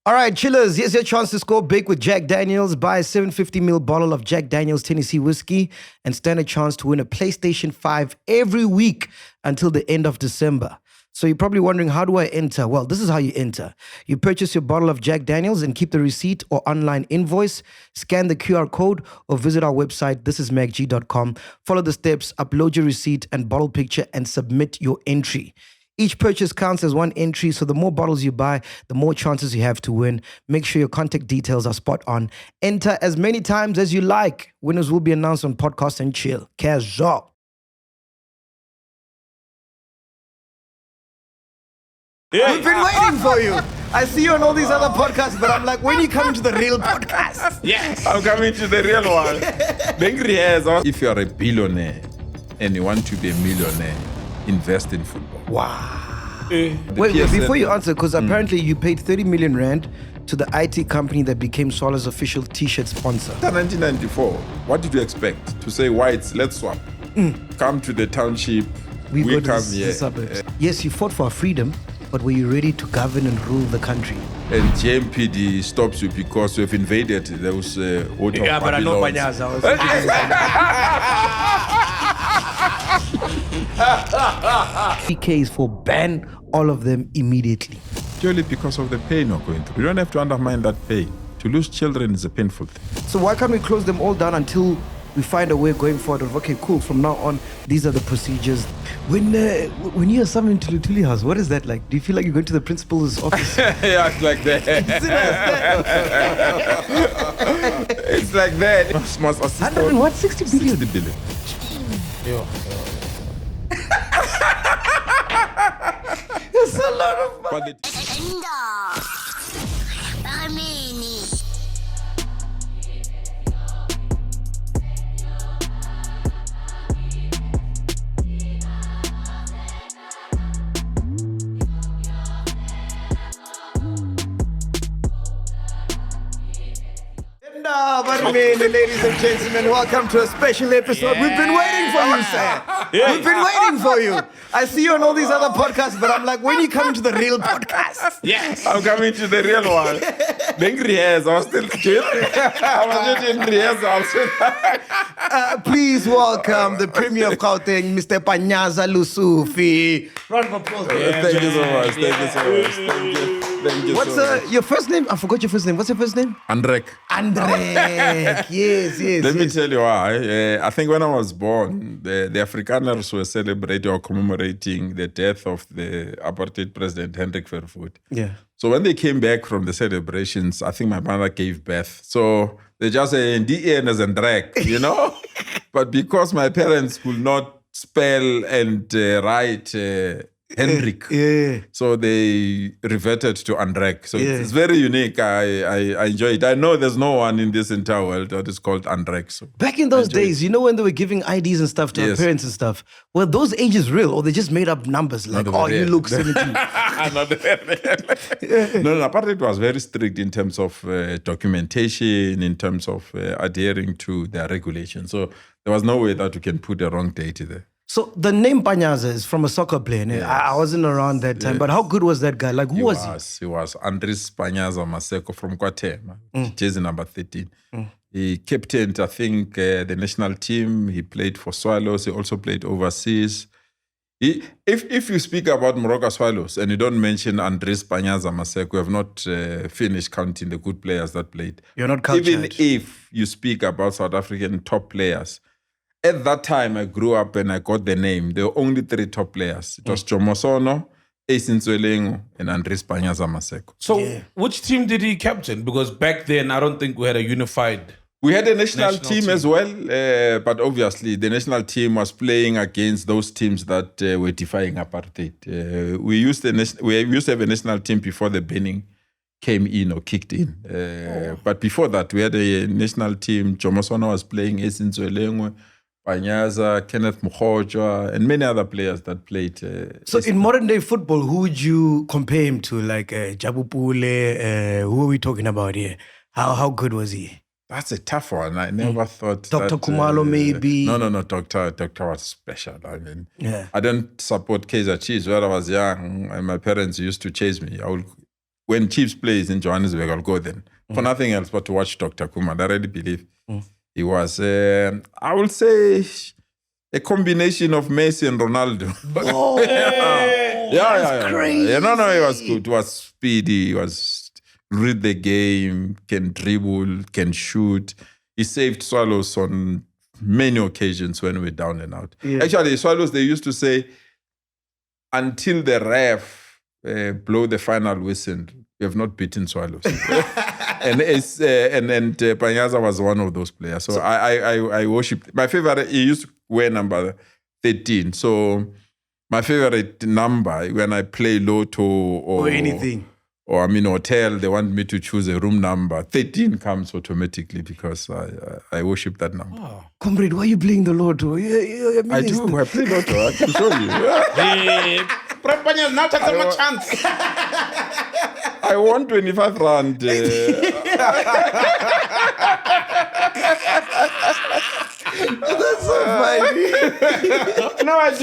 All right, chillers, here's your chance to score big with Jack Daniels. Buy a 750ml bottle of Jack Daniels Tennessee whiskey and stand a chance to win a PlayStation 5 every week until the end of December. So you're probably wondering, how do I enter? Well, this is how you enter. You purchase your bottle of Jack Daniels and keep the receipt or online invoice, scan the QR code, or visit our website, thisismacg.com. Follow the steps, upload your receipt and bottle picture, and submit your entry. Each purchase counts as one entry, so the more bottles you buy, the more chances you have to win. Make sure your contact details are spot on. Enter as many times as you like. Winners will be announced on Podcast and Chill. Casual. Yeah. We've been waiting for you. I see you on all these other podcasts, but I'm like, when you come to the real podcast? Yes, I'm coming to the real one. If you are a billionaire and you want to be a millionaire, invest in football. Wow. Wait, before you answer, because apparently you paid 30 million rand to the IT company that became Swallow's official T-shirt sponsor. 1994, what did you expect? To say whites, let's swap. Come to the township, we come here. Yes, you fought for our freedom, but were you ready to govern and rule the country? And JMPD stops you because you've invaded those water Yeah, but I know PANYAZA. PKs for ban all of them immediately. Purely because of the pain you're going through. You don't have to undermine that pain. To lose children is a painful thing. So why can't we close them all down until we find a way going forward of, okay, cool, from now on, these are the procedures. When you are summoned to the Tuli house, what is that like? Do you feel like you're going to the principal's office? Yeah, it's like that. It's like that. 60 billion? 60 billion. It's a lot of money. Ladies and gentlemen, welcome to a special episode. We've been waiting for you, sir. We've been waiting for you. I see you on all these other podcasts, but I'm like, when you come to the real podcast? Yes, I'm coming to the real one. I was still chill. I was in rehearsal. Please welcome the Premier of Gautrain, Mr. PANYAZA LESUFI. Round of applause. Thank you so much. Thank you so much. Thank you. What's your first name? I forgot your first name. What's your first name? Andrek. Yes. Let me tell you why. I think when I was born, the Afrikaners were celebrating or commemorating the death of the Apartheid president, Hendrik Verwoerd. Yeah. So when they came back from the celebrations, I think my mother gave birth. So they just say, DN as Andrek, you know? But because my parents could not spell and write Hendrik. So they reverted to Andrek. So it's very unique. I enjoy it. I know there's no one in this entire world that is called Andrek. So back in those days, you know, when they were giving IDs and stuff to our parents and stuff, were those ages real or they just made up numbers? Like, you look 17. No, Apartheid was very strict in terms of documentation, in terms of adhering to their regulations. So there was no way that you can put a wrong date there. So the name PANYAZA is from a soccer player. Yes. I wasn't around that time, but how good was that guy? Like, who was he? He was Andries PANYAZA Maseko from Kwatema, jersey number 13. He captained, I think, the national team. He played for Swallows. He also played overseas. If you speak about Moroka Swallows and you don't mention Andries PANYAZA Maseko, you have not finished counting the good players that played. You're not cultured. Even if you speak about South African top players, at that time, I grew up and I got the name. There were only 3 top players. It was Jomosono, Esintswelengu, and Andries PANYAZA Maseko. So which team did he captain? Because back then, I don't think we had a unified... We had a national team as well, but obviously the national team was playing against those teams that were defying apartheid. We used to have a national team before the banning came in or kicked in. But before that, we had a national team. Jomosono was playing Esintswelengu, PANYAZA, Kenneth Mukhoja, and many other players that played. So in modern day football, who would you compare him to? Like Jabu Pule, who are we talking about here? How good was he? That's a tough one. I never thought Dr. Kumalo maybe. No. Doctor was special. I mean, I don't support Kaizer Chiefs. When I was young, and my parents used to chase me. when Chiefs plays in Johannesburg, I'll go then for nothing else but to watch Dr. Kumar. I really believe he was, I would say, a combination of Messi and Ronaldo. Oh, yeah. crazy. Yeah, no, he was good. He was speedy. He was read the game, can dribble, can shoot. He saved Swallows on many occasions when we were down and out. Yeah. Actually, Swallows, they used to say, until the ref blow the final whistle, we have not beaten Swallows. and PANYAZA was one of those players. So I worship. My favorite, he used to wear number 13. So my favorite number when I play Lotto or anything. Or hotel, they want me to choose a room number. 13 comes automatically because I worship that number. Oh. Comrade, why are you playing the Lotto? I do. I play Lotto. I can show you. Hey, PANYAZA, now take some chance. I won 25 rand. That's so funny. No, I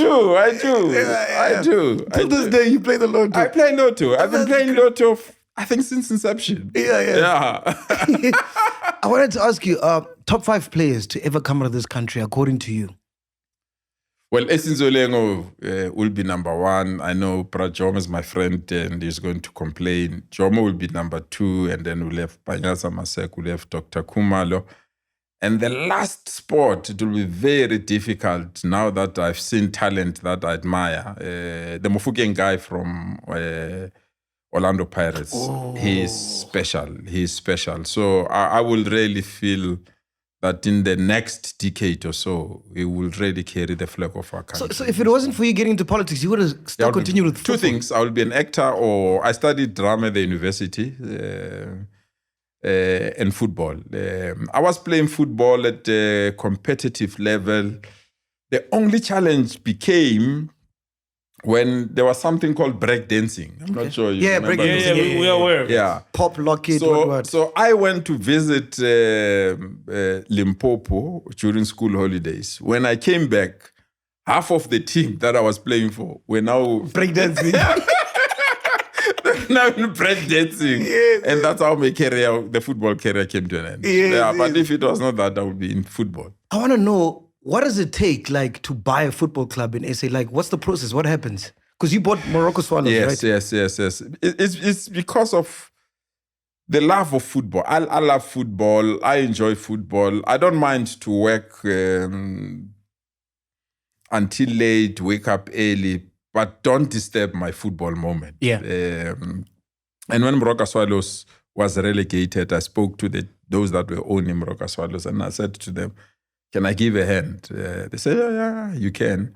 do. To this day, you play the Lotto. I play Lotto. I've been playing Lotto, I think, since inception. Yeah. I wanted to ask you, top 5 players to ever come out of this country, according to you. Well, Esinzolengo will be number 1. I know Jomo is my friend and he's going to complain. Jomo will be number 2, and then we'll have PANYAZA Masek, we'll have Dr. Kumalo. And the last spot, it will be very difficult now that I've seen talent that I admire. The Mofokeng guy from Orlando Pirates, he's special. So I will really feel that in the next decade or so, we will really carry the flag of our country. So if it wasn't for you getting into politics, you would have still continued with football? 2 things. I will be an actor, or I studied drama at the university and football. I was playing football at a competitive level. The only challenge became when there was something called breakdancing. I'm not sure you remember. Breakdancing. We are aware of it. Yeah. Pop, lock it, what? So I went to visit Limpopo during school holidays. When I came back, half of the team that I was playing for were now breakdancing. Now in breakdancing. Yes. And that's how my career, the football career, came to an end. Yes, but if it was not that, I would be in football. I want to know, what does it take, to buy a football club in SA? What's the process? What happens? Because you bought Moroka Swallows, right? Yes. It's because of the love of football. I love football. I enjoy football. I don't mind to work until late, wake up early, but don't disturb my football moment. Yeah. And when Moroka Swallows was relegated, I spoke to those that were owning Moroka Swallows, and I said to them, can I give a hand? They said, yeah, you can.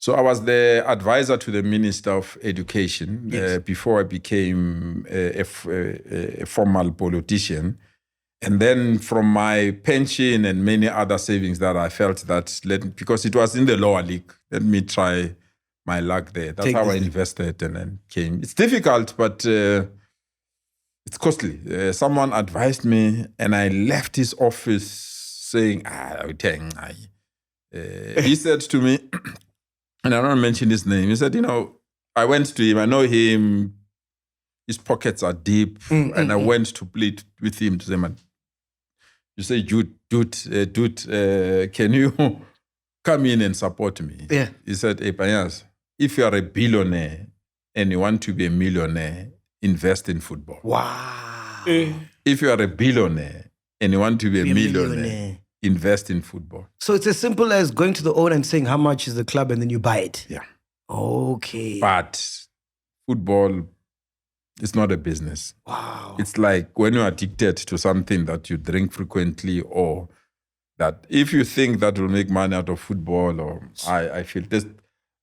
So I was the advisor to the Minister of Education before I became a formal politician. And then from my pension and many other savings that I felt that, because it was in the lower league, let me try my luck there. That's how I invested and then came. It's difficult, but it's costly. Someone advised me and I left his office saying, he said to me, and I don't mention his name, he said, I went to him, I know him, his pockets are deep, and I went to plead with him to say, man, you say, dude, can you come in and support me? Yeah. He said, hey, PANYAZA, if you are a billionaire and you want to be a millionaire, invest in football. Wow. If you are a billionaire and you want to be a millionaire, invest in football. So it's as simple as going to the owner and saying, how much is the club? And then you buy it. Yeah. Okay. But football is not a business. Wow. It's like when you're addicted to something that you drink frequently, or that if you think that will make money out of football, or I feel this.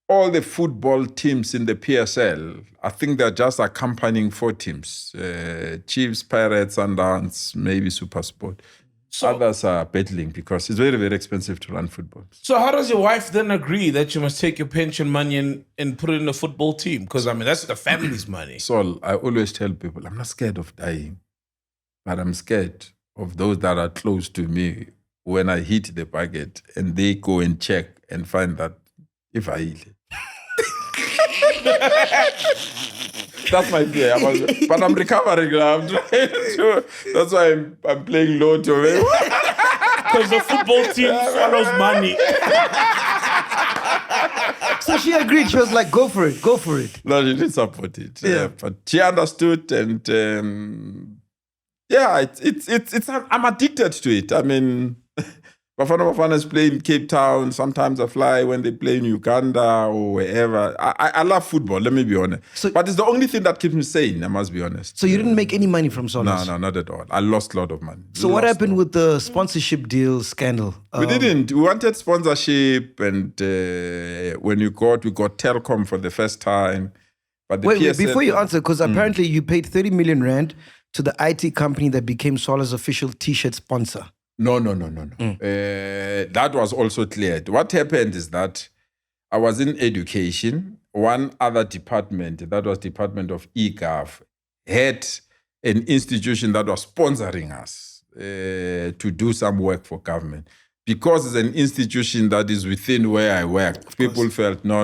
All the football teams in the PSL, I think they're just accompanying 4 teams. Chiefs, Pirates, Sundowns, maybe SuperSport. So, others are battling because it's very, very expensive to run football. So how does your wife then agree that you must take your pension money and put it in a football team? Because, that's the family's money. So I always tell people, I'm not scared of dying, but I'm scared of those that are close to me when I hit the bucket and they go and check and find that if I That's my fear. But I'm recovering now. I'm trying to, that's why I'm playing low to it. Because the football team swallows money. So she agreed. She was like, go for it. No, she didn't support it. Yeah. But she understood, and I'm addicted to it. I mean, Bafana is playing in Cape Town. Sometimes I fly when they play in Uganda or wherever. I love football, let me be honest. But it's the only thing that keeps me sane, I must be honest. So you didn't make any money from Solos? No, not at all. I lost a lot of money. So what happened with the sponsorship deal scandal? We didn't. We wanted sponsorship, and when we got Telkom for the first time. But the Wait, PSL, before you answer, because apparently you paid 30 million rand to the IT company that became Solo's official T-shirt sponsor. No. That was also cleared. What happened is that I was in education. One other department, that was Department of eGov, had an institution that was sponsoring us to do some work for government. Because it's an institution that is within where I work, people felt, no.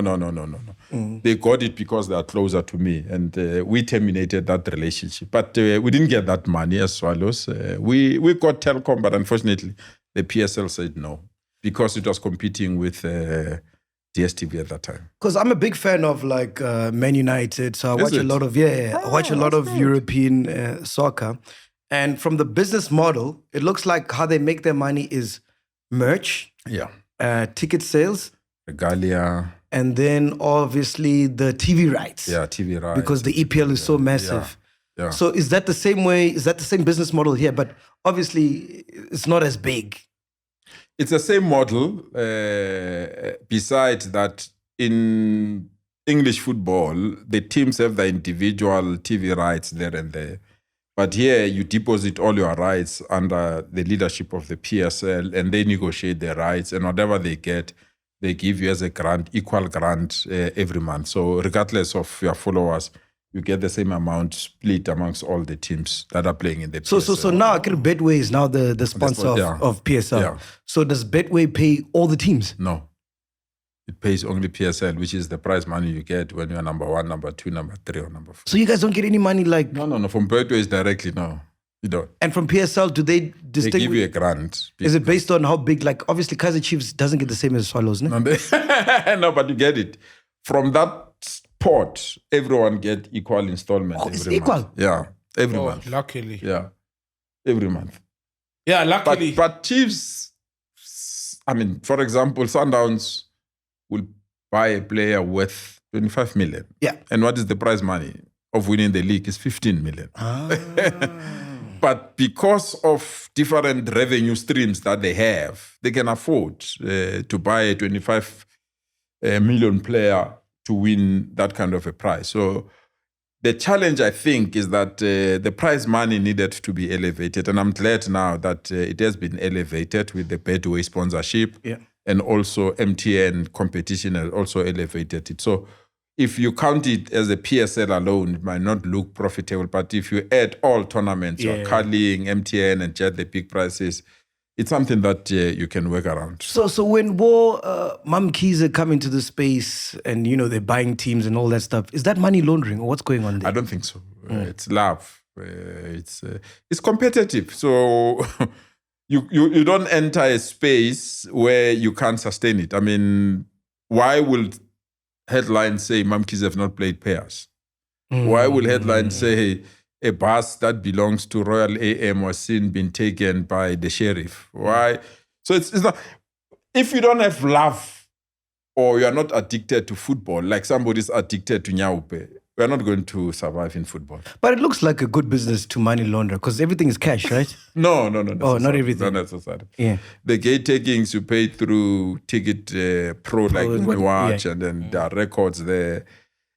They got it because they are closer to me, and we terminated that relationship. But we didn't get that money as Swallows. We got Telkom, but unfortunately, the PSL said no, because it was competing with DSTV at that time. Because I'm a big fan of like Man United, so I watch a lot of I watch a lot of European soccer, and from the business model, it looks like how they make their money is merch, ticket sales, regalia. And then obviously the TV rights. Yeah, TV rights. Because the EPL is so massive. Yeah. So is that the same way? Is that the same business model here? But obviously it's not as big. It's the same model. Besides that, in English football, the teams have the individual TV rights there and there. But here you deposit all your rights under the leadership of the PSL, and they negotiate their rights, and whatever they get, they give you as a grant, equal grant every month. So regardless of your followers, you get the same amount split amongst all the teams that are playing in the PSL. So now Betway is now the sponsor of PSL. Yeah. So does Betway pay all the teams? No. It pays only PSL, which is the prize money you get when you're number 1, number 2, number 3, or number 4. So you guys don't get any money like... No. From Betway directly, no. You don't. And from PSL, do they distinguish? They give you a grant. Is it based on how big? Like, obviously, Kaizer Chiefs doesn't get the same as Swallows, no? No, but you get it. From that pot, everyone get equal installment it's equal? month. Yeah, every month. Luckily. Yeah, every month. Yeah, luckily. But Chiefs, I mean, for example, Sundowns will buy a player worth 25 million. Yeah. And what is the prize money of winning the league is 15 million. But because of different revenue streams that they have, they can afford to buy a 25 million player to win that kind of a prize. So the challenge, I think, is that the prize money needed to be elevated. And I'm glad now that it has been elevated with the Betway sponsorship. Yeah. And also MTN competition has also elevated it. So if you count it as a PSL alone, it might not look profitable. But if you add all tournaments, you're Carling, MTN, and Jet, the big prices, it's something that you can work around. So when MacG come into the space and, you know, they're buying teams and all that stuff, is that money laundering or what's going on there? I don't think so. It's love. It's competitive. So you don't enter a space where you can't sustain it. I mean, why will headlines say MacG have not played pairs? Why will headlines say a bus that belongs to Royal AM was seen being taken by the sheriff? Why? So it's not. If you don't have love or you are not addicted to football, like somebody's addicted to Nyaupe, we are not going to survive in football. But it looks like a good business to money launder because everything is cash, right? No. Oh, not everything. Not necessarily. Yeah. The gate takings you pay through Ticket Pro, like we watch, and then there are records there.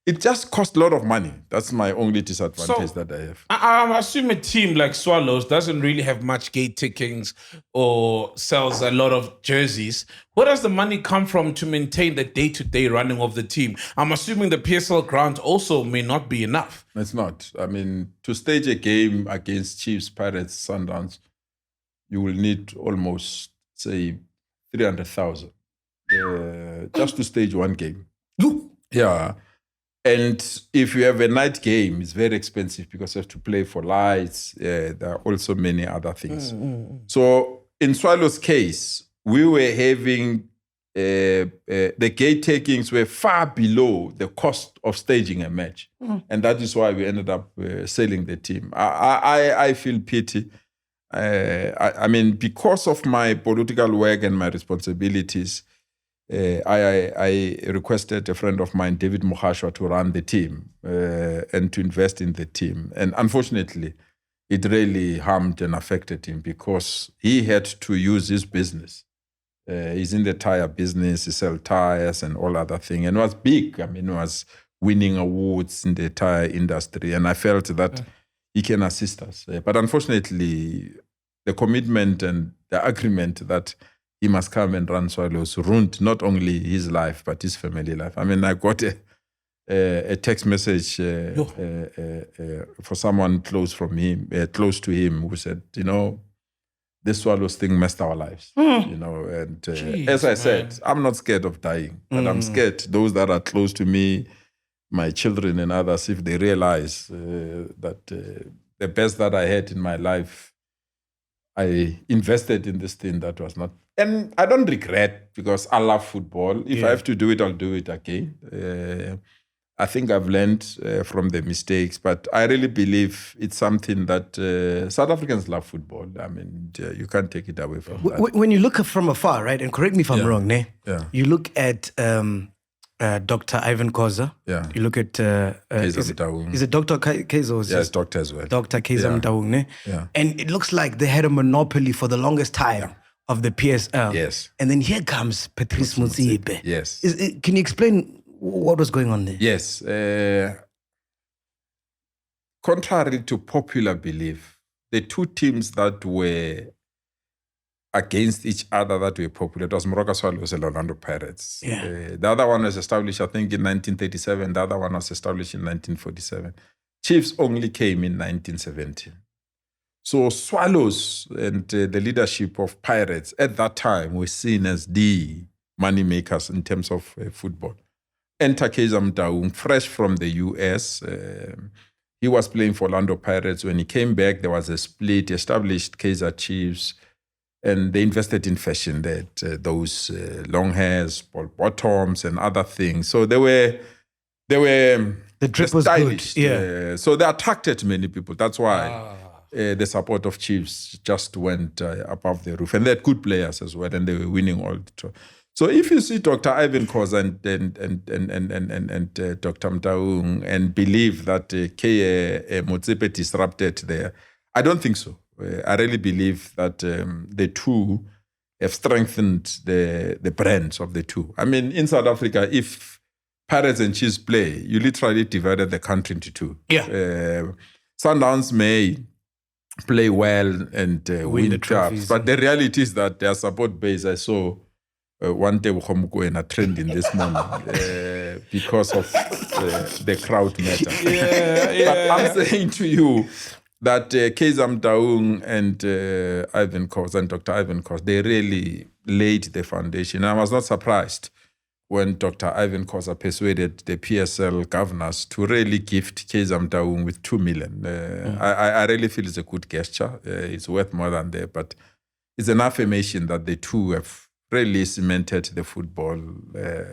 It just costs a lot of money. That's my only disadvantage that I have. I assume a team like Swallows doesn't really have much gate tickings or sells a lot of jerseys. Where does the money come from to maintain the day-to-day running of the team? I'm assuming the PSL grant also may not be enough. It's not. I mean, to stage a game against Chiefs, Pirates, Sundowns, you will need almost, say, 300,000 just to stage one game. Yeah. And if you have a night game, it's very expensive because you have to play for lights. There are also many other things. So in Swallow's case, we were having the gate takings were far below the cost of staging a match. And that is why we ended up selling the team. I feel pity. I mean, because of my political work and my responsibilities, I requested a friend of mine, David Mohashwa, to run the team and to invest in the team. And unfortunately, it really harmed and affected him because he had to use his business. He's in the tire business, he sells tires and all other things. And it was big. I mean, it was winning awards in the tire industry. And I felt that he can assist us. But unfortunately, the commitment and the agreement that he must come and run Swallows ruined not only his life, but his family life. I mean, I got a text message for someone close to him who said, you know, this Swallows thing messed our lives, you know. And Jeez, as I said, I'm not scared of dying, but I'm scared those that are close to me, my children and others, if they realize that the best that I had in my life, I invested in this thing that was not. And I don't regret because I love football. If I have to do it, I'll do it again. I think I've learned from the mistakes, but I really believe it's something that South Africans love football. I mean, you can't take it away from that. When you look from afar, right, and correct me if I'm wrong, ne? Yeah. You look at Dr. Ivan Khoza. Yeah. You look at... Mtaung. Is it Dr. Kaiser? Or Yes, doctor as well. Dr. Kaiser Mtaung, ne? Yeah. And it looks like they had a monopoly for the longest time of the PSL. Yes. And then here comes Patrice Motsepe. Yes. Can you explain what was going on there? Yes. Contrary to popular belief, the two teams that were against each other that were popular, it was Moroka Swallows and Orlando Pirates. Yeah. The other one was established, I think, in 1937. The other one was established in 1947. Chiefs only came in 1917. So Swallows and the leadership of Pirates at that time were seen as the money makers in terms of football. Enter Kaiser Mtaung, fresh from the US. He was playing for Orlando Pirates. When he came back, there was a split, established Kaiser Chiefs, and they invested in fashion, that those long hairs, ball bottoms, and other things. So they were The drip was stylish. good. Yeah. So they attracted many people. That's why the support of Chiefs just went above the roof. And they had good players as well, and they were winning all the time. So if you see Dr. Ivan Khoza and Dr. Mtaung and believe that Motsepe disrupted there, I don't think so. I really believe that the two have strengthened the brands of the two. I mean, in South Africa, if Pirates and Chiefs play, you literally divided the country into two. Yeah. Sundowns may play well and win the cups, trophies. but the reality is that their support base, I saw one day in a trending this morning because of the crowd matter. But I'm saying to you that Kaiser Mtaung and Ivan Khoza and Dr. Ivan Khoza, they really laid the foundation. I was not surprised when Dr. Ivan Khoza persuaded the PSL governors to really gift Kaiser Mtaung with 2 million. I really feel it's a good gesture. It's worth more than that, but it's an affirmation that the two have really cemented the football.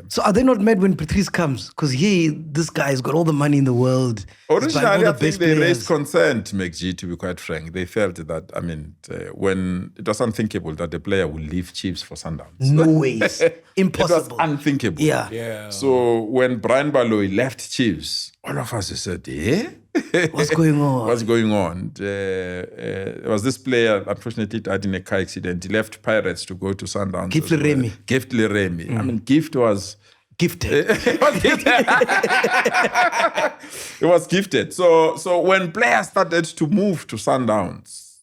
So are they not mad when Patrice comes? Because this guy's got all the money in the world. Originally, all the I think best they players. raised concern to MacG, to be quite frank. They felt that, I mean, when it was unthinkable that the player would leave Chiefs for Sundowns. No ways. Impossible. It was unthinkable. Yeah. So when Brian Baloyi left Chiefs, all of us said, What's going on? What's going on? There was this player, unfortunately, died in a car accident. He left Pirates to go to Sundowns. Gift Leremi. Gift Leremi. I mean, Gift was... Gifted. It was gifted. It was gifted. So when players started to move to Sundowns,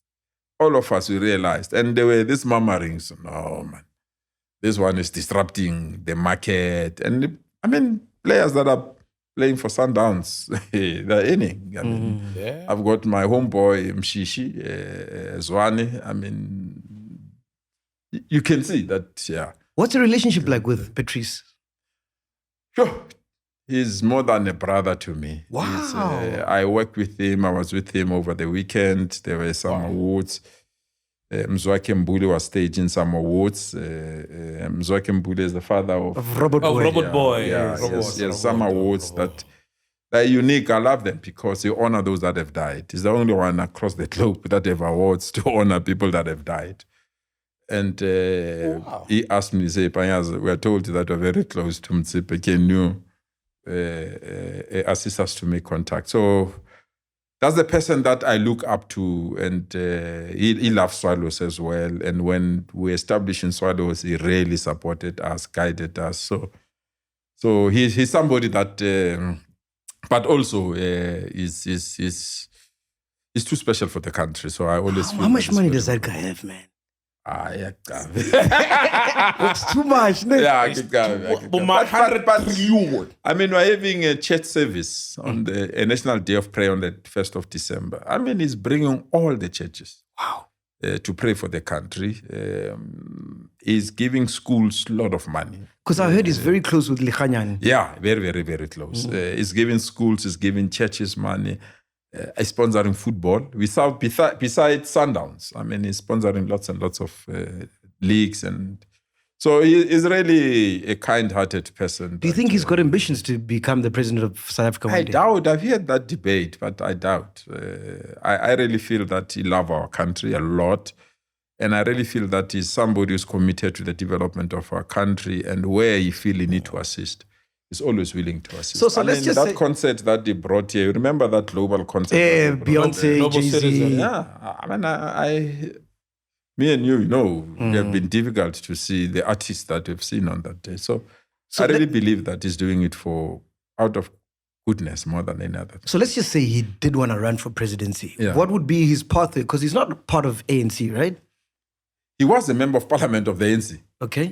all of us, we realized, and there were these murmurings, no, man, this one is disrupting the market. And I mean, players that are playing for Sundowns, they're inning. I mean, I've got my homeboy, Mshishi, Zwane. I mean, you can see that, What's the relationship like with Patrice? Sure. He's more than a brother to me. Wow. I worked with him. I was with him over the weekend. There were some awards. Mzwake Mbule was staging some awards. Mzwake Mbule is the father of Robert Boy. Robert Boy. Yeah, Robert, yes, some awards that are unique. I love them because they honor those that have died. He's the only one across the globe that have awards to honor people that have died. And he asked me, say, PANYAZA, we are told that we're very close to Motsepe. Can you assist us to make contact? So that's the person that I look up to, and he loves Swallows as well. And when we established in Swallows, he really supported us, guided us. So he's somebody that, but also is too special for the country. So I always feel How much money does that guy have, man? Yeah, It's too much. No? yeah, But I mean, we're having a church service on a National Day of Prayer on the 1st of December. I mean, he's bringing all the churches to pray for the country. He's giving schools a lot of money. Because I heard he's very close with Likhanyan. Yeah, very, very, very close. He's giving schools, he's giving churches money. He's sponsoring football. Besides Sundowns, I mean, he's sponsoring lots and lots of leagues. And so he's really a kind-hearted person. Do you think he's got ambitions to become the president of South Africa one I day? doubt. I've heard that debate, but I doubt. I really feel that he loves our country a lot. And I really feel that he's somebody who's committed to the development of our country, and where he feels he needs to assist, he's always willing to assist. So let's just that say, concert that they brought here, remember that global concert? Beyonce, Global Jay-Z. citizen. Yeah, I mean, me and you know, it have been difficult to see the artists that we've seen on that day. So I really believe that he's doing it out of goodness more than any other thing. So let's just say he did want to run for presidency. Yeah. What would be his pathway? Because he's not part of ANC, right? He was a member of parliament of the ANC. Okay.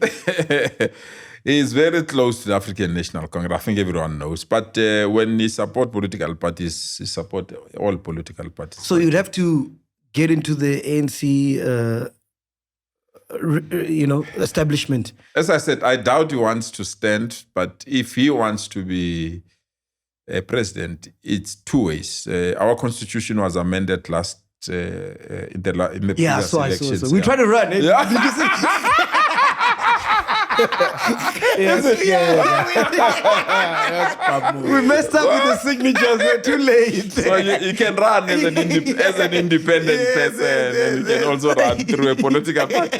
He is very close to the African National Congress. I think everyone knows. But when he support political parties, he support all political parties. So you'd have to get into the ANC, establishment. As I said, I doubt he wants to stand. But if he wants to be a president, it's two ways. Our constitution was amended in the previous elections. So we try to run. Did you see? We messed up with the signatures. We're too late. So you can run as an independent person, and you can also run through a political party.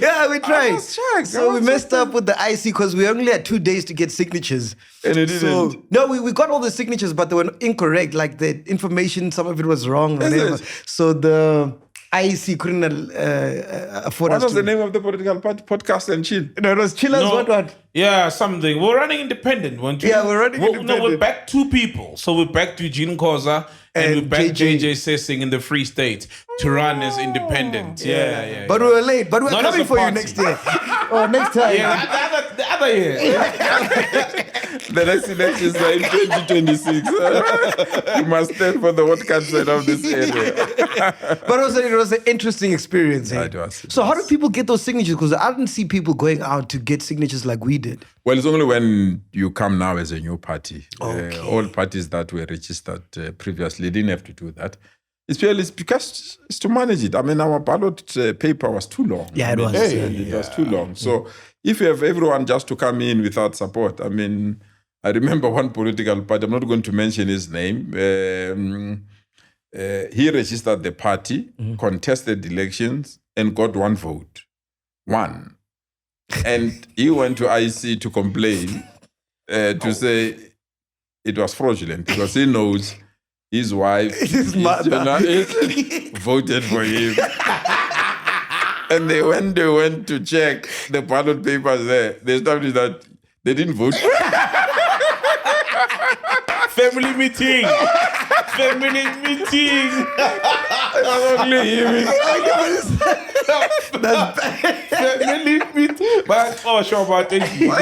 Yeah, we tried. checked. So we messed up with the IC because we only had 2 days to get signatures. And it didn't. No, we got all the signatures, but they were incorrect. Like the information, some of it was wrong. Whatever. So the IEC couldn't afford What us was to... the name of the political party? Podcast and Chill. No, it was Chillers. What? Yeah, something. We're running independent, weren't we? Yeah, we're running independent. No, we're back 2 people. So we're back to Eugene Koza and we're back JJ Sessing in the Free State to run as independent. Yeah. But we were late. But we're Not as coming a for you party. next year. Or next time. Yeah, the other year. The next elections are in 2026. You must stand for the what council of this area. But also, it was an interesting experience. It was. So how do people get those signatures? Because I didn't see people going out to get signatures like we did. Well, it's only when you come now as a new party. Okay. All parties that were registered previously didn't have to do that. It's purely because it's to manage it. I mean, our ballot paper was too long. Yeah, it was. It was too long. So if you have everyone just to come in without support, I mean, I remember one political party, I'm not going to mention his name, he registered the party, contested elections, and got 1 vote. 1. And he went to IC to complain, to say it was fraudulent because he knows his wife, His mother. voted for him. And when they went to check the ballot papers there, they established that they didn't vote. Family meeting. Family meeting. Only him. That's bad. Family meeting. But, sure, thank you.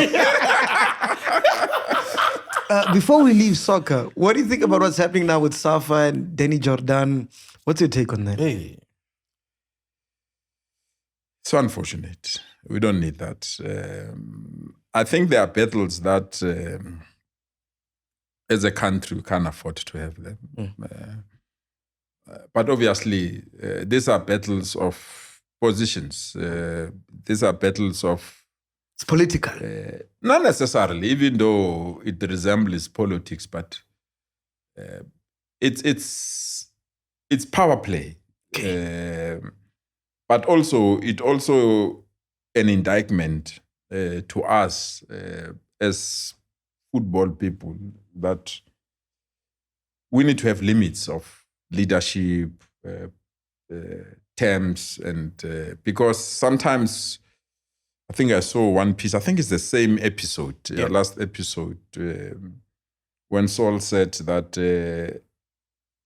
Before we leave soccer, what do you think about what's happening now with SAFA and Danny Jordaan? What's your take on that? Hey. So unfortunate. We don't need that. I think there are battles that as a country, we can't afford to have them. But obviously, these are battles of positions. These are battles of... It's political. Not necessarily, even though it resembles politics, but it's power play. Okay. But also, it also an indictment to us as football people that we need to have limits of leadership, terms, and because sometimes I think I saw one piece, I think it's the same episode, last episode, when Saul said that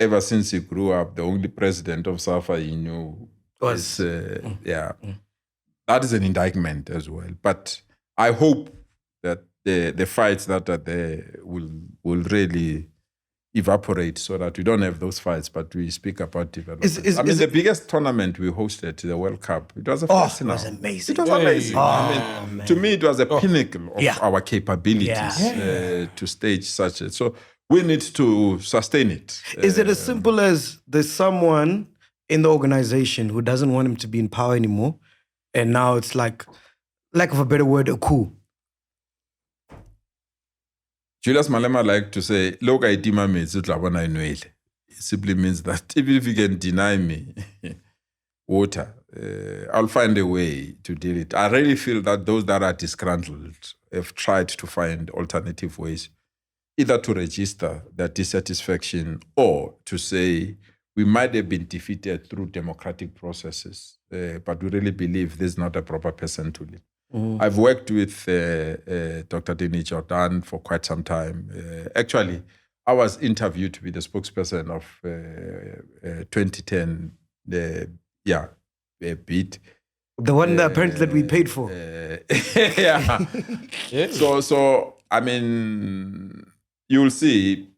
ever since he grew up, the only president of SAFA he knew was, that is an indictment as well. But I hope that the fights that are there will really evaporate so that we don't have those fights, but we speak about development. The biggest tournament we hosted, the World Cup, it was a first now. It was amazing. It was amazing. To me, it was a pinnacle of our capabilities to stage such a... So we need to sustain it. Is it as simple as there's someone in the organization who doesn't want him to be in power anymore, and now it's like, lack of a better word, a coup? Julius Malema liked to say, "Loka itima me zutlabona inwele." It simply means that even if you can deny me water, I'll find a way to deal it. I really feel that those that are disgruntled have tried to find alternative ways, either to register their dissatisfaction or to say we might have been defeated through democratic processes, but we really believe this is not a proper person to lead. I've worked with Dr. Jordaan for quite some time. Actually, I was interviewed to be the spokesperson of 2010 bid. The one that apparently that we paid for. So I mean, you'll see,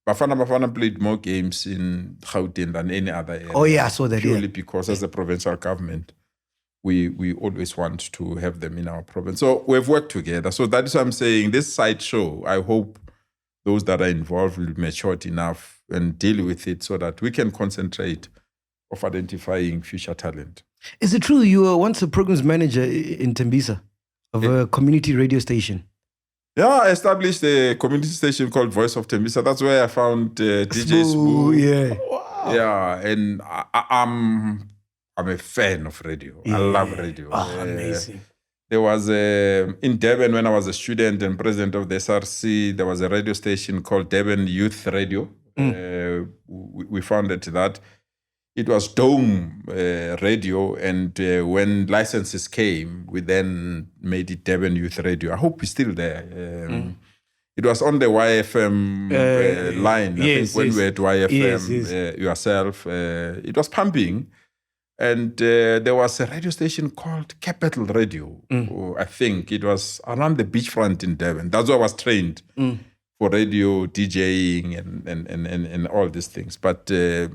Bafana played more games in Gauteng than any other area. Oh yeah, I saw that. Purely because as a provincial government, we always want to have them in our province. So we've worked together. So that is what I'm saying. This sideshow, I hope those that are involved will be matured enough and deal with it so that we can concentrate of identifying future talent. Is it true you were once a programs manager in Tembisa of a community radio station? Yeah, I established a community station called Voice of Tembisa. That's where I found DJ Spoo. Yeah. Wow. Yeah, and I'm a fan of radio. I love radio. Amazing. There was in Durban when I was a student and president of the SRC, there was a radio station called Durban Youth Radio. We founded that. It was Dome Radio, and when licenses came, we then made it Durban Youth Radio. I hope it's still there. It was on the YFM line. I think when we were at YFM yourself, it was pumping. And there was a radio station called Capital Radio. I think it was around the beachfront in Durban. That's where I was trained for radio, DJing, and all these things. But the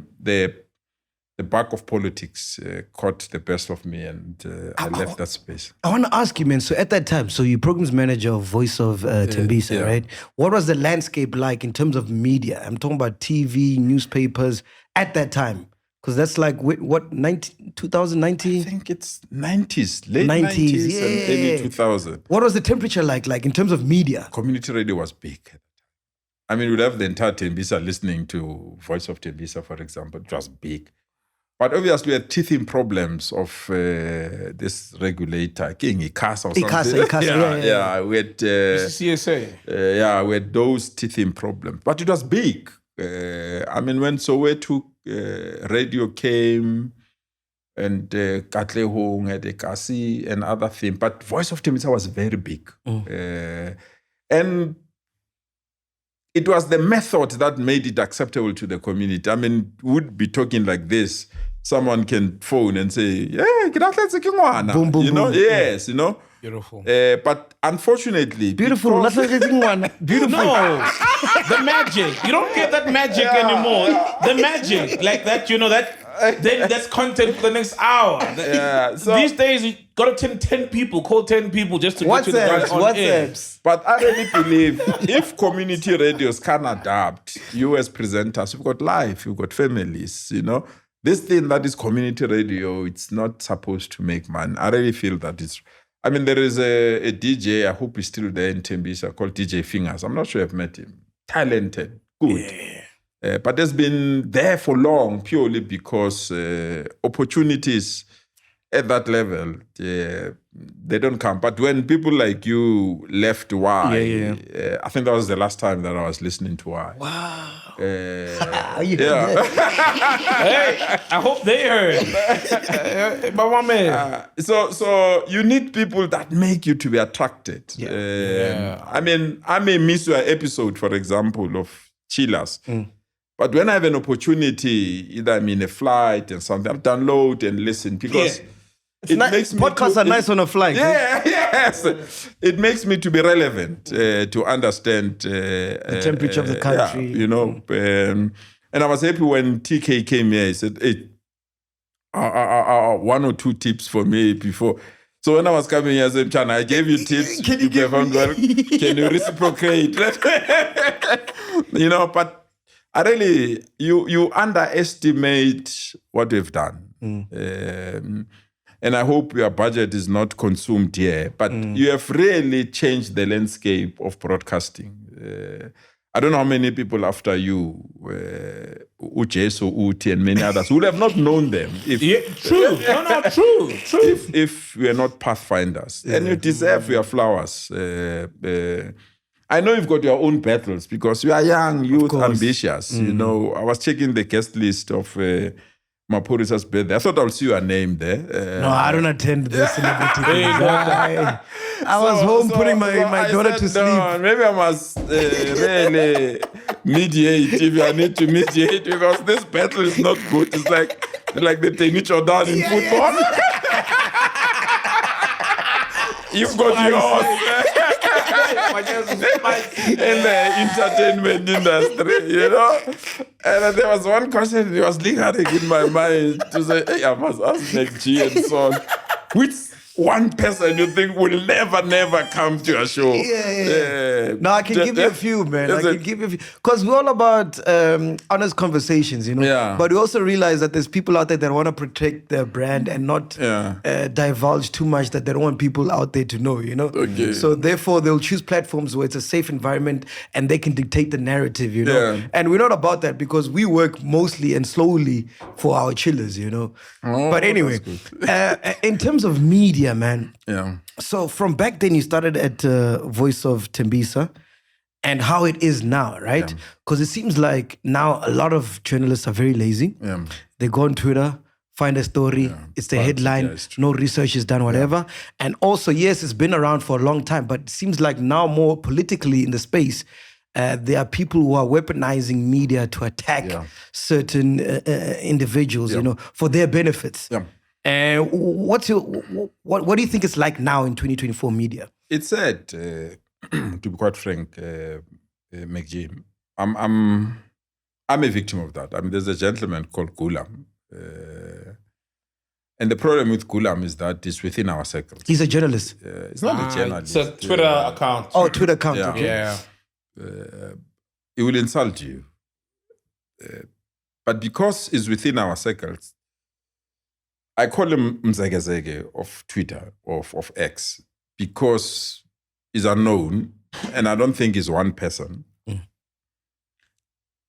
bug of politics caught the best of me, and I left that space. I want to ask you, man, so at that time, so you're programs manager of Voice of Tembisa, right? What was the landscape like in terms of media? I'm talking about TV, newspapers at that time. Because that's like, what, 2019? I think it's 90s, late 90s and early 2000. What was the temperature like in terms of media? Community radio was big. I mean, we'd have the entire Tembisa listening to Voice of Tembisa, for example. It was big. But obviously, we had teething problems of this regulator, ICASA or something. ICASA. We had... CSA. We had those teething problems. But it was big. I mean, when Soweto radio came and Katlehong had a Kasi and other things, but Voice of Tembisa was very big. And it was the method that made it acceptable to the community. I mean, we'd be talking like this. Someone can phone and say, boom, boom, you know, boom. yes, you know. Beautiful. But unfortunately, beautiful. Beautiful. No, the magic. You don't get that magic anymore. The magic, like that, you know, that then that's content for the next hour. So these days, you gotta tell 10 people, call 10 people just to get to the guys on air. But I really believe if community radios can adapt, you as presenters, you've got life, you've got families, you know. This thing that is community radio, it's not supposed to make money. I really feel that it's... I mean, there is a DJ, I hope he's still there in Tembisa, called DJ Fingers. I'm not sure I've met him. Talented, good. But has been there for long purely because opportunities at that level, they don't come. But when people like you left Y, I think that was the last time that I was listening to Y. Wow. Hey, I hope they heard. But my man. So you need people that make you to be attracted. I mean, I may miss your episode, for example, of Chillers. But when I have an opportunity, either I'm in a flight and something, I'll download and listen because it makes me podcasts are nice on a flight. Yes. It makes me to be relevant, to understand the temperature of the country. you know. And I was happy when TK came here. He said, hey, 1 or 2 tips for me before. So when I was coming here, I said, Chana, I gave you tips. Can you reciprocate? You know, but I really, you underestimate what we've done. And I hope your budget is not consumed here. But you have really changed the landscape of broadcasting. I don't know how many people after you, Ujeso, Uti, and many others, would have not known them. True. True. If we are not pathfinders. And you deserve your flowers. I know you've got your own battles because you are young, youth, ambitious. You know, I was checking the guest list of Mapurisa's birthday. I thought I'll see your name there. No, I don't attend the celebrity things. I was home putting my daughter to sleep. No, maybe I must really mediate if I need to mediate because this battle is not good. It's like the Jordaan in football. You've got yours. In the entertainment industry, you know. And there was one question that was lingering in my mind to say, hey, I must ask MacG and so on. Which one person you think will never come to a show? No, I can give you a few, man. I can give you a few. Because we're all about honest conversations, you know. Yeah. But we also realize that there's people out there that want to protect their brand and not divulge too much that they don't want people out there to know, you know. Okay. So therefore, they'll choose platforms where it's a safe environment and they can dictate the narrative, you know. Yeah. And we're not about that because we work mostly and slowly for our chillers, you know. But anyway, in terms of media, man. Yeah. So from back then, you started at Voice of Tembisa and how it is now, right? Because it seems like now a lot of journalists are very lazy. Yeah. They go on Twitter, find a story, it's the headline, no research is done, whatever. And also, yes, it's been around for a long time, but it seems like now more politically in the space, there are people who are weaponizing media to attack certain individuals, you know, for their benefits. Yeah. What do you think it's like now in 2024 media? It's sad, to be quite frank, MacG. I'm a victim of that. I mean, there's a gentleman called Gulam. And the problem with Gulam is that it's within our circles. He's a journalist. It's not a journalist. It's a Twitter account. Oh, Twitter account. Yeah. Okay. Yeah. He will insult you. But because it's within our circles, I call him Mzegezege of Twitter, of X, because he's unknown, and I don't think he's one person.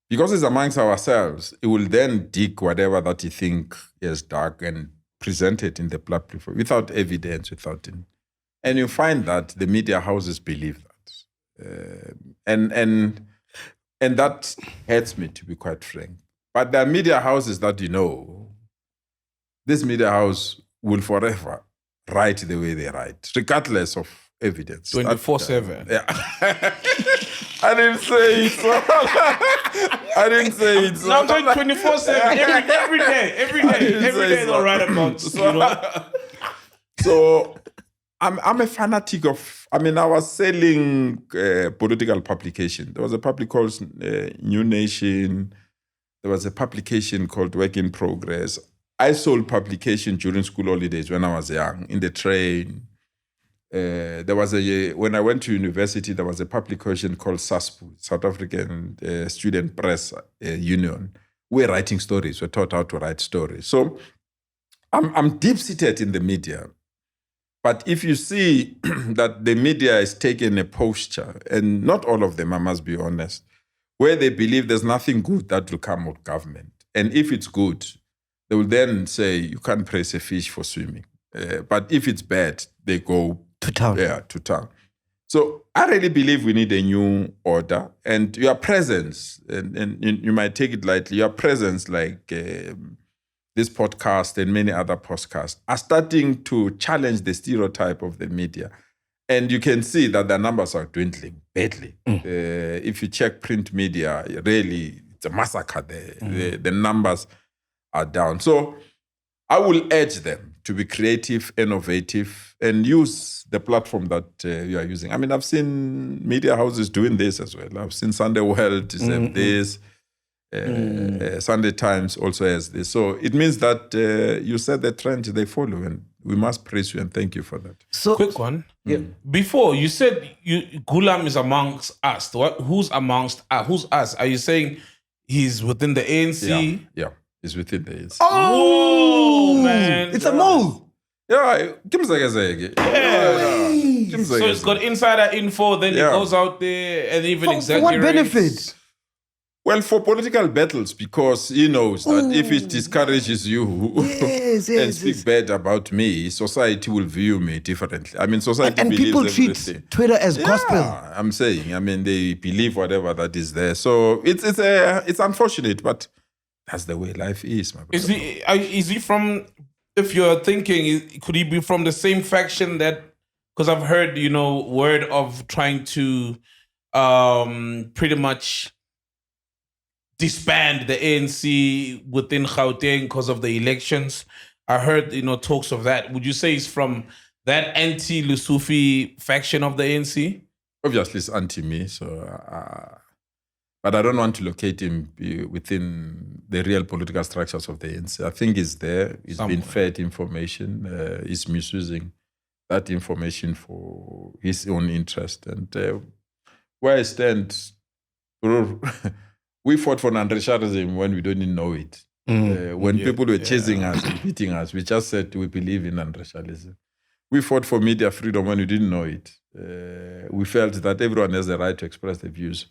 Because it's amongst ourselves, he will then dig whatever that he think is dark and present it in the platform without evidence, without it. And you find that the media houses believe that. And that hurts me, to be quite frank. But there are media houses that you know, this media house will forever write the way they write, regardless of evidence. 24/7. Yeah. I didn't say it. I didn't say it. Now 24/7, every day they'll write about, you know. So I'm a fanatic of, I mean, I was selling political publication. There was a public called New Nation, there was a publication called Work in Progress. I sold publication during school holidays when I was young, in the train. When I went to university, there was a publication called SASPU, South African Student Press Union. We're writing stories. We're taught how to write stories. So I'm deep-seated in the media. But if you see that the media has taken a posture, and not all of them, I must be honest, where they believe there's nothing good that will come out of government. And if it's good, they will then say, you can't praise a fish for swimming. But if it's bad, they go to town. Yeah, to town. So I really believe we need a new order. And your presence, and you might take it lightly, your presence, like this podcast and many other podcasts, are starting to challenge the stereotype of the media. And you can see that the numbers are dwindling badly. If you check print media, really, it's a massacre there. The numbers are down. So I will urge them to be creative, innovative, and use the platform that you are using. I mean, I've seen media houses doing this as well. I've seen Sunday World have this. Sunday Times also has this. So it means that you set the trend, they follow, and we must praise you and thank you for that. So, quick one. Yeah. Before, you said Gulam is amongst us. Who's amongst us? Who's us? Are you saying he's within the ANC? Yeah. He's within the ANC. Oh, man. It's a move. Yeah. So it's got insider info, then it goes out there and even exaggerates. For what benefit? Well, for political battles, because he knows that if it discourages you and speak bad about me, society will view me differently. I mean, society and believes people treat everything. Twitter as gospel. I'm saying, I mean, they believe whatever that is there. So it's unfortunate, but that's the way life is, my brother. Is he from, if you're thinking, could he be from the same faction that, because I've heard, word of trying to pretty much disband the ANC within Gauteng because of the elections. I heard, talks of that. Would you say he's from that anti-LESUFI faction of the ANC? Obviously, it's anti-me, so... but I don't want to locate him within the real political structures of the ANC. I think he's there. He's been fed information. He's misusing that information for his own interest. And where I stand... We fought for non-racialism when we didn't know it. When people were chasing us and beating us, we just said we believe in non-racialism. We fought for media freedom when we didn't know it. We felt that everyone has the right to express their views.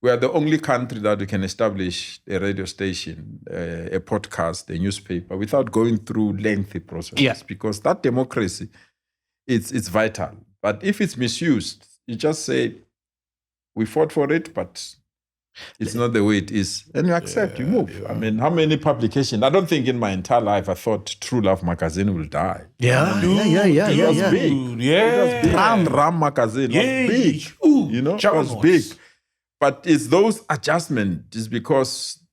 We are the only country that we can establish a radio station, a podcast, a newspaper, without going through lengthy processes. Because that democracy, it's vital. But if it's misused, you just say, we fought for it, but... it's not the way it is. And you accept, you move. I mean, how many publications? I don't think in my entire life I thought True Love magazine will die. It was big. Ram magazine was big. It was big. But it's those adjustments. It's because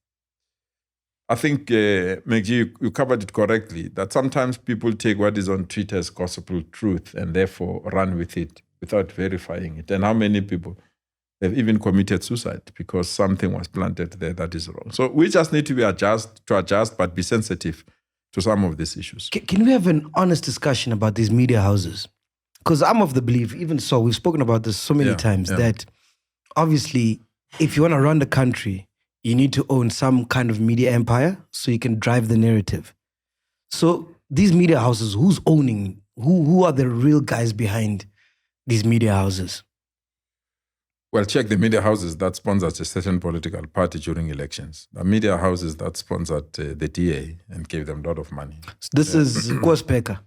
I think, MacG, you covered it correctly, that sometimes people take what is on Twitter as gospel truth and therefore run with it without verifying it. And how many people... they've even committed suicide because something was planted there that is wrong. So we just need to be adjust, but be sensitive to some of these issues. Can we have an honest discussion about these media houses? Because I'm of the belief, even so, we've spoken about this so many times, that obviously, if you want to run the country, you need to own some kind of media empire so you can drive the narrative. So these media houses, who's owning? Who are the real guys behind these media houses? Well, check the media houses that sponsored a certain political party during elections. The media houses that sponsored the DA and gave them a lot of money. So this is Kwasbeka.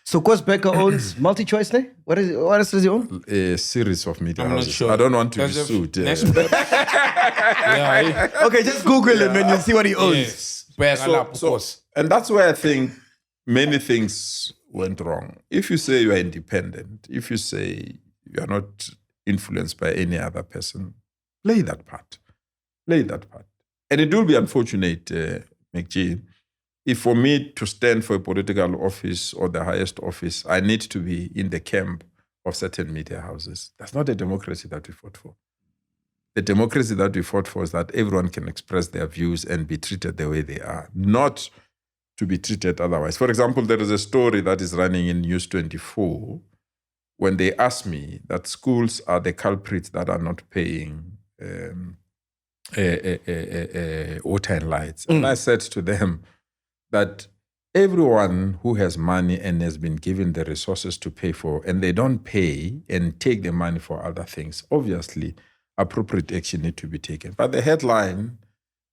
So Kwasbeka owns MultiChoice, ne? What else does he own? A series of media I'm houses. not sure. I don't want to be sued. Okay, just Google him and you'll see what he owns. And that's where I think many things went wrong. If you say you are independent, if you say you are not influenced by any other person, play that part. And it will be unfortunate, MacG, if for me to stand for a political office or the highest office, I need to be in the camp of certain media houses. That's not a democracy that we fought for. the democracy that we fought for is that everyone can express their views and be treated the way they are, not to be treated otherwise. For example, there is a story that is running in News 24 when they asked me that schools are the culprits that are not paying water and lights. And I said to them that everyone who has money and has been given the resources to pay for, and they don't pay and take the money for other things, obviously appropriate action need to be taken. But the headline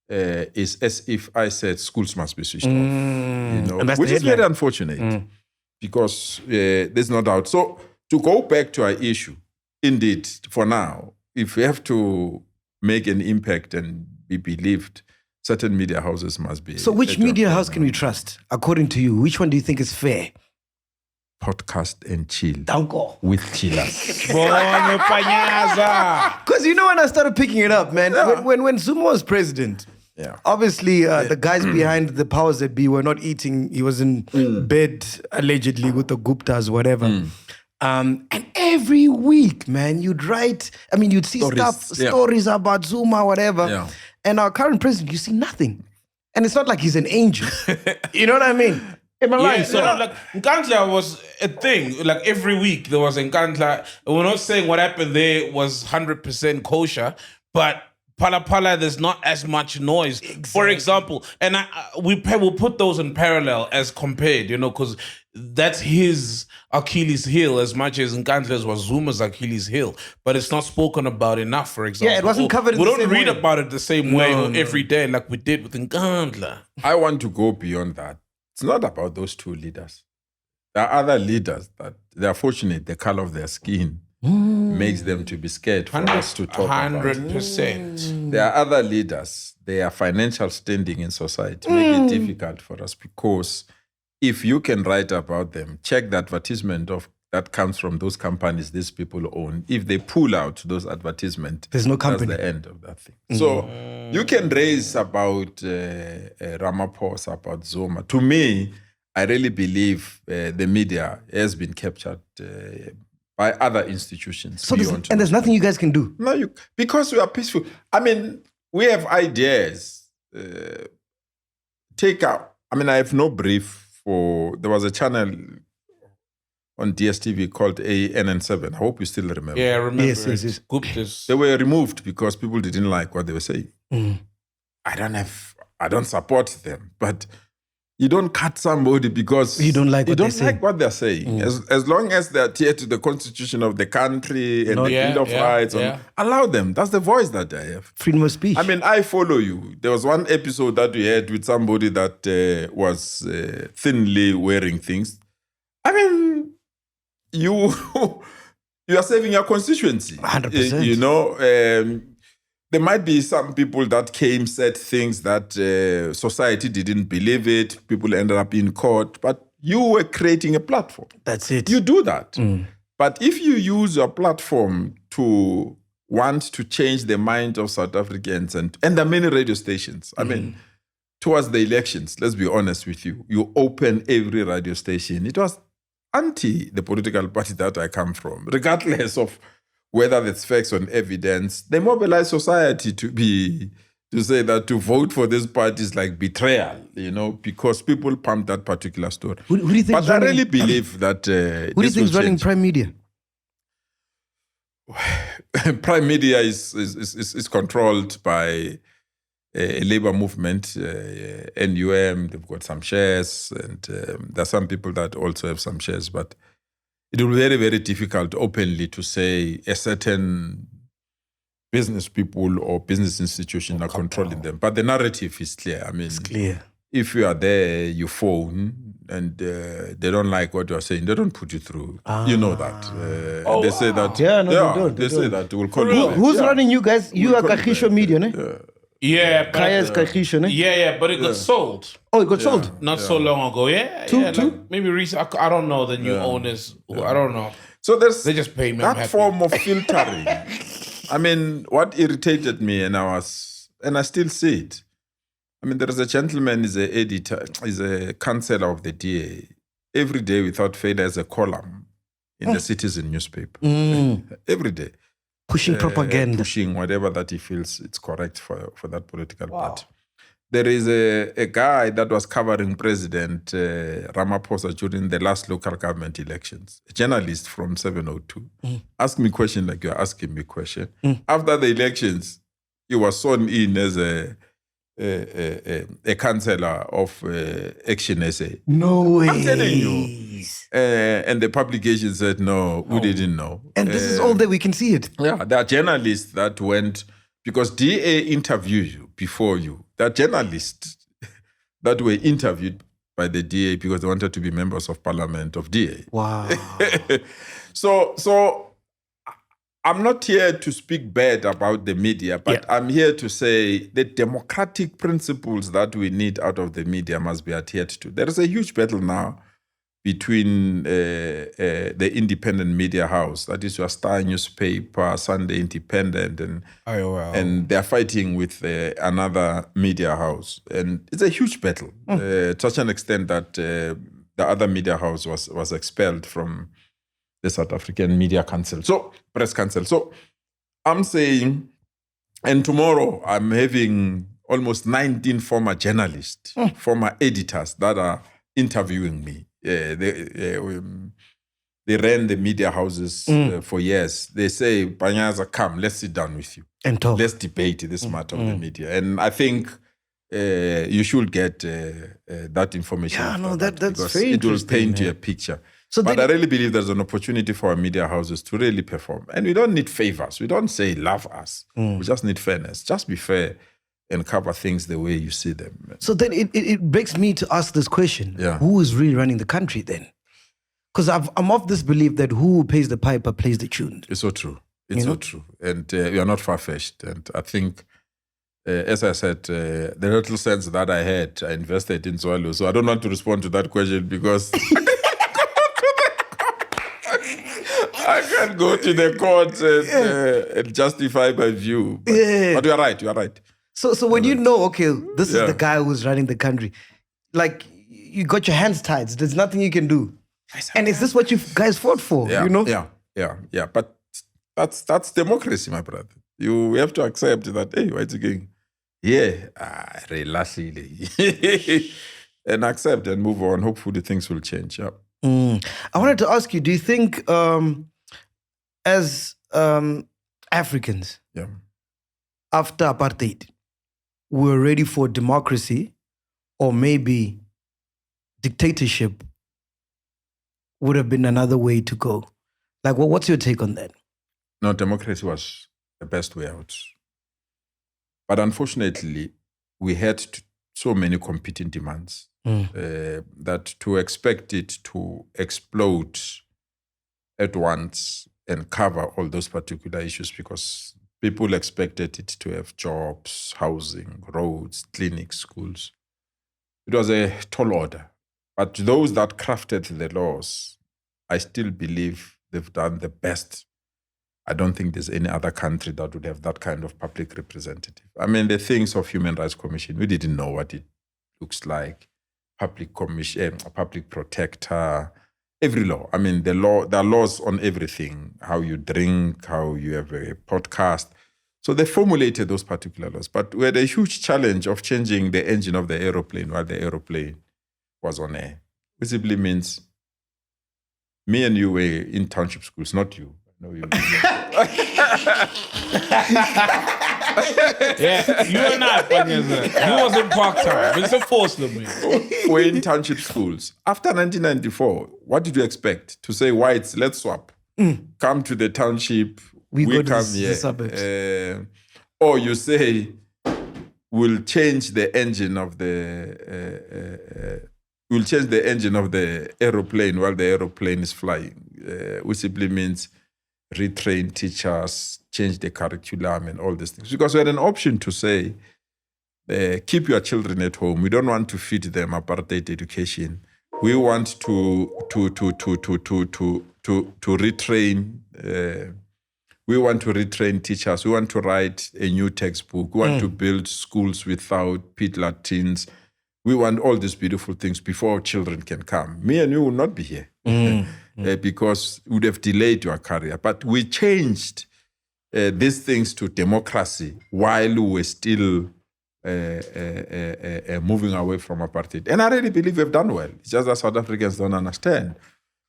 is as if I said schools must be switched off, which is very unfortunate because there's no doubt. So to go back to our issue, indeed, for now, if we have to make an impact and be believed, certain media houses must be. So which media house can we trust, according to you? Which one do you think is fair? Podcast and chill. Danko. With chillers. PANYAZA. Because when I started picking it up, man, when Zuma was president, obviously the guys behind the powers that be were not eating. He was in bed, allegedly, with the Guptas, whatever. And every week, man, you'd write, you'd see stories about Zuma, whatever. Yeah. And our current president, you see nothing. And it's not like he's an angel. You know what I mean? Am I right? So like Nkandla was a thing. Like every week there was Nkandla. We're not saying what happened there was 100% kosher, but Pala, there's not as much noise. Exactly. For example, and we'll put those in parallel as compared, because that's his Achilles heel as much as Nkandla's was Zuma's Achilles heel. But it's not spoken about enough, for example. Yeah, it wasn't covered in we the don't same read way. about it the same way every day like we did with Nkandla. I want to go beyond that. It's not about those two leaders. There are other leaders that they are fortunate the color of their skin makes them to be scared for us to talk about. 100%. There are other leaders, their financial standing in society make it difficult for us because if you can write about them, check the advertisement that comes from those companies these people own. If they pull out those advertisements, there's no company. That's the end of that thing. So you can raise about Ramaphosa, about Zuma. To me, I really believe the media has been captured by other institutions. So there's nothing you guys can do? No, because we are peaceful. We have ideas. I have no brief for, there was a channel on DSTV called ANN7. I hope you still remember. Yeah, I remember. Yes. Guptas. They were removed because people didn't like what they were saying. I don't support them, but you don't cut somebody because you don't like what they're saying. As long as they adhere to the constitution of the country and the Bill of Rights, allow them. That's the voice that I have. Freedom of speech. I follow you. There was one episode that we had with somebody that was thinly wearing things. You are saving your constituency. 100%. There might be some people that said things that society didn't believe it. People ended up in court. But you were creating a platform. That's it. You do that. But if you use your platform to want to change the mind of South Africans, and there are many radio stations. Towards the elections, let's be honest with you, you open every radio station. It was anti the political party that I come from, regardless of whether that's facts or evidence. They mobilize society to say that to vote for this party is like betrayal, because people pump that particular story. Who do you think but I really believe that who do you think is running Prime Media? Prime Media is controlled by a labor movement, NUM. They've got some shares, and there are some people that also have some shares, but it will be very, very difficult openly to say a certain business people or business institution are controlling them. But the narrative is clear. It's clear. If you are there, you phone, and they don't like what you are saying, they don't put you through. You know that. They say that. Yeah, no, they don't. They say that. We'll call you. Who's running you guys? You are Kagisho Media, ne? Yeah, Kaya's Kagisho, ne? Yeah, but it got sold. Oh, it got sold? Not so long ago. Two? Maybe recent. I don't know the new owners. I don't know. So they just pay me. That form of filtering. What irritated me, and I still see it. There is a gentleman, is an editor, is a councillor of the DA. Every day without fail, there's a column in the Citizen newspaper. Every day. Pushing propaganda. Pushing whatever that he feels it's correct for that political party. There is a guy that was covering President Ramaphosa during the last local government elections, a journalist from 702. Ask me question like you're asking me question. After the elections, he was sworn in as a councillor of Action SA. No way. I'm telling you. And the publication said, no, we didn't know. And this is all that we can see it. Yeah, there are journalists that went, because DA interviewed you before you. There are journalists that were interviewed by the DA because they wanted to be members of parliament of DA. Wow. So I'm not here to speak bad about the media, but I'm here to say the democratic principles that we need out of the media must be adhered to. There is a huge battle now between the independent media house, that is your Star newspaper, Sunday Independent, and they're fighting with another media house. And it's a huge battle, to such an extent that the other media house was expelled from the South African Media Council, Press Council. So I'm saying, and tomorrow I'm having almost 19 former journalists, former editors that are interviewing me. They ran the media houses for years. They say, PANYAZA, come, let's sit down with you. And talk. Let's debate this matter of the media. And I think you should get that information. Yeah, no, that's because very it will interesting, paint you a picture. So but I really believe there's an opportunity for our media houses to really perform. And we don't need favors. We don't say love us. We just need fairness. Just be fair and cover things the way you see them. So then it begs me to ask this question. Yeah. Who is really running the country then? Because I'm of this belief that who pays the piper plays the tune. It's so true. It's so true. And we are not far-fetched. And I think, as I said, the little sense that I had, I invested in Swallow. So I don't want to respond to that question because I can't go to the court and justify my view. But you are right. You are right. So when you know, okay, this is the guy who's running the country, like you got your hands tied. There's nothing you can do. And is this what you guys fought for? Yeah, you know? Yeah. But that's democracy, my brother. You have to accept that, hey, what's again? Yeah, and accept and move on. Hopefully things will change. Yeah. I wanted to ask you, do you think as Africans, after apartheid, we're ready for democracy, or maybe dictatorship would have been another way to go? Like, what's your take on that? No, democracy was the best way out. But unfortunately, we had so many competing demands that to expect it to explode at once and cover all those particular issues, because people expected it to have jobs, housing, roads, clinics, schools. It was a tall order. But those that crafted the laws, I still believe they've done the best. I don't think there's any other country that would have that kind of public representative. I mean, the things of Human Rights Commission, we didn't know what it looks like. Public commission, public protector, every law. I mean, there are laws on everything, how you drink, how you have a podcast. So they formulated those particular laws. But we had a huge challenge of changing the engine of the aeroplane while the aeroplane was on air. Visibly means me and you were in township schools, not you. No, you. Yeah, you and I, PANYAZA. You was in Park Town. It's a force of me. We're in township schools. After 1994, what did you expect? To say, whites, let's swap. Come to the township. We go to come the here. suburbs. Or you say, we'll change the engine of the... we'll change the engine of the aeroplane while the aeroplane is flying, which simply means retrain teachers, change the curriculum and all these things. Because we had an option to say, keep your children at home. We don't want to feed them apartheid education. We want to retrain. We want to retrain teachers. We want to write a new textbook. We want to build schools without pit latrines. We want all these beautiful things before children can come. Me and you will not be here because we would have delayed your career. But we changed these things to democracy while we were still moving away from apartheid. And I really believe we've done well. It's just that South Africans don't understand.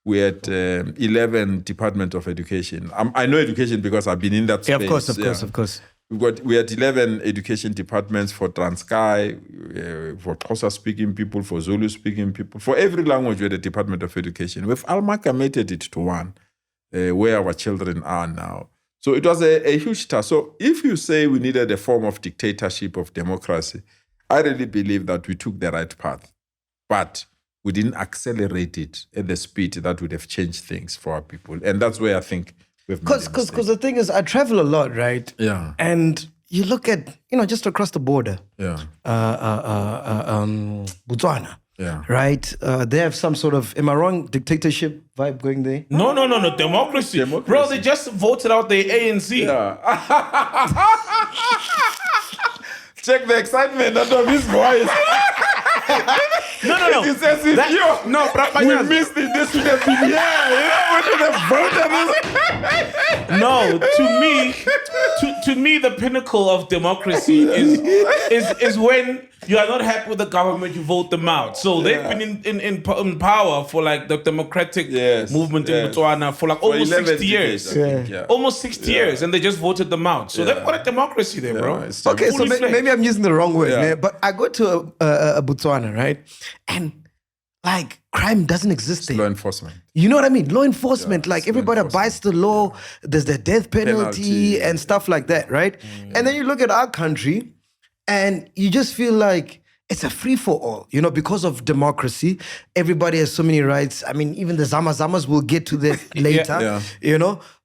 We had 11 Department of Education. I know education because I've been in that space. Yeah, of course. We had 11 education departments for Transkei, for Xhosa-speaking people, for Zulu-speaking people. For every language, we had a Department of Education. We've amalgamated it to one, where our children are now. So it was a huge task. So if you say we needed a form of dictatorship of democracy, I really believe that we took the right path. But we didn't accelerate it at the speed that would have changed things for our people. And that's where I think we've made a mistake. Because the thing is, I travel a lot, right? Yeah. And you look at, just across the border. Yeah. Botswana. Yeah. Right? They have some sort of, am I wrong, dictatorship vibe going there? No. Democracy. Bro, they just voted out the ANC. Yeah. Check the excitement out of his voice. No. He says we missed it. This would have been No, to me, the pinnacle of democracy is when you are not happy with the government, you vote them out. So they've been in power for like the democratic movement in Botswana for like almost 60 years. Almost 60 years, and they just voted them out. So they've got a democracy there, bro. Okay, so maybe I'm using the wrong word, man, but I go to a Botswana, right? And like crime doesn't exist there. Law enforcement. You know what I mean? Law enforcement, like everybody abides the law. There's the death penalty and stuff like that, right? And then you look at our country and you just feel like it's a free-for-all, because of democracy. Everybody has so many rights. I mean, even the Zamas, we'll get to that later,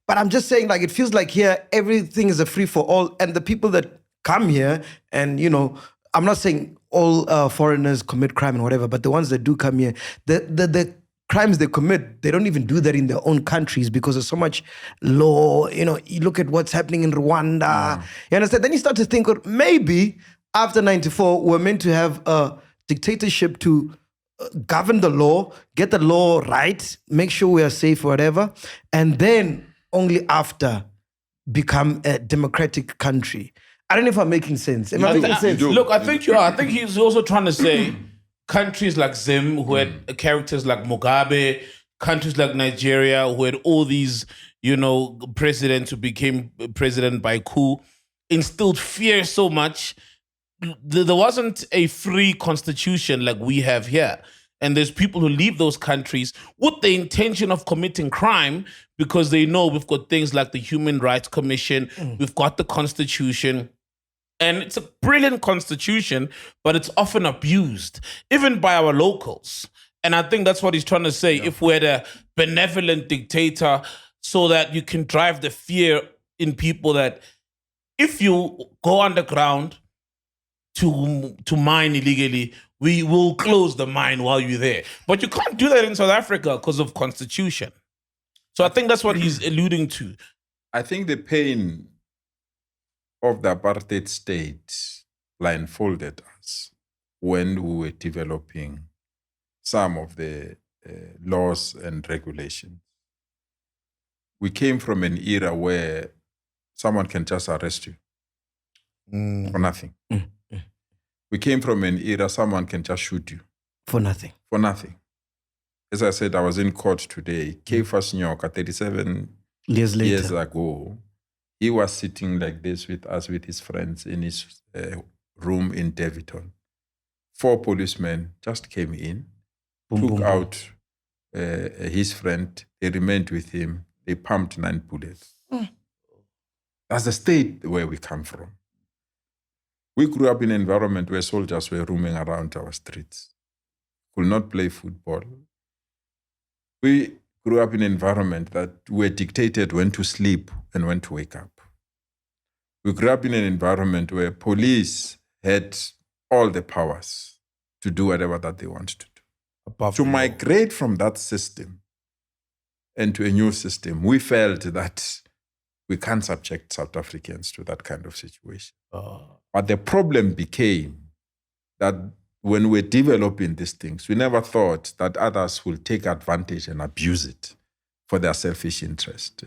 But I'm just saying, like, it feels like here, everything is a free-for-all. And the people that come here and, I'm not saying all foreigners commit crime and whatever, but the ones that do come here, the crimes they commit, they don't even do that in their own countries because there's so much law. You look at what's happening in Rwanda. You understand? Then you start to think, maybe after 94, we're meant to have a dictatorship to govern the law, get the law right, make sure we are safe or whatever, and then only after become a democratic country. I don't know if I'm making sense. Am I making sense? Look, I think you are. I think he's also trying to say countries like Zim, who had characters like Mugabe, countries like Nigeria, who had all these, presidents who became president by coup, instilled fear so much. There wasn't a free constitution like we have here. And there's people who leave those countries with the intention of committing crime because they know we've got things like the Human Rights Commission, we've got the Constitution. And it's a brilliant constitution, but it's often abused, even by our locals. And I think that's what he's trying to say. If we had a benevolent dictator so that you can drive the fear in people that if you go underground to mine illegally, we will close the mine while you're there. But you can't do that in South Africa because of constitution. So I think that's what he's alluding to. I think the pain of the apartheid state blindfolded us when we were developing some of the laws and regulations. We came from an era where someone can just arrest you for nothing. We came from an era someone can just shoot you. For nothing. For nothing. As I said, I was in court today. Keifas Nyoka, 37 years ago, he was sitting like this with us, with his friends in his room in Davidton. 4 policemen just came in, took out his friend. They remained with him. They pumped 9 bullets. That's the state where we come from. We grew up in an environment where soldiers were roaming around our streets, could not play football. We grew up in an environment that were dictated when to sleep and when to wake up. We grew up in an environment where police had all the powers to do whatever that they wanted to do. To migrate from that system and to a new system, we felt that we can't subject South Africans to that kind of situation. But the problem became that when we're developing these things, we never thought that others will take advantage and abuse it for their selfish interest.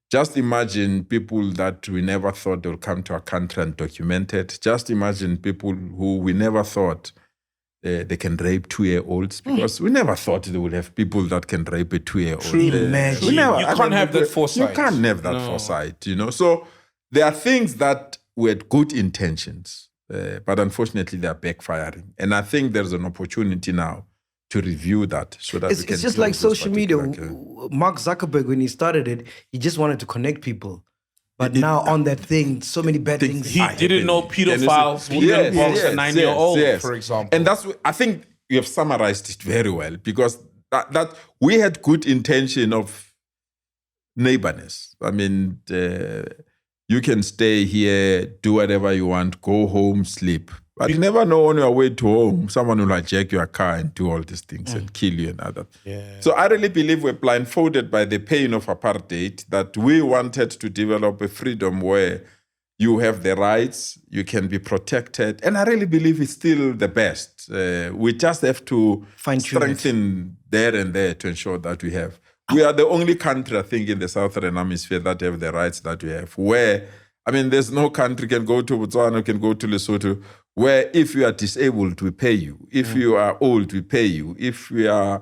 Just imagine people that we never thought they would come to our country and document it. Just imagine people who we never thought they can rape 2-year-olds, because we never thought they would have people that can rape a 2-year-old. Imagine. You can't have that foresight. You can't have that foresight, So there are things that were good intentions, but unfortunately they are backfiring. And I think there's an opportunity now to review that so that we can. It's just like social media. Mark Zuckerberg, when he started it, he just wanted to connect people. But now on that thing, so many bad things. He didn't know pedophiles wouldn't box a 9-year-old, for example. And I think you have summarized it very well, because that we had good intention of neighborness. I mean, you can stay here, do whatever you want, go home, sleep. But you never know on your way to home, someone will hijack your car and do all these things and kill you and other. Yeah. So I really believe we're blindfolded by the pain of apartheid, that we wanted to develop a freedom where you have the rights, you can be protected. And I really believe it's still the best. We just have to strengthen there and there to ensure that we have. We are the only country, I think, in the Southern Hemisphere that have the rights that we have, where, I mean, there's no country, can go to Botswana, can go to Lesotho, where if you are disabled, we pay you. If you are old, we pay you. If we are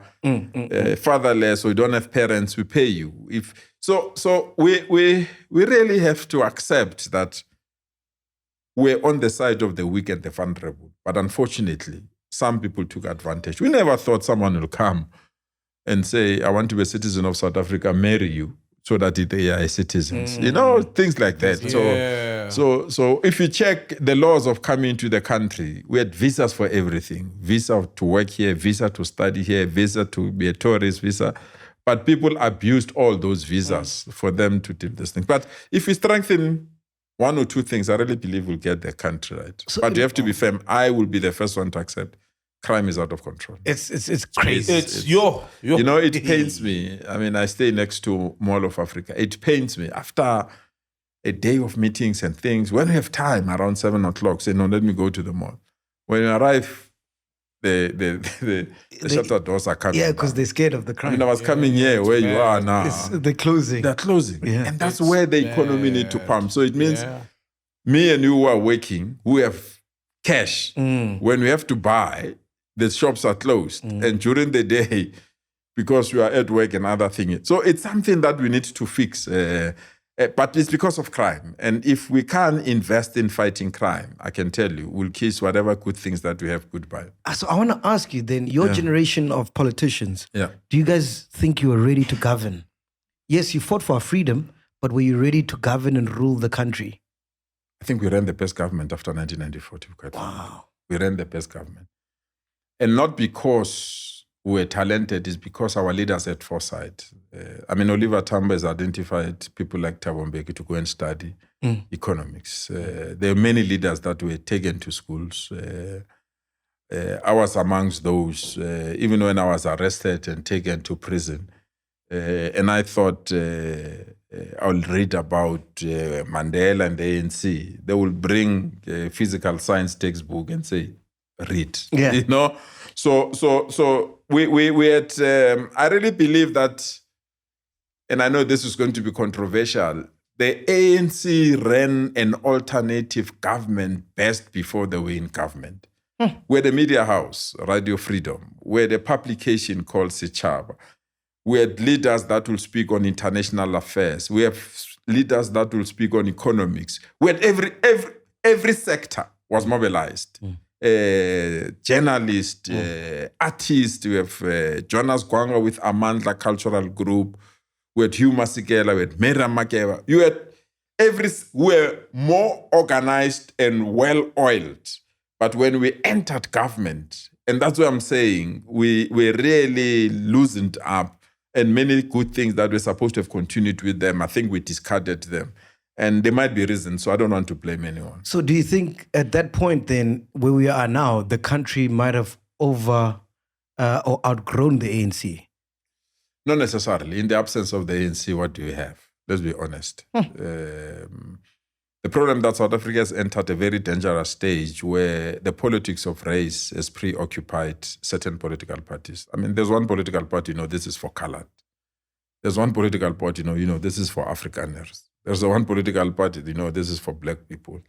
fatherless or you don't have parents, we pay you. So we really have to accept that we're on the side of the weak and the vulnerable. But unfortunately, some people took advantage. We never thought someone will come and say, I want to be a citizen of South Africa, marry you, so that they are citizens. Things like that. Yeah. So if you check the laws of coming to the country, we had visas for everything. Visa to work here, visa to study here, visa to be a tourist, visa. But people abused all those visas for them to do this thing. But if we strengthen one or two things, I really believe we'll get the country right. But you have to be firm. I will be the first one to accept crime is out of control. It's crazy. It pains me. I mean, I stay next to Mall of Africa. It pains me. After a day of meetings and things, when we have time around 7 o'clock, say, no, let me go to the mall. When you arrive, the shutter doors are coming. Yeah, because they're scared of the crime. I was coming here where you are now. They're closing. They're closing. Yeah. And that's where the economy need to pump. So it means me and you who are working, who have cash, when we have to buy, the shops are closed. And during the day, because we are at work and other things. So it's something that we need to fix. But it's because of crime. And if we can't invest in fighting crime, I can tell you, we'll kiss whatever good things that we have goodbye. So I want to ask you then, your generation of politicians, do you guys think you are ready to govern? Yes, you fought for our freedom, but were you ready to govern and rule the country? I think we ran the best government after 1994, to be quite honest. We ran the best government. And not because we're talented, it's because our leaders had foresight. Oliver Tambo has identified people like Thabo Mbeki to go and study economics. There are many leaders that were taken to schools. I was amongst those, even when I was arrested and taken to prison. And I thought I'll read about Mandela and the ANC. They will bring a physical science textbook and say, read. So we had I really believe that, and I know this is going to be controversial, the ANC ran an alternative government best before they were in government. We had a media house, Radio Freedom. We had a publication called Sechaba. We had leaders that will speak on international affairs. We have leaders that will speak on economics. We had every sector was mobilized. Journalists, artists. We have Jonas Gwanga with Amandla Cultural Group. We had Hugh Masekela. We had Miriam Makeba. You had we were more organized and well-oiled. But when we entered government, and that's what I'm saying, we really loosened up, and many good things that were supposed to have continued with them, I think we discarded them. And there might be reasons, so I don't want to blame anyone. So do you think at that point then, where we are now, the country might have or outgrown the ANC? Not necessarily. In the absence of the ANC, what do you have? Let's be honest. The problem that South Africa has entered a very dangerous stage where the politics of race has preoccupied certain political parties. I mean, there's one political party, this is for colored. There's one political party, this is for Afrikaners. There's one political party, this is for black people.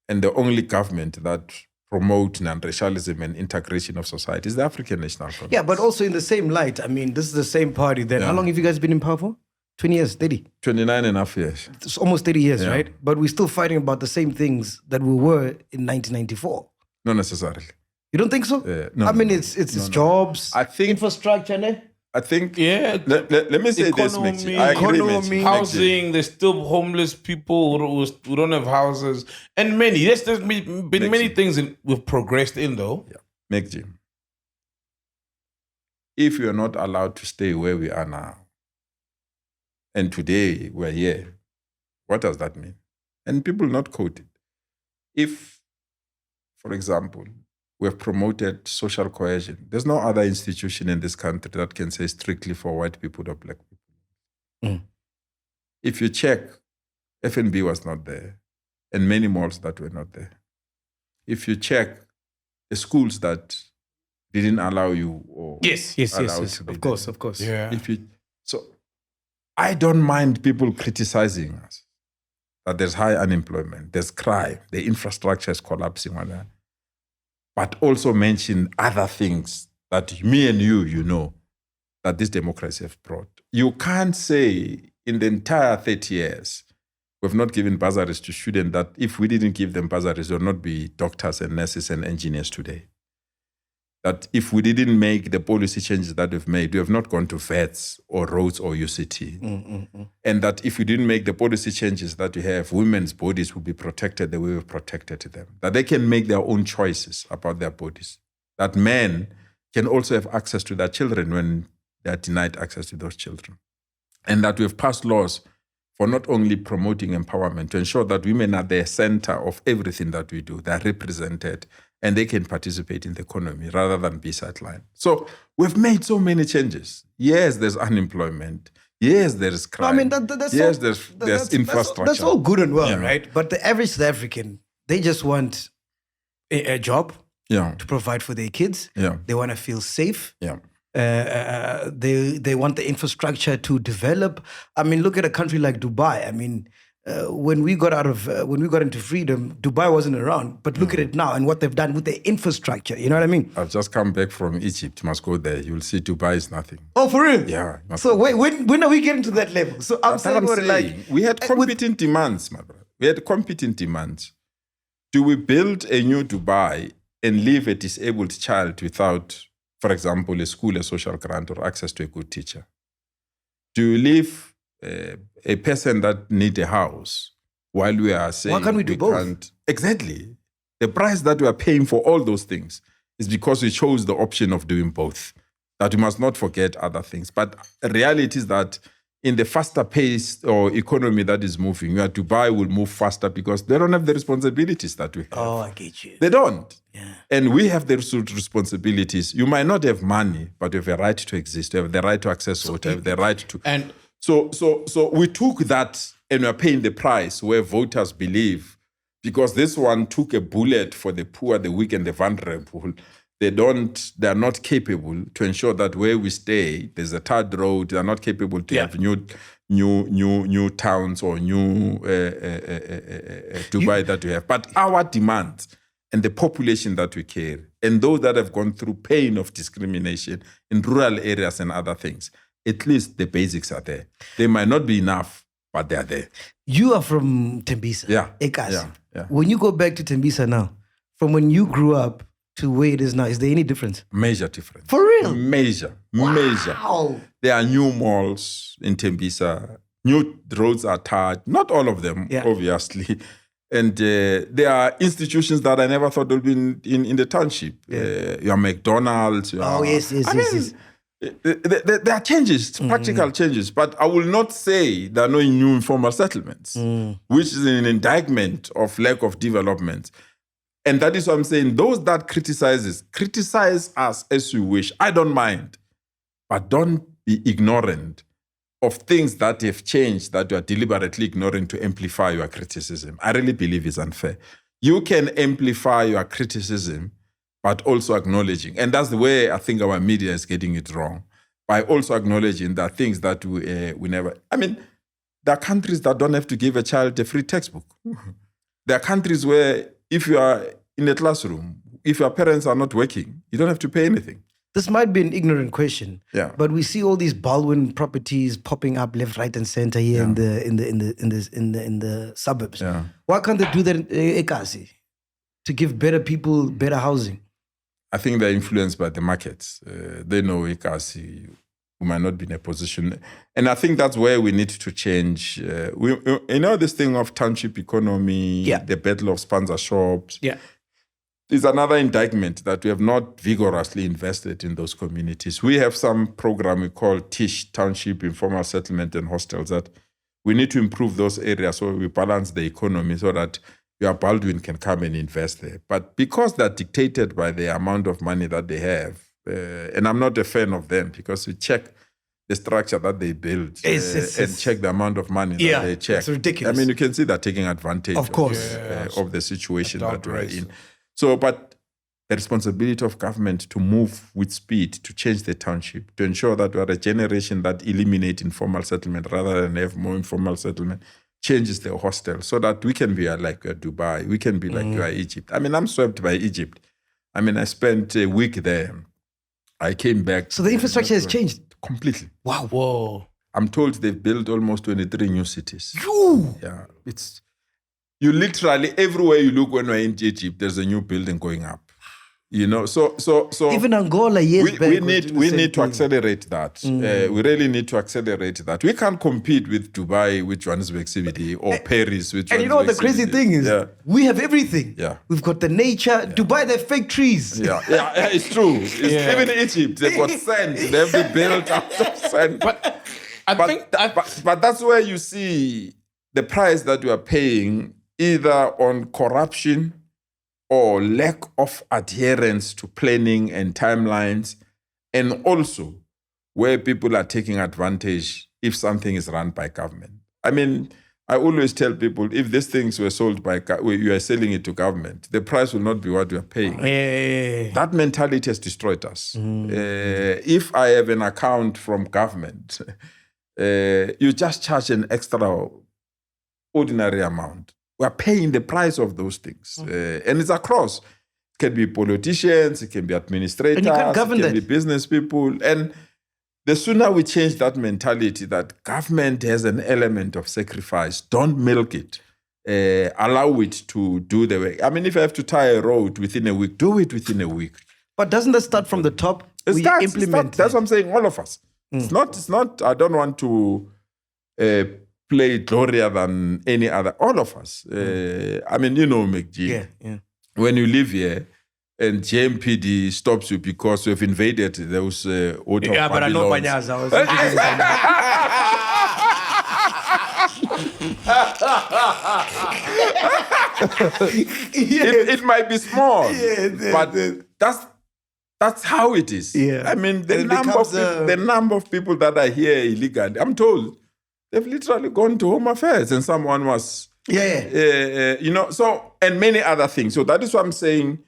And the only government that promotes non-racialism and integration of society is the African National Congress. Yeah, but also in the same light, I mean, this is the same party then. How long have you guys been in power for? 20 years, 30? 29 and a half years. It's almost 30 years, right? But we're still fighting about the same things that we were in 1994. Not necessarily. You don't think so? No. I mean, it's jobs, I think infrastructure, ne? I think. Yeah. Let me say this, MacG. I agree, MacG. Housing. There's still homeless people who don't have houses, and many. Yes, there's been many things we've progressed in, though. Yeah, MacG. If you are not allowed to stay where we are now, and today we're here, what does that mean? And people not quoted. If, for example, we have promoted social cohesion, there's no other institution in this country that can say strictly for white people or black people. If you check, F&B was not there, and many malls that were not there. If you check the schools that didn't allow you or yes. Of course. Yeah. So I don't mind people criticizing us that there's high unemployment, there's crime, the infrastructure is collapsing, but also mention other things that me and you that this democracy have brought. You can't say in the entire 30 years, we've not given bursaries to students that if we didn't give them bursaries, there would not be doctors and nurses and engineers today. That if we didn't make the policy changes that we've made, we have not gone to vets or roads or UCT. And that if we didn't make the policy changes that we have, women's bodies will be protected the way we've protected them. That they can make their own choices about their bodies. That men can also have access to their children when they're denied access to those children. And that we've passed laws for not only promoting empowerment, to ensure that women are the center of everything that we do. They're represented and they can participate in the economy rather than be sidelined. So we've made so many changes. Yes, there's unemployment. Yes, there is crime. I mean, that's there's infrastructure. That's all good and well, right? But the average South African, they just want a job to provide for their kids. Yeah. They want to feel safe. Yeah. They want the infrastructure to develop. I mean, look at a country like Dubai. I mean, when we got into freedom, Dubai wasn't around. But look at it now and what they've done with the infrastructure. You know what I mean? I've just come back from Egypt. You must go there. You'll see Dubai is nothing. Oh, for real? Yeah. So wait, when are we getting to that level? So I'm saying, we had competent demands, my brother. We had competent demands. Do we build a new Dubai and leave a disabled child without, for example, a school, a social grant, or access to a good teacher? Do you leave a person that needs a house while we are saying... Why can't we do both? Exactly. The price that we are paying for all those things is because we chose the option of doing both. That we must not forget other things. But the reality is that in the faster pace or economy that is moving, Dubai will move faster because they don't have the responsibilities that we have. Oh, I get you. They don't. Yeah. And we have the responsibilities. You might not have money, but you have a right to exist. You have the right to access water. You have the right to... And so we took that and we're paying the price where voters believe, because this one took a bullet for the poor, the weak, and the vulnerable. They are not capable to ensure that where we stay, there's a third road. They're not capable to have new towns or new Dubai that we have. But our demands and the population that we carry, and those that have gone through pain of discrimination in rural areas and other things, at least the basics are there. They might not be enough, but they are there. You are from Tembisa. Yeah. Ekas. Yeah. When you go back to Tembisa now, from when you grew up to where it is now, is there any difference? Major difference. For real? Major. There are new malls in Tembisa. New roads are tarred. Not all of them, obviously. And there are institutions that I never thought would be in the township. Your McDonald's. Yes. There are changes, practical changes, but I will not say there are no new informal settlements, which is an indictment of lack of development. And that is what I'm saying. Those that criticize us as you wish. I don't mind, but don't be ignorant of things that have changed that you are deliberately ignoring to amplify your criticism. I really believe it's unfair. You can amplify your criticism, but also acknowledging. And that's the way I think our media is getting it wrong. by also acknowledging that things that we never... I mean, there are countries that don't have to give a child a free textbook. There are countries where if you are in a classroom, if your parents are not working, you don't have to pay anything. This might be an ignorant question, Yeah. but we see all these Baldwin properties popping up left, right, and center here in the suburbs. Yeah. Why can't they do that in Ekasi to give better people better housing? I think they're influenced by the markets. They know Ekasi, we might not be in a position. And I think that's where we need to change. This thing of township economy, the battle of Spaza shops. Yeah. Is another indictment that we have not vigorously invested in those communities. We have some program we call TISH, Township Informal Settlement and Hostels, that we need to improve those areas so we balance the economy so that your Baldwin can come and invest there. But because they're dictated by the amount of money that they have, and I'm not a fan of them because we check the structure that they build and check the amount of money that they check. It's ridiculous. I mean, you can see they're taking advantage of course. Of the situation that we're in. So, but the responsibility of government to move with speed to change the township, to ensure that we are a generation that eliminate informal settlement rather than have more informal settlement, changes the hostel so that we can be like Dubai, we can be like Egypt. I mean, I'm swept by Egypt. I mean, I spent a week there. I came back. So the infrastructure has changed? Completely. Wow. Whoa. I'm told they've built almost 23 new cities. Phew. Yeah, it's... You literally, everywhere you look when we're in Egypt, there's a new building going up. You know, so even Angola, we need to accelerate that. We really need to accelerate that. We can't compete with Dubai with Johannesburg CBD or Paris with Johannesburg. And you know what the crazy thing is? We have everything. Yeah. We've got the nature. Dubai, they're fake trees. Yeah, it's true. Even in Egypt, they've got sand. They have to build out of sand. But I think but that's where you see the price that you are paying either on corruption or lack of adherence to planning and timelines, and also where people are taking advantage if something is run by government. I mean, I always tell people, if these things were sold by, you are selling it to government, the price will not be what you are paying. That mentality has destroyed us. If I have an account from government, you just charge an extraordinary amount. We are paying the price of those things. And it's across. It can be politicians, it can be administrators, it can be business people. And the sooner we change that mentality that government has an element of sacrifice, don't milk it. Allow it to do the work. I mean, if I have to tie a road within a week, do it within a week. But doesn't that start from the top? That's what I'm saying, all of us. It's not, I don't want to... play glorious than any other. All of us. I mean, you know, MacG. Yeah. When you live here and JMPD stops you because you've invaded those auto but I know PANYAZA. It might be small, but that's how it is. Yeah. I mean, the number of people that are here illegally, I'm told, they've literally gone to Home Affairs and someone was... and many other things. So that is what I'm saying.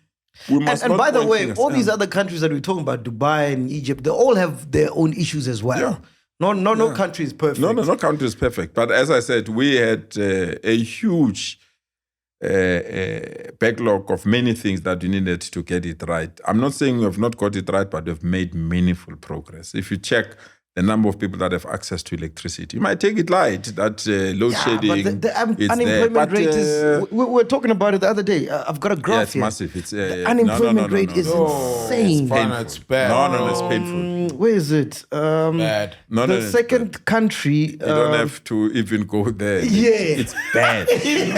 We must and by the way, all these other countries that we're talking about, Dubai and Egypt, they all have their own issues as well. Yeah. No country is perfect. No country is perfect. But as I said, we had a huge backlog of many things that we needed to get it right. I'm not saying we have not got it right, but we've made meaningful progress. If you check the number of people that have access to electricity, you might take it light that load shedding. But the unemployment rate is. We were talking about it the other day. I've got a graph it's here. Massive. It's the unemployment rate is insane. It's bad. No, it's painful. Where is it? Bad. The second country. You don't have to even go there. It's bad. He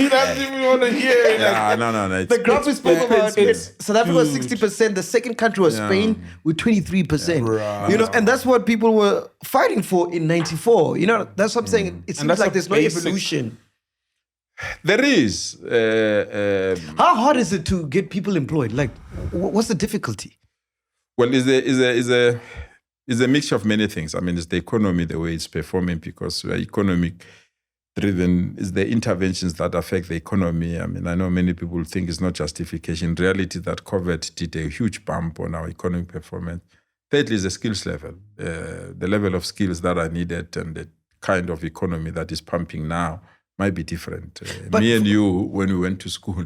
doesn't even want to hear it. No. The graph we spoke about, South Africa was 60%. The second country was Spain with 23%. Right. You know, and that's what people were fighting for in '94. You know, that's what I'm saying. It seems like there's no evolution. There is. How hard is it to get people employed? Like, what's the difficulty? Well, is a mixture of many things. I mean, it's the economy, the way it's performing, because we're economic driven. It's the interventions that affect the economy. I mean, I know many people think it's not justification. In reality, that COVID did a huge bump on our economic performance. Thirdly is the skills level, the level of skills that are needed and the kind of economy that is pumping now might be different. Me and you, when we went to school,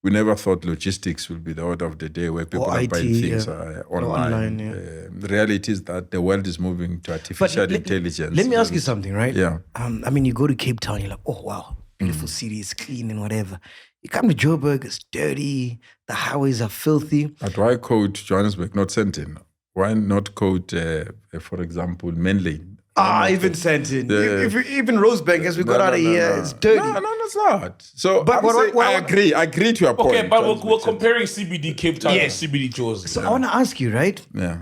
we never thought logistics will be the order of the day where people are buying things online. The reality is that the world is moving to artificial intelligence. Let me ask you something, right? Yeah. I mean, you go to Cape Town, you're like, oh, wow, beautiful city, it's clean and whatever. You come to Joburg, it's dirty, the highways are filthy. But why quote Johannesburg, not Sentin? Why not quote, for example, Manly? Even Sentin. Even Rosebank, as we got out of here, it's dirty. No, it's not. So, but I agree to your point. Okay, but we're comparing CBD Cape Town and CBD Jersey. So I want to ask you, right? Yeah.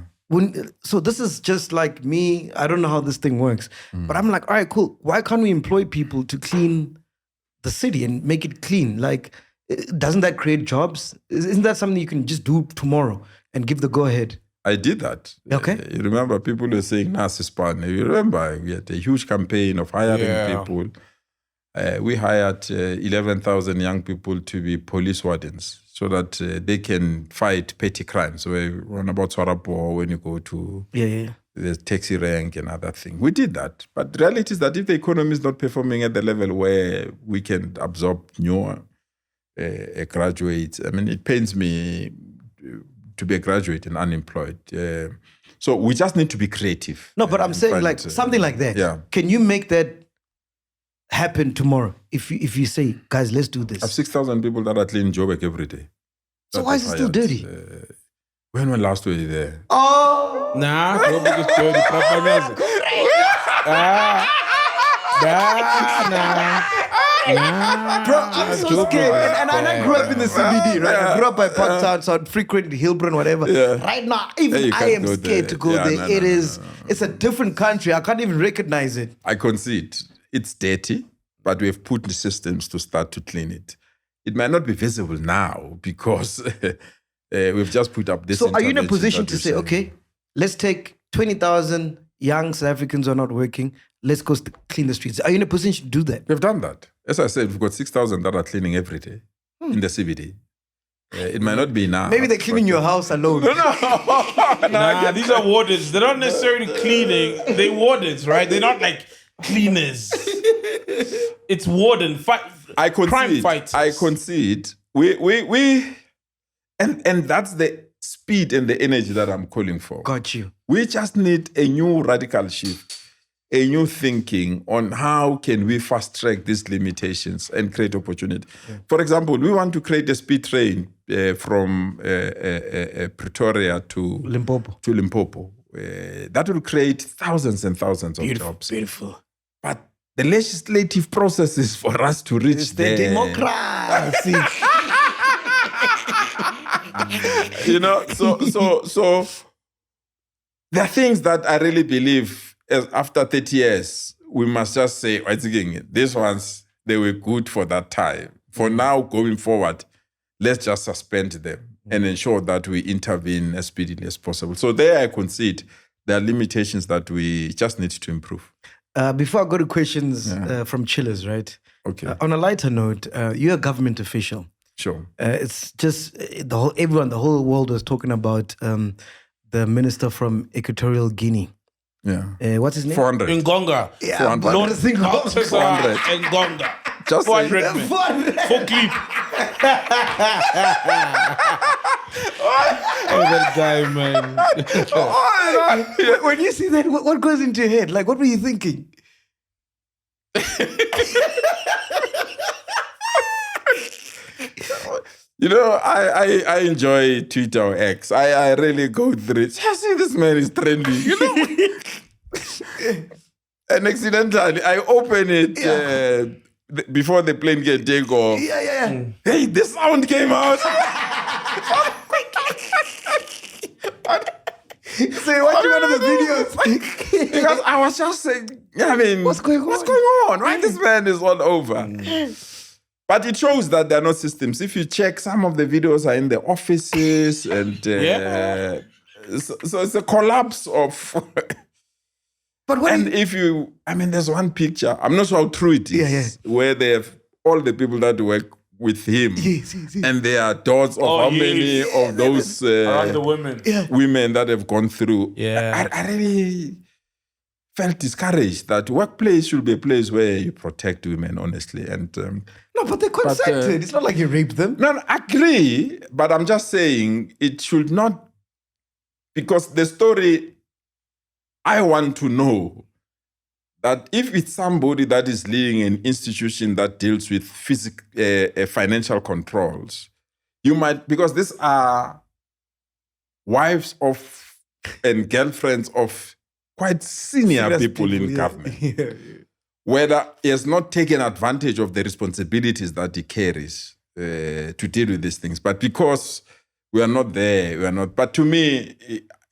So this is just like me. I don't know how this thing works. But I'm like, all right, cool. Why can't we employ people to clean the city and make it clean? Like, doesn't that create jobs? Isn't that something you can just do tomorrow and give the go-ahead? I did that. Okay. You remember people were saying NASI iSPANI. You remember we had a huge campaign of hiring people. We hired 11,000 young people to be police wardens so that they can fight petty crimes. So we run about Swarapo when you go to the taxi rank and other things. We did that. But the reality is that if the economy is not performing at the level where we can absorb newer graduates, I mean, it pains me to be a graduate and unemployed. So we just need to be creative. No, but I'm saying like something like that. Yeah. Can you make that happen tomorrow? If you say, guys, let's do this. I have 6,000 people that are cleaning Joburg every day. So why is it still dirty? When last were you there? Oh! Nah, Joburg is dirty. PANYAZA. Bro, I'm so scared. And I grew up in the CBD, right? I grew up by Parktown, so I'd frequent Hillbron, whatever. Yeah. Right now, even I am scared to go there. It's a different country. I can't even recognize it. I concede. It's dirty, but we've put the systems to start to clean it. It might not be visible now because we've just put up this. So are you in a position to say, okay, let's take 20,000 young South Africans who are not working, let's go clean the streets. Are you in a position to do that? We've done that. As I said, we've got 6,000 that are cleaning every day in the CBD. It might not be now. Maybe they're cleaning your house alone. Nah, these are wardens. They're not necessarily cleaning. They're wardens, right? They're not like cleaners. It's warden. Crime fighters. I concede. And that's the speed and the energy that I'm calling for. Got you. We just need a new radical shift, a new thinking on how can we fast track these limitations and create opportunity. Yeah. For example, we want to create a speed train from Pretoria to Limpopo. That will create thousands and thousands of jobs. Beautiful. But the legislative process is for us to reach the democracy. So there are things that I really believe after 30 years, we must just say, these ones, they were good for that time. For now, going forward, let's just suspend them and ensure that we intervene as speedily as possible. So there I concede there are limitations that we just need to improve. Before I go to questions from chillers, right? Okay. On a lighter note, you're a government official. Sure. It's just the whole world was talking about the minister from Equatorial Guinea. Yeah. What's his name? 400. Ngonga. Yeah, 400. Don't think about 400. Engonga. Just 400. 400. For clip. Oh, that guy, man. When you see that, what goes into your head? Like, what were you thinking? I enjoy Twitter or X. I really go through it. I see this man is trending, And accidentally, I open it before the plane can take off. Yeah. Hey, the sound came out. So you're watching one of the videos. Because I was just saying, what's going on? Right? This man is all over. But it shows that there are no systems. If you check, some of the videos are in the offices and so it's a collapse of... there's one picture, I'm not sure how true it is, where they have all the people that work with him. Yes. And there are dots of how many of those Around the women. women that have gone through. Yeah. I really felt discouraged that workplace should be a place where you protect women, honestly. And No, but they consented. It's not like you raped them. no, I agree, but I'm just saying it should not, because the story I want to know that if it's somebody that is leading an institution that deals with financial controls, you might, because these are wives of and girlfriends of quite senior people in government. Whether he has not taken advantage of the responsibilities that he carries to deal with these things. But because we are not there, we are not. But to me,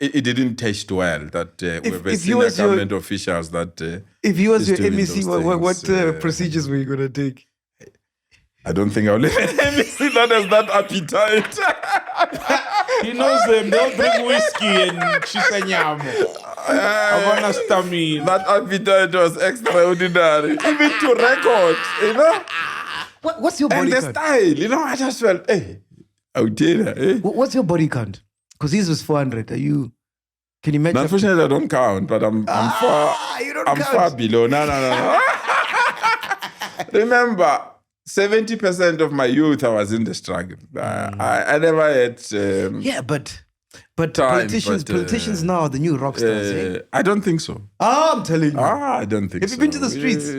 it didn't taste well that we were senior government officials that. If you was your MEC, what procedures were you going to take? I don't think I'll let an MEC that has that appetite. He knows them. They'll drink whiskey and chisanyamo. I want to stomach. That appetite was extraordinary. Even to record, you know. What's your body count? And the style, you know, I just felt, hey, out there. What's your body count? Because his was 400. Are you? Can you imagine? Unfortunately, I don't count, but I'm far. You don't I'm count. far below. No. Remember, 70% of my youth, I was in the struggle. I never had. But time, politicians now are the new rock stars. Eh? I don't think so. I'm telling you. I don't think so. Have you been to the streets?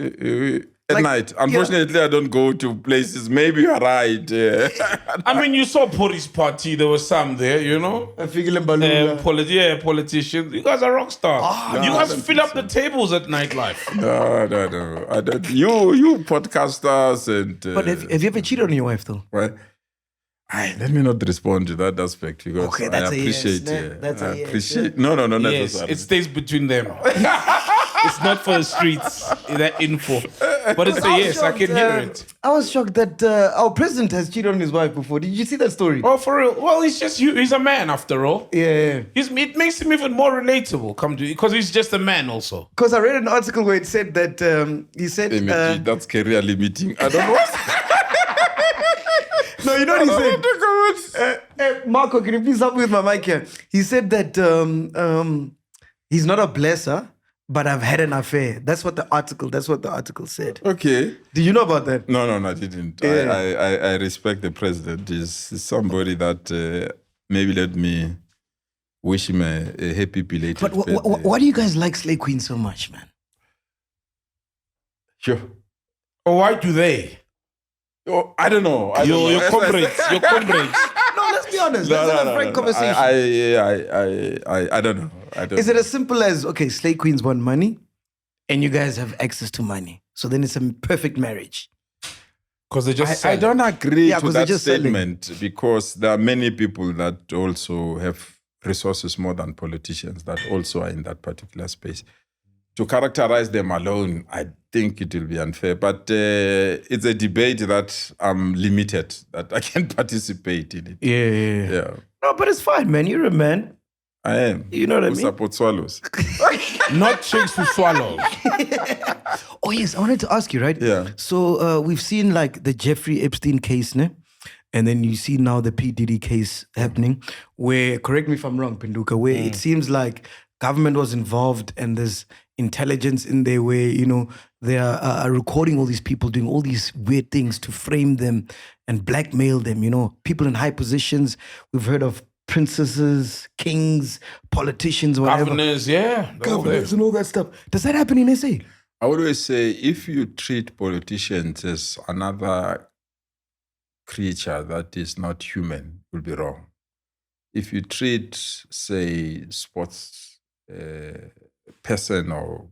At night. Unfortunately, I don't go to places. Maybe you're right. I mean, you saw Pori's party. There was some there, you know. Politicians. You guys are rock stars. You guys fill up the tables at nightlife. No. I don't. You podcasters and. But have you ever cheated on your wife though? Right. Let me not respond to that aspect because I appreciate. That's a appreciate. No, not Yes, necessarily. it stays between them. It's not for the streets, that info. But it's a yes, I can hear it. I was shocked that our president has cheated on his wife before. Did you see that story? Oh, for real? Well, he's a man after all. Yeah. It makes him even more relatable, because he's just a man also. Because I read an article where it said that he said... that's career limiting. I don't know. No, you know what he said? Marco, can you please help me with my mic here? He said that he's not a blesser, but I've had an affair. That's what the article said. Okay. Do you know about that? No, I didn't. Yeah. I respect the president. He's somebody that maybe let me wish him a happy belated birthday. Why do you guys like Slay Queen so much, man? Sure. Or why do they? Oh, I don't know. Your comrades. No, let's be honest. That's a frank conversation. I don't know. Is it as simple as, okay, Slay Queens want money and you guys have access to money, so then it's a perfect marriage? Because they just I don't agree to that just statement because there are many people that also have resources more than politicians that also are in that particular space. To characterize them alone, I think it will be unfair. But it's a debate that I'm limited, that I can participate in it. Yeah. No, but it's fine, man. You're a man. I am. You know what I mean? Who support swallows. Not chicks who swallow. Oh, yes. I wanted to ask you, right? Yeah. So we've seen like the Jeffrey Epstein case, ne? And then you see now the P. Diddy case happening where, correct me if I'm wrong, Penduka, where it seems like government was involved and there's intelligence in there where, you know, they are recording all these people doing all these weird things to frame them and blackmail them, you know, people in high positions. We've heard of princesses, kings, politicians, whatever. Governors, yeah. Governors and all that stuff. Does that happen in SA? I would always say if you treat politicians as another creature that is not human, you'll be wrong. If you treat, say, sports person or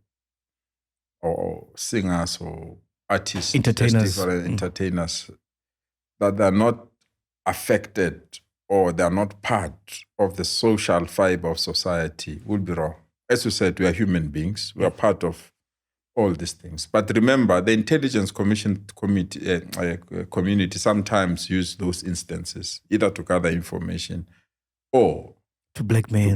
singers or artists, entertainers, that they're not affected or they're not part of the social fiber of society, would be wrong. As you said, we are human beings. We are part of all these things. But remember, the Intelligence community sometimes use those instances either to gather information or to blackmail.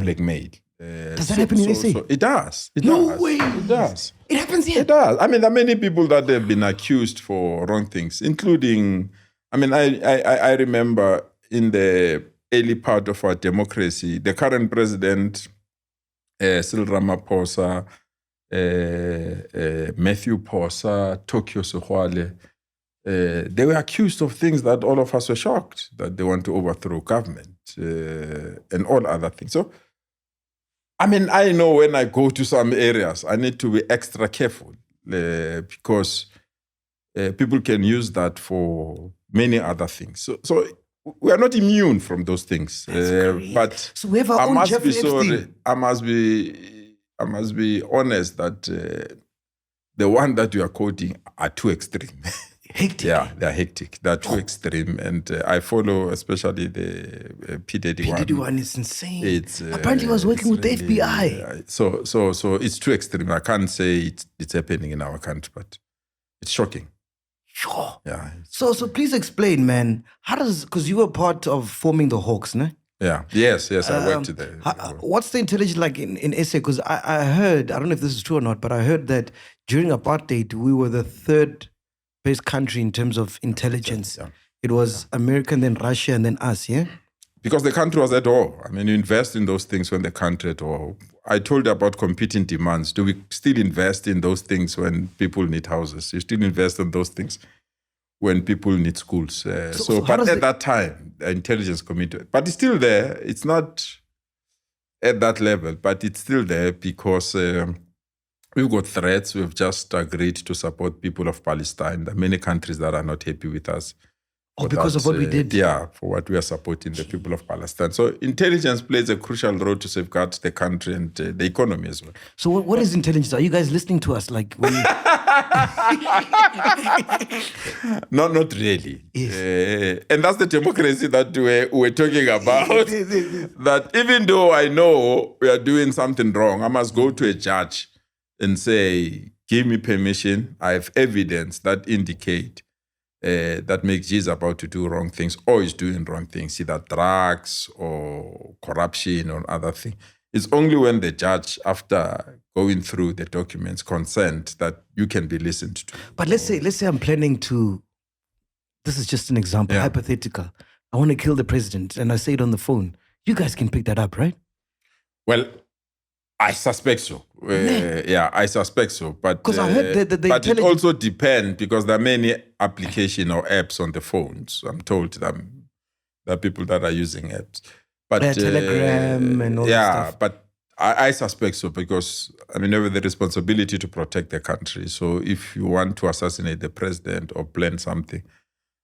Does that happen in SA? It does. No way. It does. It happens here. It does. I mean, there are many people that have been accused for wrong things, including I mean, I remember in the early part of our democracy, the current president, Cyril Ramaphosa, Matthew Phosa, Tokyo Sehwale, they were accused of things that all of us were shocked, that they want to overthrow government and all other things. So, I mean, I know when I go to some areas, I need to be extra careful because people can use that for many other things. So we are not immune from those things. But so we have our own Jeffrey Epstein. I must be honest that the one that you are quoting are too extreme. Hectic. Yeah, they're hectic. They're too extreme. And I follow especially the P. Diddy one. P. Diddy one is insane. It's, apparently he was working with the FBI. So it's too extreme. I can't say it's happening in our country, but it's shocking. Sure. Yeah. So please explain, man. How does, because you were part of forming the Hawks, no? Yeah. Yes. I worked there. What's the intelligence like in SA? Because I heard, I don't know if this is true or not, but I heard that during apartheid, we were the third best country in terms of intelligence. Yeah. It was America, then Russia, and then us, yeah? Because the country was at war. I mean, you invest in those things when the country at war. I told you about competing demands. Do we still invest in those things when people need houses? You still invest in those things when people need schools. But at that time, the intelligence committee, but it's still there. It's not at that level, but it's still there because we've got threats. We've just agreed to support people of Palestine. There are many countries that are not happy with us. Because of what we did? Yeah, for what we are supporting the people of Palestine. So intelligence plays a crucial role to safeguard the country and the economy as well. So what is intelligence? Are you guys listening to us? Like when No, not really. Yes. And that's the democracy that we're talking about. That even though I know we are doing something wrong, I must go to a judge and say, give me permission. I have evidence that indicate that MacG is about to do wrong things or is doing wrong things, either drugs or corruption or other things. It's only when the judge, after going through the documents, consent that you can be listened to. But let's say I'm planning to, this is just an example, hypothetical. I want to kill the president and I say it on the phone. You guys can pick that up, right? Well, I suspect so. I suspect so. But because I heard that but it also depends because there are many applications or apps on the phones. I'm told that there are people that are using apps. But Telegram and all that stuff. But I suspect so because I mean, we have the responsibility to protect the country. So if you want to assassinate the president or plan something,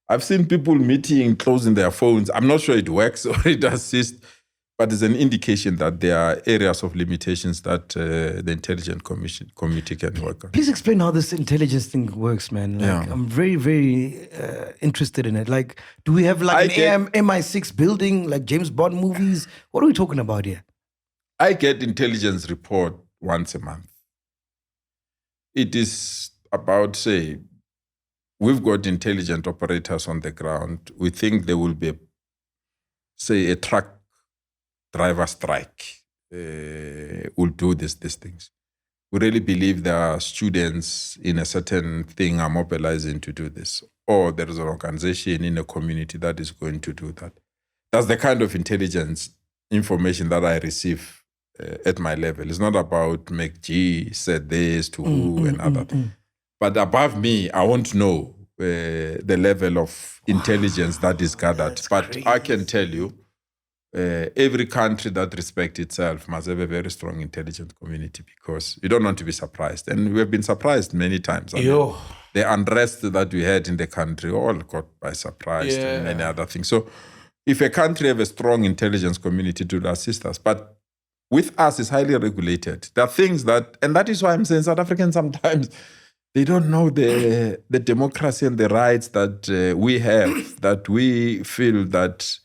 I've seen people meeting, closing their phones. I'm not sure it works or it assists. But it's an indication that there are areas of limitations that the Intelligence Committee can work on. Please explain how this intelligence thing works, man. Like, I'm very, very interested in it. Like, do we have like an MI6 building, like James Bond movies? What are we talking about here? I get intelligence report once a month. It is about, say, we've got intelligent operators on the ground. We think there will be, say, a truck driver strike will do these things. We really believe there are students in a certain thing are mobilizing to do this, or there is an organization in a community that is going to do that. That's the kind of intelligence information that I receive at my level. It's not about MacG said this to who and other things. But above me, I want to know the level of intelligence that is gathered. But crazy. I can tell you, every country that respects itself must have a very strong intelligence community because you don't want to be surprised. And we have been surprised many times. I mean, the unrest that we had in the country all got by surprise and many other things. So if a country have a strong intelligence community to assist us, but with us it's highly regulated. There are things that, and that is why I'm saying South Africans sometimes, they don't know the democracy and the rights that we have, that we feel that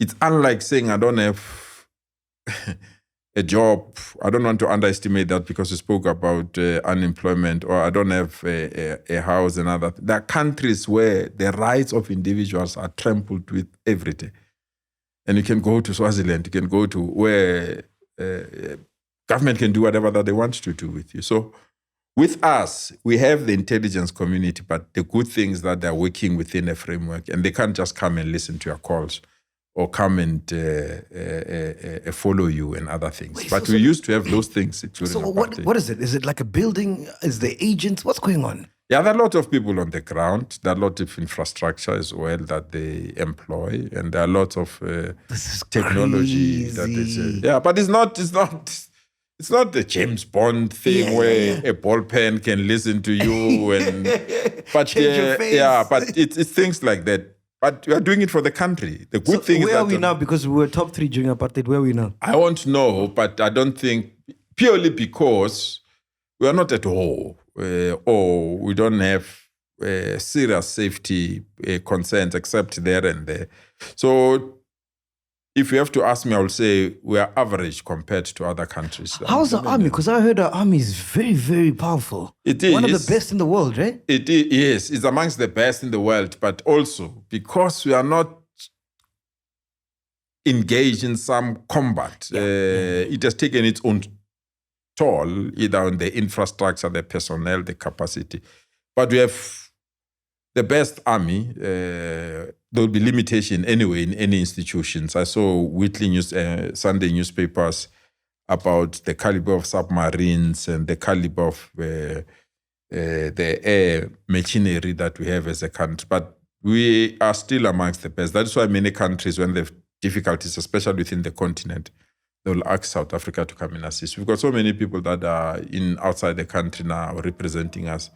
it's unlike saying I don't have a job. I don't want to underestimate that because we spoke about unemployment, or I don't have a house and other. There are countries where the rights of individuals are trampled with every day. And you can go to Swaziland, you can go to where government can do whatever that they want to do with you. So with us, we have the intelligence community, but the good thing is that they're working within a framework and they can't just come and listen to your calls or come and follow you and other things. But we used to have those things during apartheid. What is it? Is it like a building? Is there agents? What's going on? Yeah, there are a lot of people on the ground. There are a lot of infrastructure as well that they employ. And there are lots of technology. That is, but it's not the James Bond thing where a ball pen can listen to you and but it's things like that. But we are doing it for the country. The good thing is that where are we now? Because we were top 3 during apartheid. Where are we now? I won't know, but I don't think purely because we are not at war or we don't have serious safety concerns except there and there. So if you have to ask me, I will say we are average compared to other countries. How's the army? Because I heard the army is very, very powerful. It is. One of the best in the world, right? It is, yes. It's amongst the best in the world. But also, because we are not engaged in some combat, it has taken its own toll, either on the infrastructure, the personnel, the capacity. But we have the best army. There will be limitation anyway in any institutions. I saw weekly Sunday newspapers about the caliber of submarines and the caliber of the air machinery that we have as a country. But we are still amongst the best. That's why many countries, when they have difficulties, especially within the continent, they will ask South Africa to come and assist. We've got so many people that are outside the country now representing us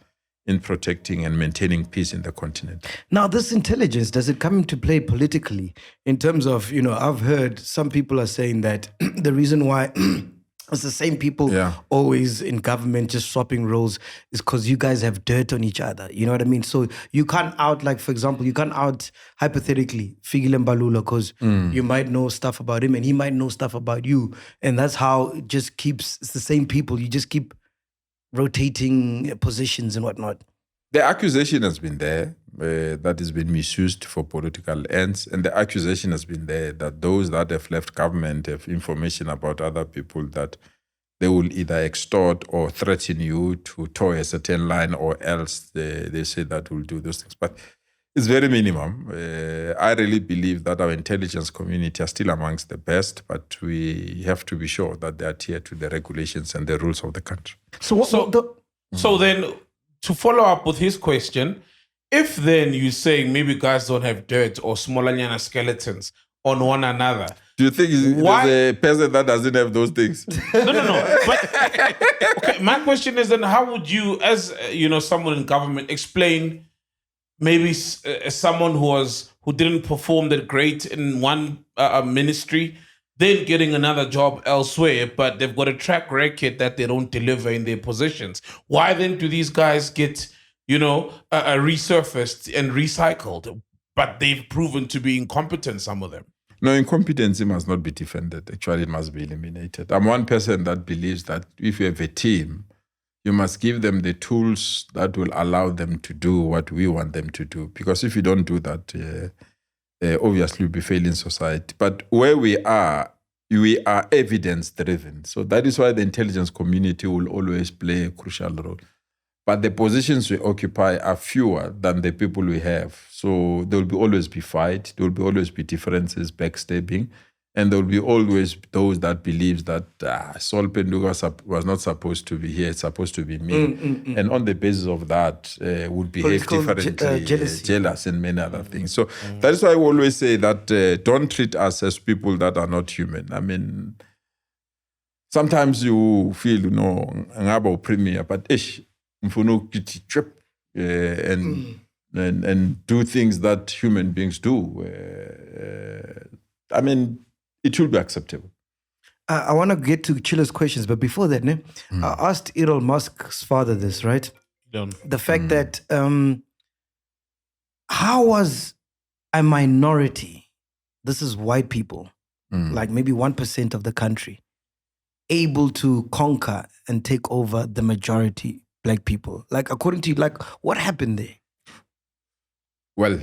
in protecting and maintaining peace in the continent. Now, this intelligence, does it come into play politically in terms of, I've heard some people are saying that the reason why it's the same people always in government just swapping roles is because you guys have dirt on each other. You know what I mean? So you can't for example, you can't hypothetically Fikile Mbalula because you might know stuff about him and he might know stuff about you. And that's how it just it's the same people. You just keep rotating positions and whatnot. The accusation has been there that has been misused for political ends, and the accusation has been there that those that have left government have information about other people that they will either extort or threaten you to toe a certain line, or else they say that we'll do those things. But it's very minimum. I really believe that our intelligence community are still amongst the best, but we have to be sure that they adhere to the regulations and the rules of the country. So then, to follow up with his question, if then you're saying maybe guys don't have dirt or smallanyana skeletons on one another, do you think there's a person that doesn't have those things? No. But okay, my question is then, how would you, as someone in government, explain maybe someone who didn't perform that great in one ministry, then getting another job elsewhere, but they've got a track record that they don't deliver in their positions? Why then do these guys get, resurfaced and recycled, but they've proven to be incompetent, some of them? No, incompetency must not be defended. Actually, it must be eliminated. I'm one person that believes that if you have a team, you must give them the tools that will allow them to do what we want them to do. Because if you don't do that, obviously you'll be failing society. But where we are evidence-driven. So that is why the intelligence community will always play a crucial role. But the positions we occupy are fewer than the people we have. So there will always be fight. There will always be differences, backstabbing. And there will be always those that believe that Saul Penduga was not supposed to be here, it's supposed to be me. And on the basis of that, would behave differently, jealous and many other things. So that is why I always say that don't treat us as people that are not human. I mean, sometimes you feel, ngaba premier, but and do things that human beings do. I mean, it will be acceptable. I want to get to Chilla's questions, but before that, I asked Elon Musk's father this, right? The fact that how was a minority, this is white people, like maybe 1% of the country, able to conquer and take over the majority black people? Like, according to you, like, what happened there? Well,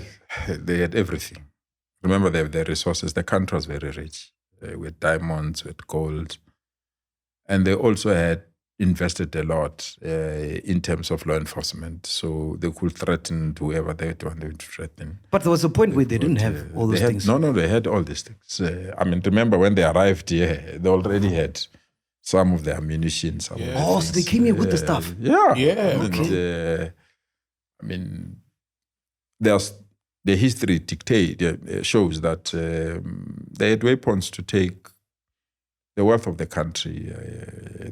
they had everything. Remember, they have the resources. The country was very rich with diamonds, with gold. And they also had invested a lot in terms of law enforcement, so they could threaten whoever they wanted to threaten. But there was a point where they didn't have all those things. No, they had all these things. Remember when they arrived here, they already had some of the ammunition. So they came here with the stuff. There's the history shows that they had weapons to take the wealth of the country,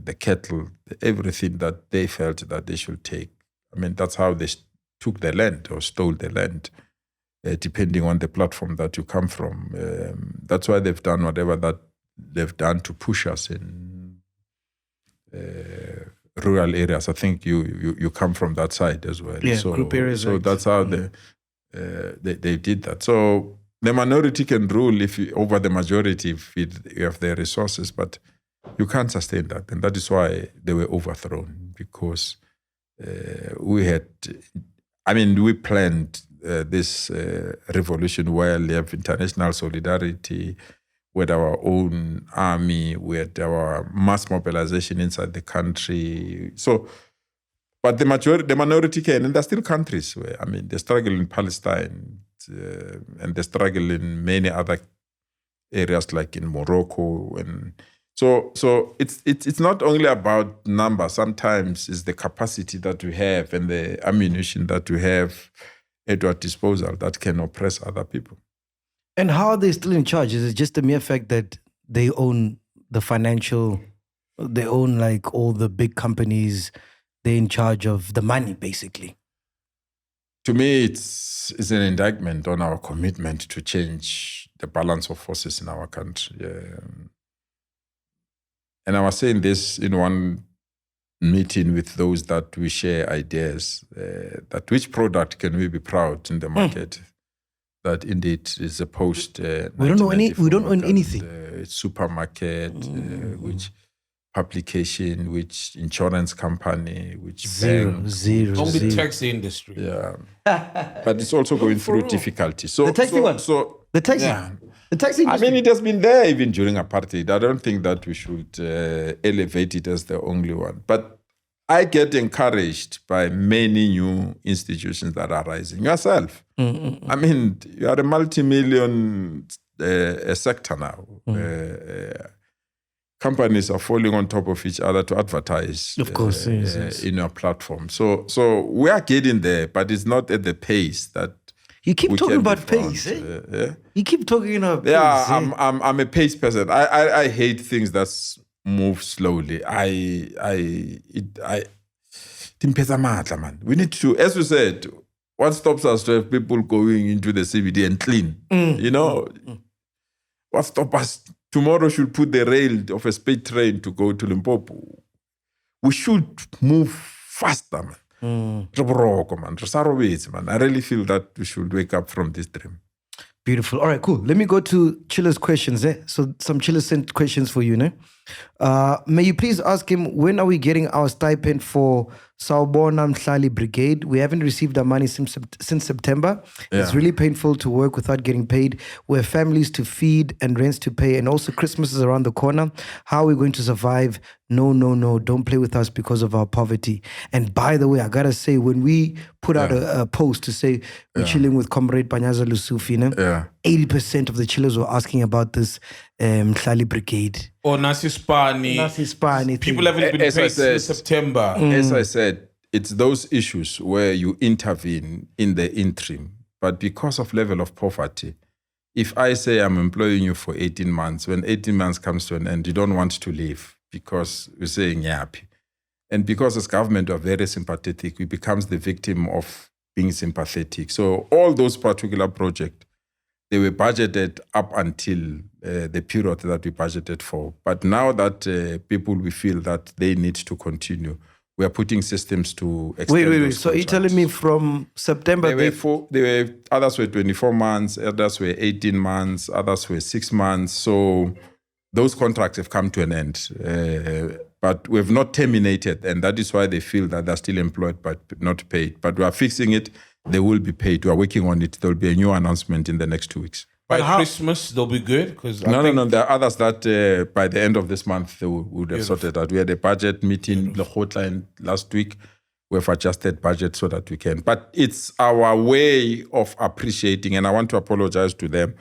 the cattle, everything that they felt that they should take. That's how they took the land or stole the land, depending on the platform that you come from. That's why they've done whatever that they've done to push us in rural areas. I think you come from that side as well. Yeah, group areas. So that's how they did that. So the minority can rule over the majority if you have their resources, but you can't sustain that. And that is why they were overthrown, because we planned this revolution well. We have international solidarity with our own army, with our mass mobilization inside the country. So, but the minority can, and there are still countries where, they struggle in Palestine, and they struggle in many other areas like in Morocco. And so it's not only about numbers. Sometimes it's the capacity that we have and the ammunition that we have at our disposal that can oppress other people. And how are they still in charge? Is it just the mere fact that they own the financial, they own like all the big companies, they're in charge of the money basically? To me, it's an indictment on our commitment to change the balance of forces in our country. And I was saying this in one meeting with those that we share ideas, that which product can we be proud in the market that indeed is a post. We don't own anything. Supermarket, which publication, which insurance company, which zero. Don't be taxi industry. Yeah, but it's also going through difficulty. So the taxi one. So the taxi. Yeah. The taxi industry. It has been there even during apartheid. I don't think that we should elevate it as the only one. But I get encouraged by many new institutions that are rising. Yourself. You are a multi-million sector now. Companies are falling on top of each other to advertise, of course, yes. In your platform. So we are getting there, but it's not at the pace that you keep talking about pace. You keep talking about pace. Yeah, I'm a pace person. I hate things that move slowly. Man. We need to, as you said, what stops us to have people going into the CBD and clean? What stops us? Tomorrow should put the rail of a speed train to go to Limpopo. We should move faster, man. I really feel that we should wake up from this dream. Beautiful. All right, cool. Let me go to Chilla's questions. So some Chilla sent questions for you. May you please ask him, when are we getting our stipend for UMHLALI Brigade? We haven't received our money since September. Yeah. It's really painful to work without getting paid. We have families to feed and rents to pay, and also Christmas is around the corner. How are we going to survive? No, don't play with us because of our poverty. And by the way, I gotta say, when we put out a post to say we're chilling with Comrade PANYAZA LESUFI, 80% of the chillers were asking about this UMHLALI Brigade. Or NASI iSPANI. People haven't been paid since September. As I said, it's those issues where you intervene in the interim. But because of level of poverty, if I say I'm employing you for 18 months, when 18 months comes to an end, you don't want to leave because we're saying yappy. And because as government are very sympathetic, we becomes the victim of being sympathetic. So all those particular projects, they were budgeted up until the period that we budgeted for. But now that people, we feel that they need to continue, we are putting systems to extend Wait. those So you're telling me from September... Others were 24 months, others were 18 months, others were 6 months. So those contracts have come to an end. But we have not terminated, and that is why they feel that they're still employed but not paid. But we are fixing it. They will be paid. We are working on it. There will be a new announcement in the next 2 weeks. By Christmas, they'll be good? No. There are others that by the end of this month, they would have sorted out. We had a budget meeting, the hotline last week. We've adjusted budget so that we can. But it's our way of appreciating, and I want to apologize to them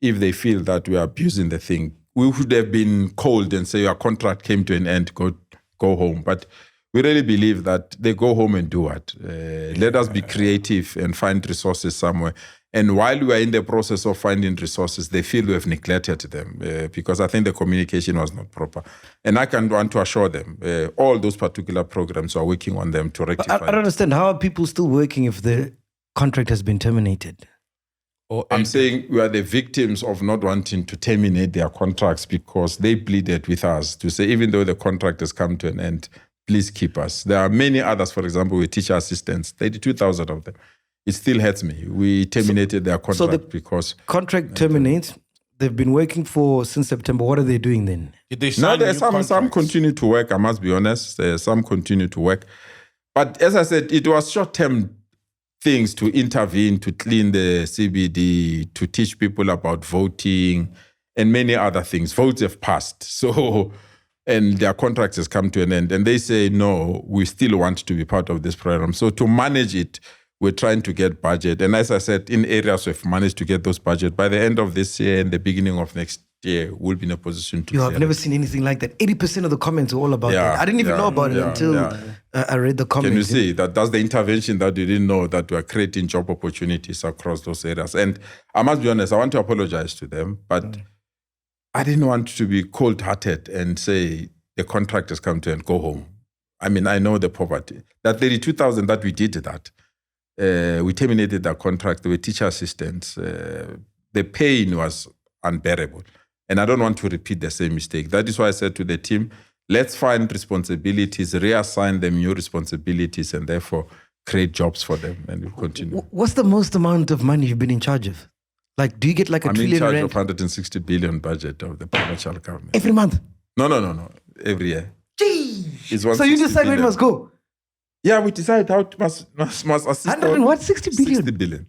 if they feel that we are abusing the thing. We would have been cold and say your contract came to an end, go home. But we really believe that they go home and do what? Let us be creative and find resources somewhere. And while we are in the process of finding resources, they feel we have neglected them because I think the communication was not proper. And I can want to assure them, all those particular programs are working on them to rectify. I don't understand. How are people still working if the contract has been terminated? I'm saying we are the victims of not wanting to terminate their contracts because they pleaded with us to say, even though the contract has come to an end, please keep us. There are many others, for example, with teacher assistants, 32,000 of them. It still hurts me. We terminated their contract because... contract terminates. They've been working since September. What are they doing then? Some continue to work, I must be honest. Some continue to work. But as I said, it was short-term things to intervene, to clean the CBD, to teach people about voting, and many other things. Votes have passed. And their contracts has come to an end. And they say, no, we still want to be part of this program. So to manage it, we're trying to get budget. And as I said, in areas we've managed to get those budget. By the end of this year and the beginning of next year, we'll be in a position to... I've never seen anything like that. 80% of the comments are all about that. I didn't even know about it until I read the comments. Can you see that that's the intervention that you didn't know, that we're creating job opportunities across those areas. And I must be honest, I want to apologize to them, but I didn't want to be cold-hearted and say the contract has come to and go home. I mean, I know the poverty. That 32,000 that we did that, we terminated that contract. There were teacher assistants. The pain was unbearable. And I don't want to repeat the same mistake. That is why I said to the team, let's find responsibilities, reassign them new responsibilities, and therefore create jobs for them. And we'll continue. What's the most amount of money you've been in charge of? Like, do you get like a trillion rand? I'm in charge of 160 billion budget of the provincial government. Every month? No. Every year. Gee! So you decide where it must go? Yeah, we decide how it must assist. 100 and what? 60 billion? 60 billion.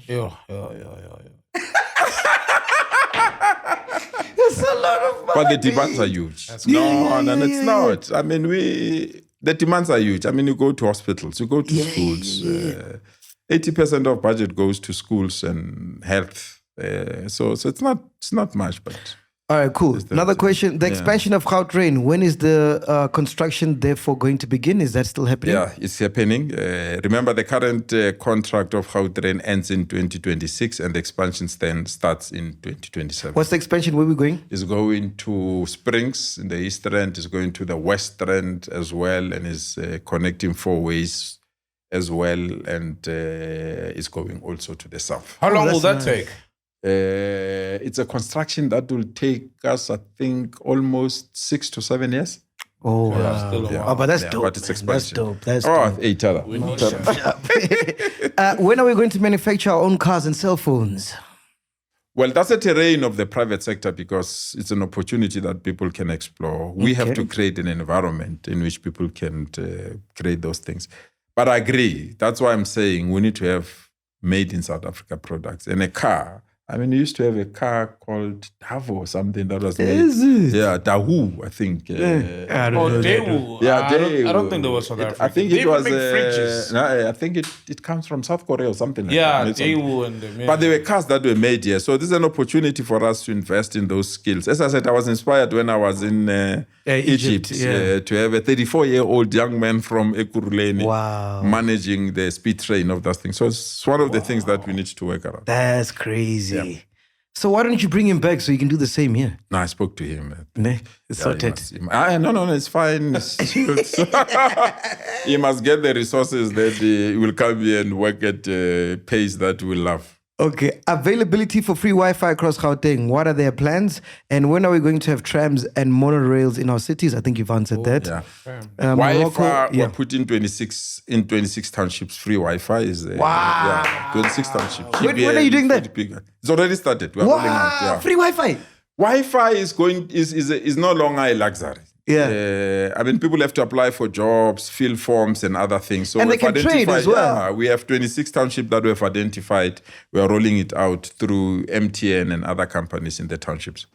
Yeah. That's a lot of money. But the demands are huge. It's not. I mean, the demands are huge. I mean, you go to hospitals, you go to schools. 80% of budget goes to schools and health. So it's not much, but... All right, cool. Another question. The expansion of Gautrain, when is the construction therefore going to begin? Is that still happening? Yeah, it's happening. Remember, the current contract of Gautrain ends in 2026 and the expansion then starts in 2027. What's the expansion? Where are we going? It's going to Springs in the east end. It's going to the west end as well, and is connecting 4 ways as well, and it's going also to the south. How long will that take? It's a construction that will take us, I think, almost 6 to 7 years. Oh, wow. But that's dope. But it's expansion. That's dope. When are we going to manufacture our own cars and cell phones? Well, that's a terrain of the private sector because it's an opportunity that people can explore. We have to create an environment in which people can create those things. But I agree. That's why I'm saying we need to have made in South Africa products. And a car... I mean, we used to have a car called Davo or something that was made. Is it? Yeah, Dahu, I think. Daewoo. Yeah, I don't think there was South Africa. I think they it was. Make fridges. I think it comes from South Korea or something like that. Yeah, Daewoo and them. Yeah. But there were cars that were made here. So this is an opportunity for us to invest in those skills. As I said, I was inspired when I was in Egypt to have a 34-year-old young man from Ekurhuleni managing the speed train of that thing. So it's one of the things that we need to work around. That's crazy. Yeah. So why don't you bring him back so you can do the same here? No, I spoke to him. It's sorted. No, it's fine. He must get the resources that he will come here and work at a pace that we love. Okay. Availability for free Wi-Fi across Gauteng. What are their plans? And when are we going to have trams and monorails in our cities? I think you've answered that. Yeah. Wi-Fi, we're putting 26 townships free Wi-Fi. Is 26 townships. When are you doing that? It's already started. We're rolling out. Free Wi-Fi. Wi-Fi is no longer a luxury. Yeah. I mean, people have to apply for jobs, fill forms, and other things. So And they we've can trade as well. Yeah, we have 26 townships that we have identified. We are rolling it out through MTN and other companies in the townships.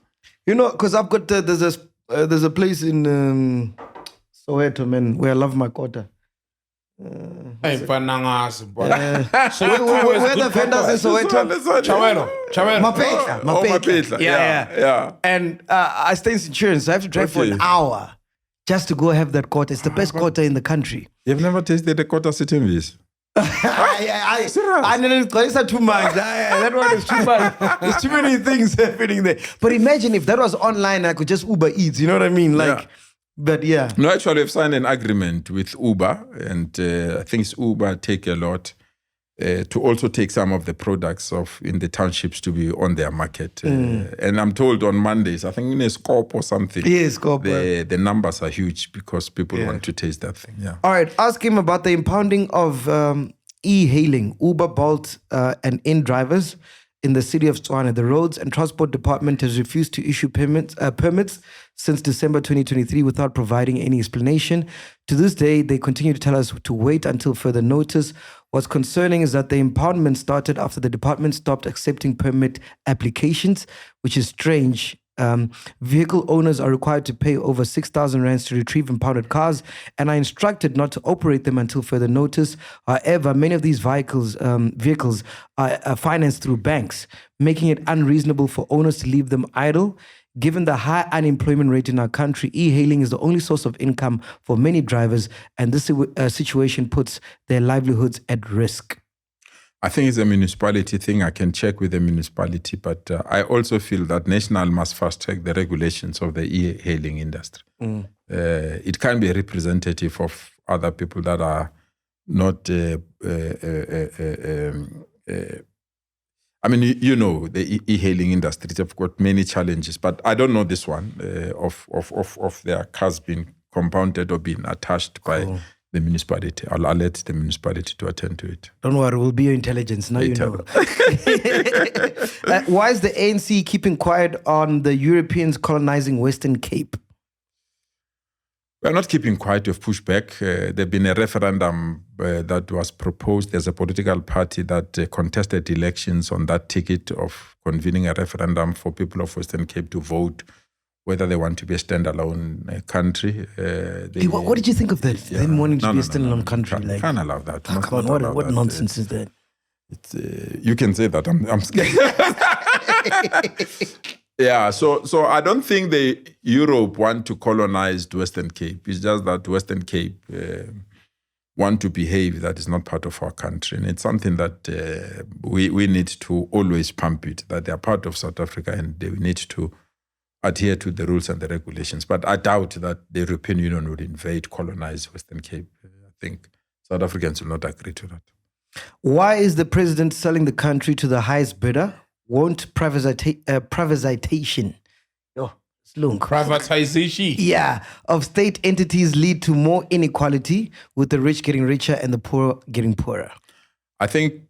You know, because I've got there's a place in Soweto, man, where I love my quarter. Hey, Panangas, so Where the vendors in Soweto? Chawero. Mapetla. Yeah. And I stay in Centurion, so I have to drive for an hour just to go have that quarter. It's the best quarter in the country. You've never tasted the quarter sitting with? I didn't it's too much. That one is too much. There's too many things happening there. But imagine if that was online, I could just Uber Eats. You know what I mean? But yeah. No, actually, we've signed an agreement with Uber, and I think it's Uber take a lot to also take some of the products in the townships to be on their market. And I'm told on Mondays, I think in a Scope or something, the numbers are huge because people want to taste that thing. Yeah. All right, ask him about the impounding of e-hailing, Uber, Bolt, and in-drivers in the city of Botswana. The Roads and Transport Department has refused to issue permits since December 2023 without providing any explanation. To this day, they continue to tell us to wait until further notice. What's concerning is that the impoundment started after the department stopped accepting permit applications, which is strange. Vehicle owners are required to pay over 6,000 rands to retrieve impounded cars and are instructed not to operate them until further notice. However, many of these vehicles are financed through banks, making it unreasonable for owners to leave them idle. Given the high unemployment rate in our country, e-hailing is the only source of income for many drivers, and this situation puts their livelihoods at risk. I think it's a municipality thing. I can check with the municipality, but I also feel that national must fast-track the regulations of the e-hailing industry. It can be representative of other people that are not... I mean, you know, the e-hailing industry, they've got many challenges, but I don't know this one of their cars being compounded or being attached by the municipality. I'll alert the municipality to attend to it. Don't worry, we'll be your intelligence. Now you know. Why is the ANC keeping quiet on the Europeans colonizing Western Cape? We're not keeping quiet. We've pushed back. There's been a referendum that was proposed. There's a political party that contested elections on that ticket of convening a referendum for people of Western Cape to vote whether they want to be a standalone country. What did you think of that? Them wanting to be a standalone country? Can't allow that. Come on, what nonsense is that? You can say that. I'm scared. Yeah, so I don't think Europe want to colonize Western Cape. It's just that Western Cape want to behave that is not part of our country. And it's something that we need to always pump it, that they are part of South Africa and they need to adhere to the rules and the regulations. But I doubt that the European Union would invade, colonize Western Cape. I think South Africans will not agree to that. Why is the president selling the country to the highest bidder? Won't privatization of state entities lead to more inequality, with the rich getting richer and the poor getting poorer? I think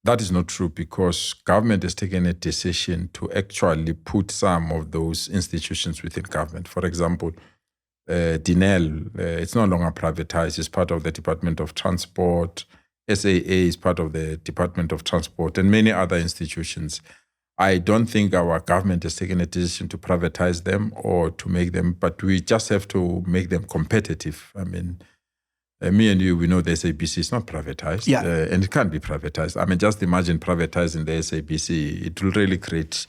that is not true, because government has taken a decision to actually put some of those institutions within government. For example, Dinel, it's no longer privatized. It's part of the Department of Transport. SAA is part of the Department of Transport and many other institutions. I don't think our government has taken a decision to privatize them or to make them, but we just have to make them competitive. I mean, me and you, we know the SABC is not privatized, and it can't be privatized. I mean, just imagine privatizing the SABC. It will really create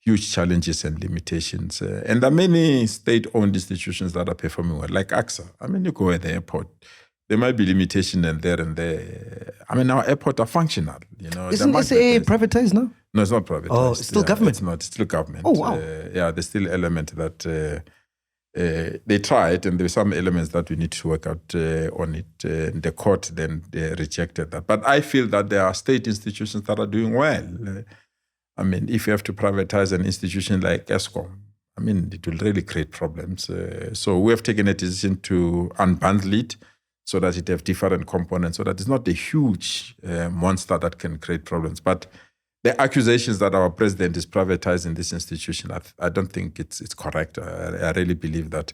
huge challenges and limitations. And there are many state-owned institutions that are performing well, like AXA. I mean, you go at the airport, there might be limitation and there. I mean, our airport are functional. You know, isn't SAA privatized now? No, it's not privatized. Oh, it's still government? It's not. It's still government. Oh, wow. There's still element that they tried, and there's some elements that we need to work out on it. The court then rejected that. But I feel that there are state institutions that are doing well. I mean, if you have to privatize an institution like Eskom, I mean, it will really create problems. So we have taken a decision to unbundle it, so that it have different components, so that it's not a huge monster that can create problems. But the accusations that our president is privatizing this institution, I don't think it's correct. I really believe that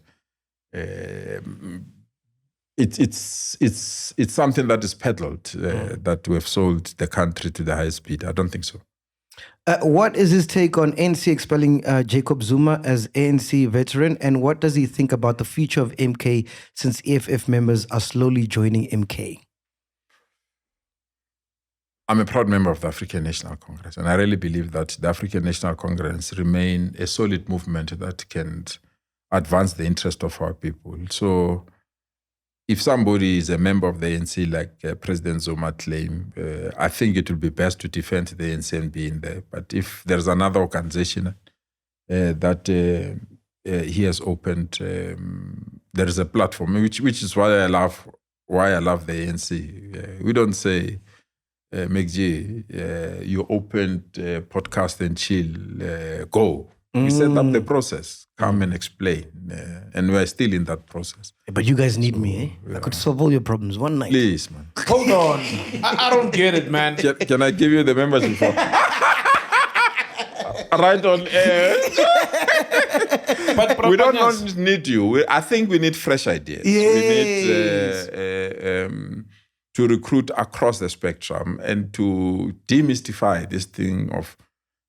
it's something that is peddled, that we have sold the country to the highest bid. I don't think so. What is his take on ANC expelling JACOB Zuma as ANC veteran, and what does he think about the future of MK since EFF members are slowly joining MK? I'm a proud member of the African National Congress, and I really believe that the African National Congress remain a solid movement that can advance the interest of our people. So if somebody is a member of the ANC, like President Zuma claimed, I think it would be best to defend the ANC and be in there. But if there's another organization that he has opened, there is a platform, which is why I love the ANC. We don't say, MacG, you opened podcast and chill, go. We set up the process, come and explain. And we're still in that process. But you guys need me, eh? Yeah. I could solve all your problems one night. Please, man. Hold on. I don't get it, man. Can I give you the membership form? Right on air. But we don't need you. I think we need fresh ideas. Yes. We need to recruit across the spectrum and to demystify this thing of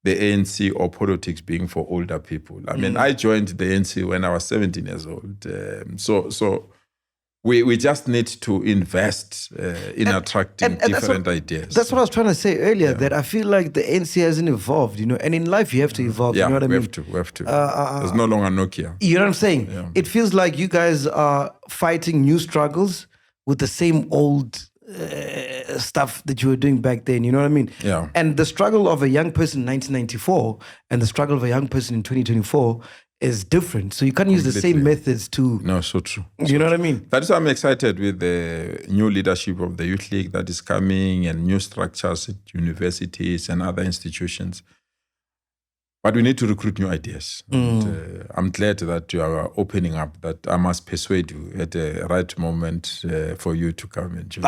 the ANC or politics being for older people. I mean, I joined the ANC when I was 17 years old. So we just need to invest in attracting different ideas. That's what I was trying to say earlier, that I feel like the ANC hasn't evolved, and in life you have to evolve, you know what I mean? We have to. There's no longer Nokia. You know what I'm saying? Yeah. It feels like you guys are fighting new struggles with the same old stuff that you were doing back then, you know what I mean? Yeah. And the struggle of a young person in 1994 and the struggle of a young person in 2024 is different. So you can't use the same methods to... No, so true. You know what I mean? That's why I'm excited with the new leadership of the Youth League that is coming and new structures at universities and other institutions. But we need to recruit new ideas. And, I'm glad that you are opening up, that I must persuade you at the right moment for you to come and join.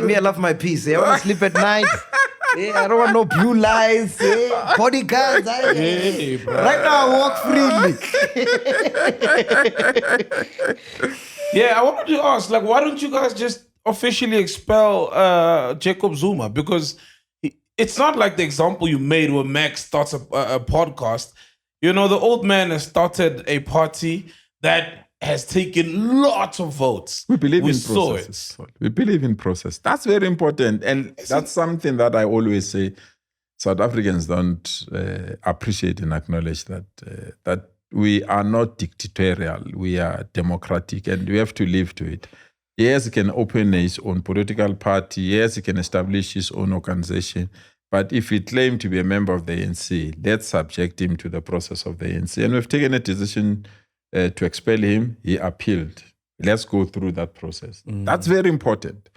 Me, I love my peace. I want to sleep at night. I don't want no blue lights, bodyguards. Right now, I walk freely. I wanted to ask, why don't you guys just officially expel JACOB Zuma? Because it's not like the example you made where Max starts a podcast. The old man has started a party that has taken lots of votes. We believe in processes. We believe in process. That's very important. And that's something that I always say South Africans don't appreciate and acknowledge, that we are not dictatorial. We are democratic, and we have to live to it. Yes, he can open his own political party. Yes, he can establish his own organization. But if he claimed to be a member of the ANC, let's subject him to the process of the ANC. And we've taken a decision to expel him. He appealed. Let's go through that process. That's very important,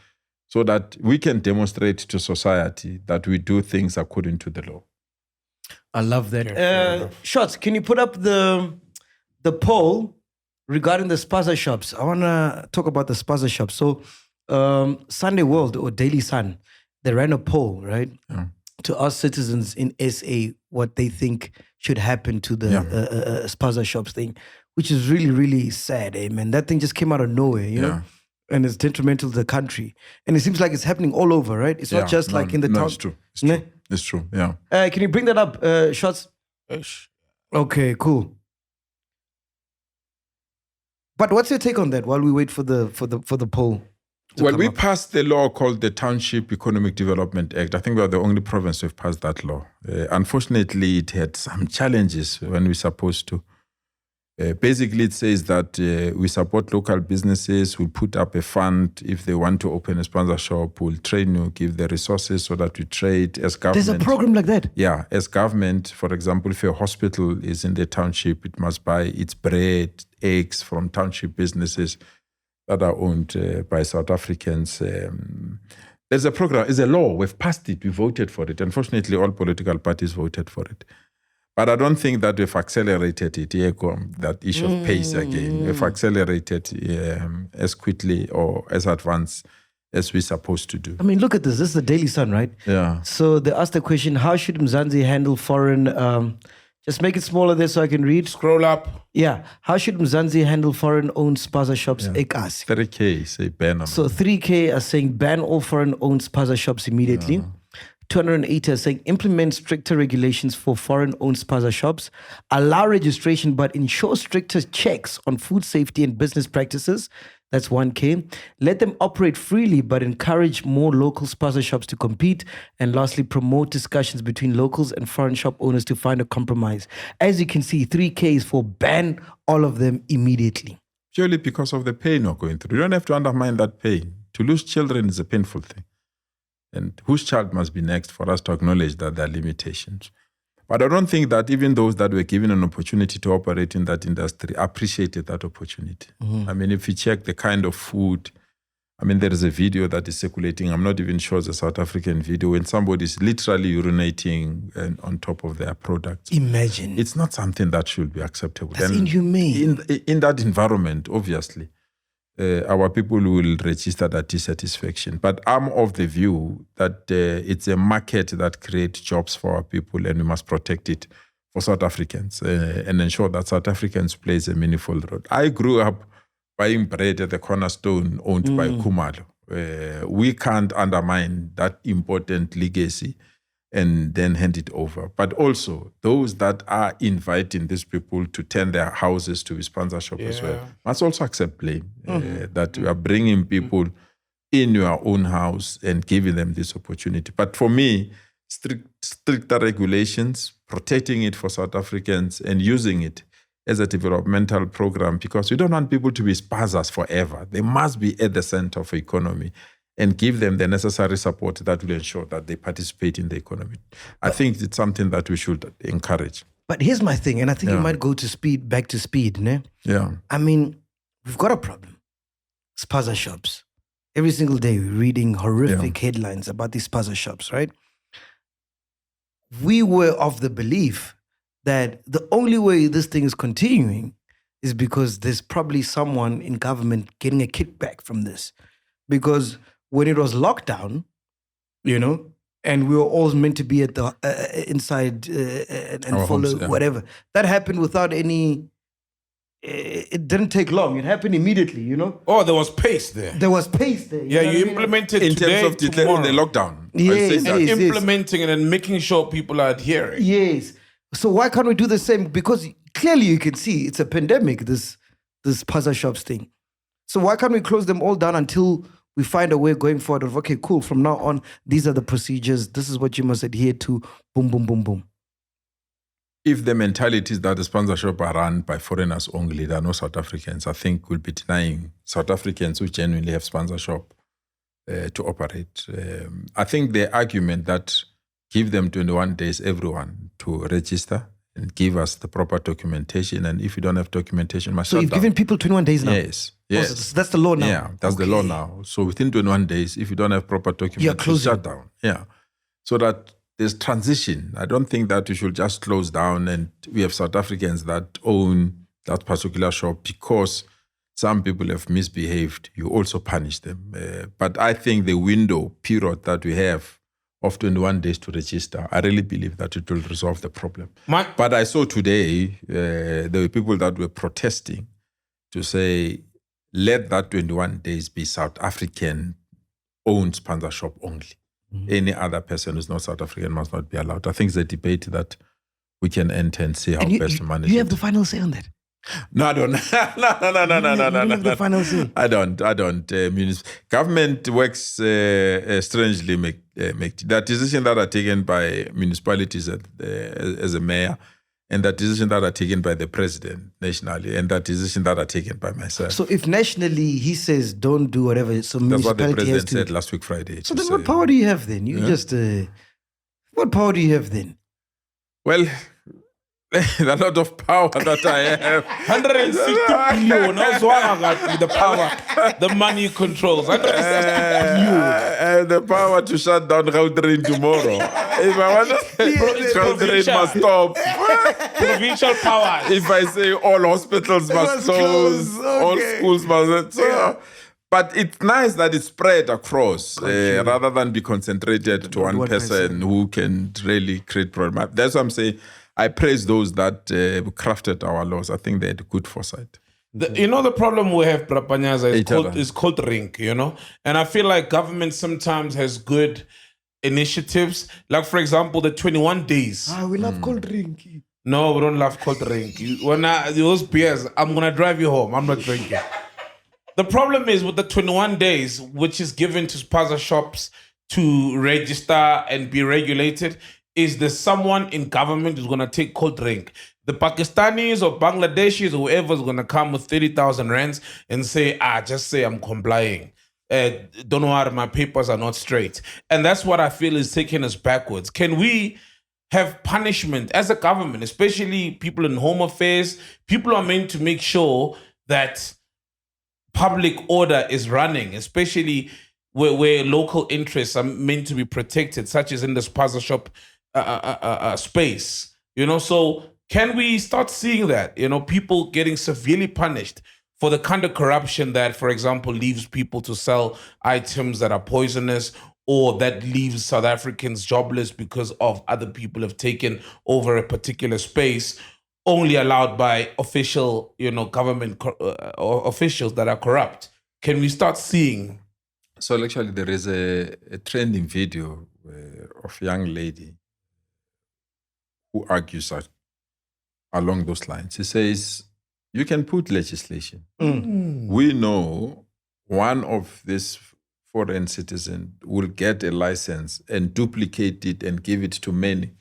so that we can demonstrate to society that we do things according to the law. I love that. Shots, can you put up the poll regarding the Spaza shops? I want to talk about the Spaza shops. So Sunday World or Daily Sun, they ran a poll, right? Yeah. To ask citizens in SA what they think should happen to the Spaza shops thing, which is really, really sad, man. That thing just came out of nowhere, you know? And it's detrimental to the country. And it seems like it's happening all over, right? It's not just like in the town. It's true. It's true. It's true, yeah. Can you bring that up, Shots? Okay, cool. But what's your take on that while we wait for the poll? Well, we passed the law called the Township Economic Development Act. I think we are the only province to have passed that law. Unfortunately, it had some challenges when we were supposed to. Basically, it says that we support local businesses. We'll put up a fund if they want to open a sponsor shop. We'll train you, give the resources so that we trade as government. There's a program like that? Yeah, as government. For example, if a hospital is in the township, it must buy its bread, eggs from township businesses that are owned by South Africans. There's a program, it's a law. We've passed it, we voted for it. Unfortunately, all political parties voted for it. But I don't think that we've accelerated it, that issue of pace again. We've accelerated as quickly or as advanced as we're supposed to do. I mean, look at this. This is the Daily Sun, right? Yeah. So they asked the question, how should Mzansi handle foreign Just make it smaller there so I can read. Scroll up. Yeah. How should Mzansi handle foreign-owned Spaza shops? Ekasi. 3K, say ban on. So 3K are saying ban all foreign-owned Spaza shops immediately. 280 are saying implement stricter regulations for foreign-owned Spaza shops, allow registration but ensure stricter checks on food safety and business practices. That's 1K. Let them operate freely but encourage more local Spaza shops to compete. And lastly, promote discussions between locals and foreign shop owners to find a compromise. As you can see, 3K is for ban all of them immediately. Purely because of the pain you're going through. You don't have to undermine that pain. To lose children is a painful thing. And whose child must be next for us to acknowledge that there are limitations. But I don't think that even those that were given an opportunity to operate in that industry appreciated that opportunity. I mean, if you check the kind of food, I mean, there is a video that is circulating. I'm not even sure it's a South African video when somebody is literally urinating on top of their products. Imagine. It's not something that should be acceptable. That's inhumane. In that environment, obviously, our people will register that dissatisfaction. But I'm of the view that it's a market that creates jobs for our people and we must protect it for South Africans and ensure that South Africans plays a meaningful role. I grew up buying bread at the Cornerstone owned by Khumalo. We can't undermine that important legacy and then hand it over. But also, those that are inviting these people to turn their houses to Spaza shop as well must also accept blame. That you are bringing people in your own house and giving them this opportunity. But for me, stricter regulations, protecting it for South Africans and using it as a developmental program, because we don't want people to be Spazas forever. They must be at the center of the economy and give them the necessary support that will ensure that they participate in the economy. I think it's something that we should encourage. But here's my thing, and I think you might go back to speed, ne? Yeah. I mean, we've got a problem. Spaza shops. Every single day we're reading horrific headlines about these Spaza shops, right? We were of the belief that the only way this thing is continuing is because there's probably someone in government getting a kickback from this. Because when it was lockdown, and we were all meant to be at the inside and follow homes, whatever, that happened without any. It didn't take long. It happened immediately. Oh, there was pace there. There was pace there. Yeah, you implemented in today, terms of declaring the tomorrow. lockdown. Yes, And yes. implementing it and making sure people are adhering. Yes. So why can't we do the same? Because clearly you can see it's a pandemic, this Spaza shops thing. So why can't we close them all down until we find a way going forward of, okay, cool, from now on, these are the procedures. This is what you must adhere to. Boom, boom, boom, boom. If the mentality is that the Spaza shop are run by foreigners only, there are no South Africans, I think we'll be denying South Africans who genuinely have Spaza shop to operate. I think the argument that give them 21 days, everyone, to register and give us the proper documentation. And if you don't have documentation, must So shut you've down. given people 21 days now? Yes. Oh, Yes. so that's the law now? Yeah, that's the law now. So within 21 days, if you don't have proper documentation, closing. shut down. Yeah. So that there's transition. I don't think that we should just close down and we have South Africans that own that particular shop because some people have misbehaved. You also punish them. But I think the window period that we have of 21 days to register, I really believe that it will resolve the problem. But I saw today, there were people that were protesting to say, let that 21 days be South African-owned Spaza shop only. Any other person who's not South African must not be allowed. I think it's a debate that we can enter and see how best to manage You have it. the final say on that? No, I don't. No. You have the final say? I don't. Government works strangely. There are decisions that are taken by municipalities as a mayor, and that decisions that are taken by the president nationally, and that decisions that are taken by myself. So if nationally he says don't do whatever, so That's what the municipality has president to... said last week Friday. So then what power do you have then? What power do you have then? Well, a lot of power that I have. 160 billion. I was wondering with the power, the money controls. 160 billion. The power to shut down Gautrain tomorrow. If I want to, Gautrain must stop. Provincial power. If I say all hospitals must close, all schools must. But it's nice that it's spread across rather than be concentrated to one person who can really create problems. That's what I'm saying. I praise those that crafted our laws. I think they had good foresight. The problem we have, PANYAZA, is Each called rink, And I feel like government sometimes has good initiatives. Like, for example, the 21 days. We love cold drink. No, we don't love cold drink. Those beers, I'm going to drive you home. I'm not drinking. The problem is with the 21 days, which is given to Spaza shops to register and be regulated, is there someone in government who's going to take cold drink? The Pakistanis or Bangladeshis or whoever is going to come with 30,000 rands and say, just say I'm complying. Don't worry, my papers are not straight. And that's what I feel is taking us backwards. Can we have punishment as a government, especially people in home affairs? People are meant to make sure that public order is running, especially where local interests are meant to be protected, such as in the Spaza shop space. So can we start seeing that? People getting severely punished for the kind of corruption that, for example, leaves people to sell items that are poisonous, or that leaves South Africans jobless because of other people have taken over a particular space, only allowed by official, government officials that are corrupt. Can we start seeing? So actually, there is a trending video of a young lady who argues along those lines. He says, you can put legislation. We know one of these foreign citizens will get a license and duplicate it and give it to many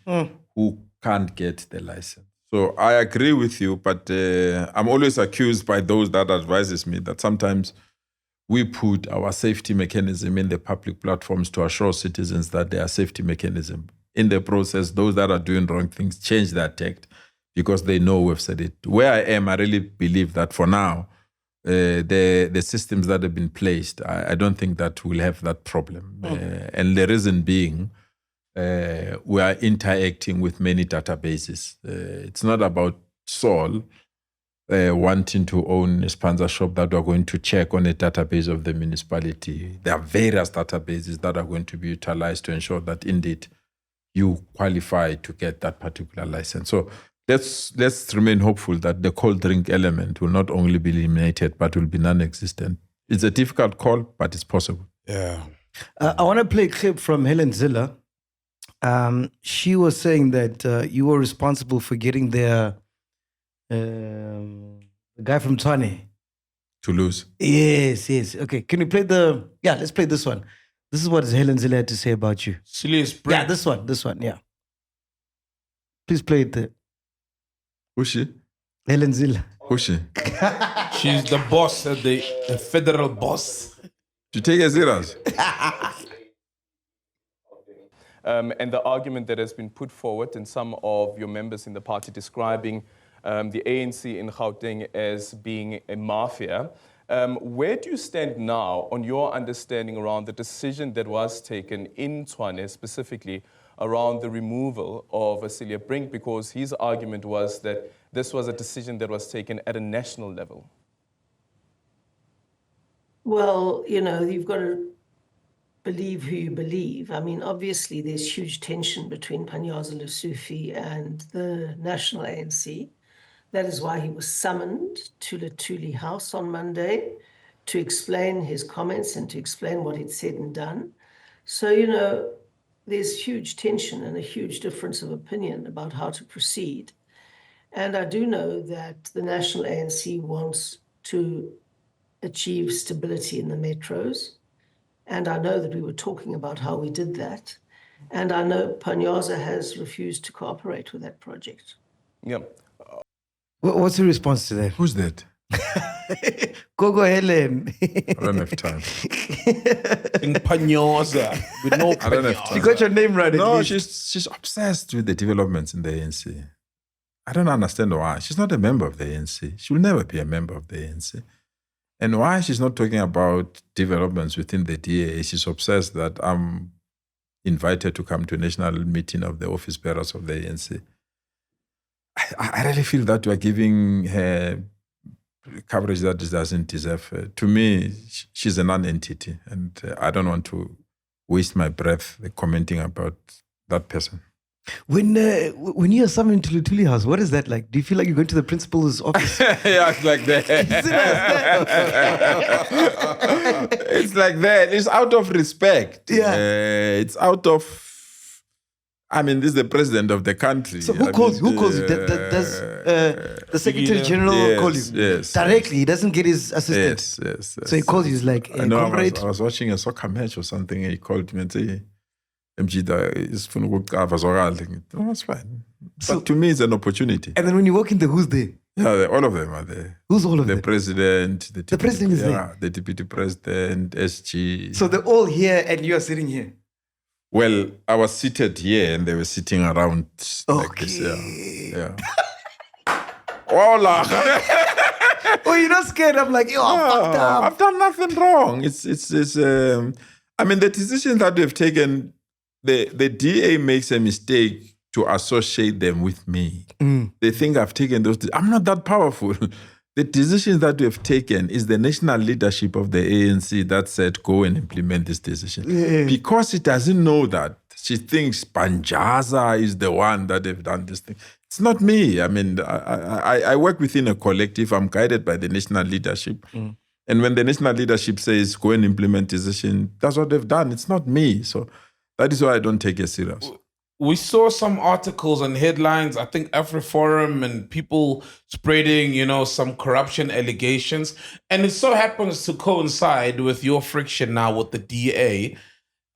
who can't get the license. So I agree with you, but I'm always accused by those that advises me that sometimes we put our safety mechanism in the public platforms to assure citizens that there are safety mechanism. In the process, those that are doing wrong things change their tact because they know we've said it. Where I am, I really believe that for now, the systems that have been placed, I don't think that we'll have that problem. And the reason being, we are interacting with many databases. It's not about Saul wanting to own a Spaza shop that are going to check on a database of the municipality. There are various databases that are going to be utilized to ensure that indeed you qualify to get that particular license. So let's remain hopeful that the cold drink element will not only be eliminated, but will be non-existent. It's a difficult call, but it's possible. Yeah. I want to play a clip from Hellen ZIlle. She was saying that you were responsible for getting the guy from Tshwane. Toulouse. Yes. Okay, can you play let's play this one. This is what Hellen ZIlle had to say about you. Yeah, this one, yeah. Please play it there. Who's she? Hellen ZIlle. Who's she? She's the boss, the federal boss. Do you take her serious? And the argument that has been put forward, and some of your members in the party describing the ANC in Gauteng as being a mafia. Where do you stand now on your understanding around the decision that was taken in Tshwane, specifically around the removal of ZIlle Brink, because his argument was that this was a decision that was taken at a national level? Well, you've got to believe who you believe. I mean, obviously, there's huge tension between PANYAZA, LESUFI, and the national ANC. That is why he was summoned to Luthuli House on Monday to explain his comments and to explain what he'd said and done. So, there's huge tension and a huge difference of opinion about how to proceed. And I do know that the national ANC wants to achieve stability in the metros. And I know that we were talking about how we did that. And I know PANYAZA has refused to cooperate with that project. Yeah. What's your response to that? Who's that? Go Helen. I don't have time. In PANYAZA. With no I don't have time. You got your name right. No, she's obsessed with the developments in the ANC. I don't understand why. She's not a member of the ANC. She will never be a member of the ANC. And why she's not talking about developments within the DA, she's obsessed that I'm invited to come to a national meeting of the office bearers of the ANC. I really feel that we're giving her coverage that doesn't deserve. To me, she's a non-entity, and I don't want to waste my breath commenting about that person. When you're summoned to Lutuli House, what is that like? Do you feel like you're going to the principal's office? Yeah, it's like that. It's like that. It's out of respect. Yeah. It's out of. I mean, this is the president of the country. So who calls you? Does the Secretary General call you? Yes. Directly. He doesn't get his assistant. Yes. So he calls you. He's like, I know. comrade. I was watching a soccer match or something. And he called me and said, MG, is that's fine. But to me, it's an opportunity. And then when you walk in there, who's there? Yeah, all of them are there. Who's all of the them? President, The president is there? The deputy president, SG. So they're all here and you are sitting here. Well, I was seated here and they were sitting around like Okay. this. Yeah. Hola. Oh, you're not scared? I'm like, yo, I'm fucked up. I've done nothing wrong. It's I mean, the decision that we've taken, the DA makes a mistake to associate them with me. They think I've taken those. I'm not that powerful. The decision that we've taken is the national leadership of the ANC that said, go and implement this decision. Yeah. Because it doesn't know that. She thinks PANYAZA is the one that they've done this thing. It's not me. I mean, I work within a collective. I'm guided by the national leadership. And when the national leadership says, go and implement decision, that's what they've done. It's not me. So that is why I don't take it serious. We saw some articles and headlines, I think AfriForum and people spreading, some corruption allegations. And it so happens to coincide with your friction now with the DA.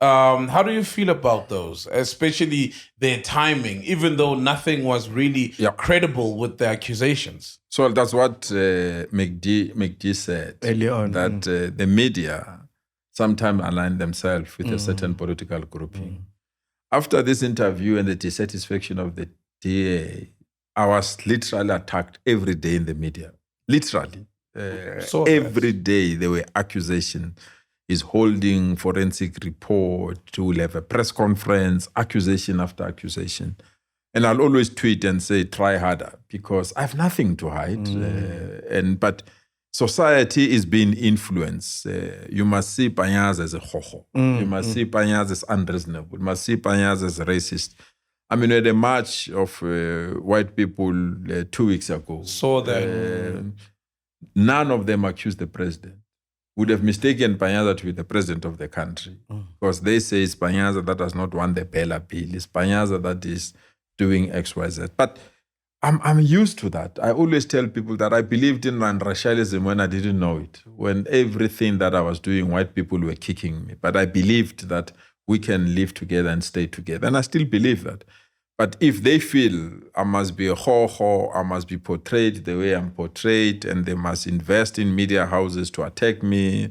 How do you feel about those, especially their timing, even though nothing was really credible with the accusations? So that's what MacG said Earlier on. that the media sometimes align themselves with a certain political grouping. After this interview and the dissatisfaction of the DA, I was literally attacked every day in the media. Literally. Every day there were accusations. He's holding forensic report, we'll have a press conference, accusation after accusation. And I'll always tweet and say, try harder, because I have nothing to hide. But society is being influenced. You must see PANYAZA as a hoho. You must see PANYAZA as unreasonable. You must see PANYAZA as racist. I mean, we had a march of white people 2 weeks ago. Saw that. None of them accused the president. Would have mistaken PANYAZA to be the president of the country. Because they say it's PANYAZA that has not won the Bella bill. It's PANYAZA that is doing XYZ. But I'm used to that. I always tell people that I believed in racialism when I didn't know it. When everything that I was doing, white people were kicking me. But I believed that we can live together and stay together. And I still believe that. But if they feel I must be a ho-ho, I must be portrayed the way I'm portrayed, and they must invest in media houses to attack me,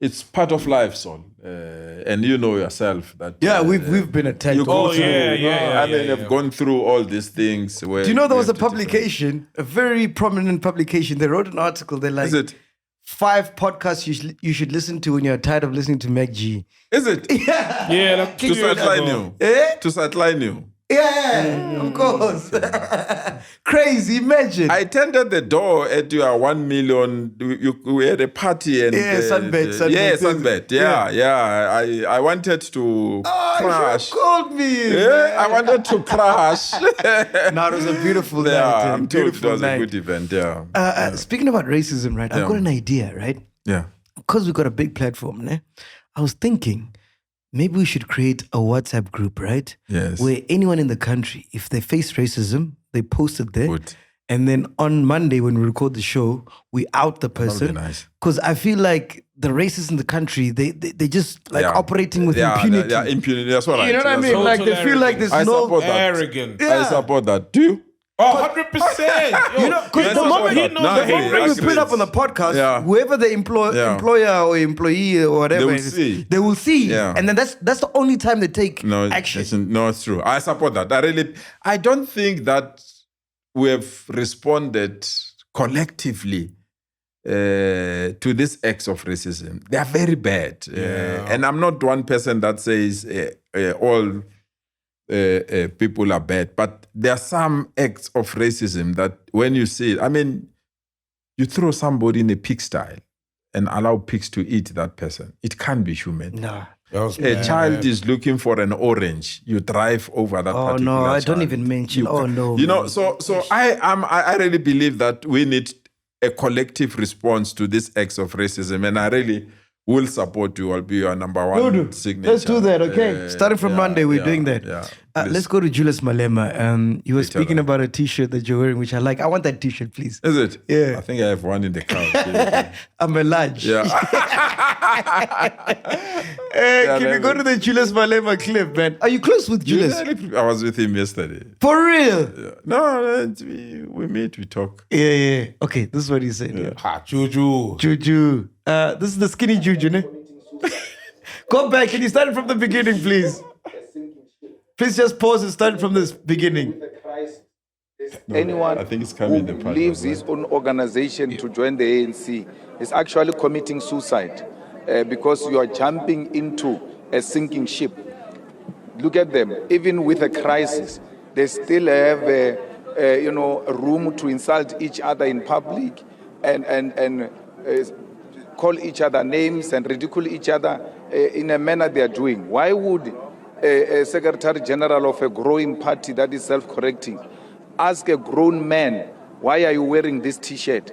it's part of life, Sol. And you know yourself that... Yeah, we've been attacked. You go through, I've gone through all these things. Where Do you know there was a publication, a very prominent publication, they wrote an article, they're like, Is it? 5 podcasts you should listen to when you're tired of listening to MacG. Is it? Yeah, like To sideline you. Eh? To sideline you. Yeah, of course. Crazy, imagine. I tended the door at your 1 million. We had a party and sunbed. Yeah, sunbed. Yeah. I wanted to crash. You called me. Yeah, I wanted to crash. No, it was a beautiful night. Yeah, I'm told it beautiful was night. a good event. Yeah. Speaking about racism, right? I've got an idea, right? Yeah. Because we've got a big platform, né? I was thinking, maybe we should create a WhatsApp group, right? Yes. Where anyone in the country, if they face racism, they post it there. Good. And then on Monday, when we record the show, we out the That would person. be nice. Because I feel like the racists in the country, they just like operating with impunity. Yeah, impunity. That's what You know what I that's mean? what- Like they feel like there's I no... support that. arrogant. I support that. Do you? 100%. You know, because Yes, the I moment, support that. the No, I moment agree. we put up on the podcast, Yeah. whoever the employer or employee or whatever, They will it is, see. they will see. Yeah. And then that's the only time they take action. It's true. I support that. I don't think that we have responded collectively to this acts of racism. They are very bad. And I'm not one person that says all people are bad, but there are some acts of racism that when you see it, I mean, you throw somebody in a pigsty and allow pigs to eat that person. It can't be human. No. A child is looking for an orange. You drive over that Oh particular no, I child. don't even mention. Oh no. You know, man. so I really believe that we need a collective response to this acts of racism, and I really will support you. I'll be your number one signature. Let's do that, okay? Starting from Monday, we're doing that. Yeah, let's go to Julius Malema. You were speaking about a T-shirt that you're wearing, which I like. I want that T-shirt, please. Is it? Yeah. I think I have one in the car. I'm a large. Yeah. Can we go to the Julius Malema clip, man? Are you close with Julius? I was with him yesterday. For real? Yeah. No, we meet, we talk. Yeah. Okay, this is what he said. Yeah. Ha, Juju. Juju. This is the skinny Juju, ne? Go back. Can you start from the beginning, please? Please just pause and start from this beginning. Anyone I think it's coming who in the part leaves as well. his own organization to join the ANC is actually committing suicide because you are jumping into a sinking ship. Look at them. Even with a crisis, they still have a room to insult each other in public and call each other names and ridicule each other in a manner they are doing. Why would a Secretary General of a growing party that is self-correcting ask a grown man, why are you wearing this T-shirt?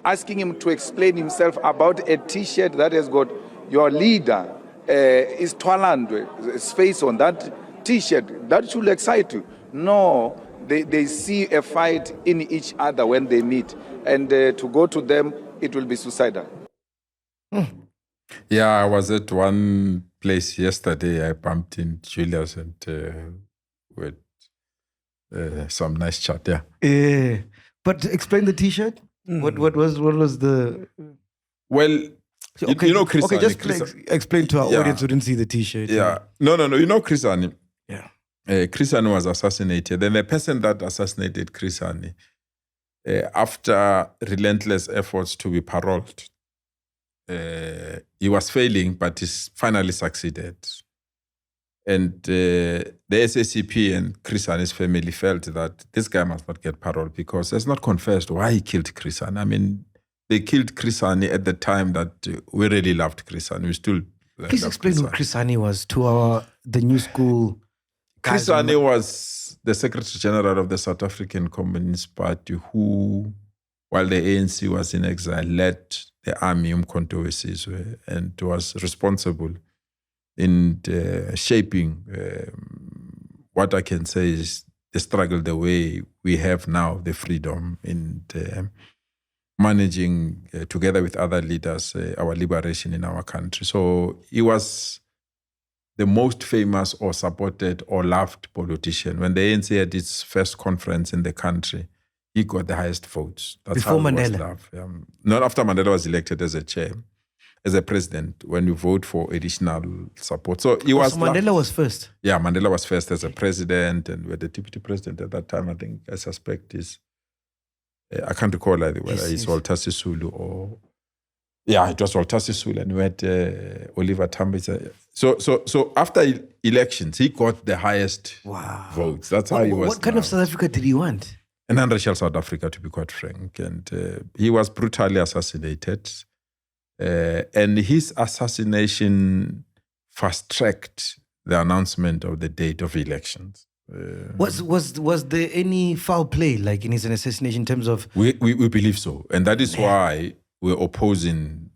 Asking him to explain himself about a T-shirt that has got your leader, is Twalandwe's face on that T-shirt. That should excite you. No, they see a fight in each other when they meet. And to go to them, it will be suicidal. Yeah, I was at one place yesterday. I bumped in Julius and with some nice chat. Yeah. Yeah. But explain the T-shirt. What was the? Well, Okay, you know Chris. Okay, just Chris, explain to our Yeah. audience who didn't see the T-shirt. yeah. No. You know Chris Hanni. Yeah. Chris Hanni was assassinated. And the person that assassinated Chris Hanni, after relentless efforts to be paroled, he was failing, but he finally succeeded. And the SACP and Chris Hanni's family felt that this guy must not get paroled because it's not confessed why he killed Chris Hanni. I mean, they killed Chris Hanni at the time that we really loved Chris Hanni. We still Please explain who Chris Hanni was to the new school. Chris Hanni was the Secretary General of the South African Communist Party who, while the ANC was in exile, led the army Umkhonto weSizwe and was responsible in shaping what I can say is the struggle the way we have now, the freedom in managing together with other leaders our liberation in our country. So he was the most famous or supported or loved politician. When the ANC had its first conference in the country, he got the highest votes. That's Before how he was Mandela? loved. Not after Mandela was elected as a chair, as a president, when you vote for additional support. So he was loved. Mandela was first. Yeah, Mandela was first as a president, and we had the deputy president at that time. I suspect is, I can't recall whether it's Walter Sisulu or, yeah, it was Walter Sisulu, and we had Oliver Tambo. So after elections, he got the highest votes. That's how he was. What kind of South Africa did he want? An unracial South Africa, to be quite frank. And he was brutally assassinated. And his assassination fast-tracked the announcement of the date of elections. Was there any foul play like in his assassination in terms of? We believe so. And that is why we're opposing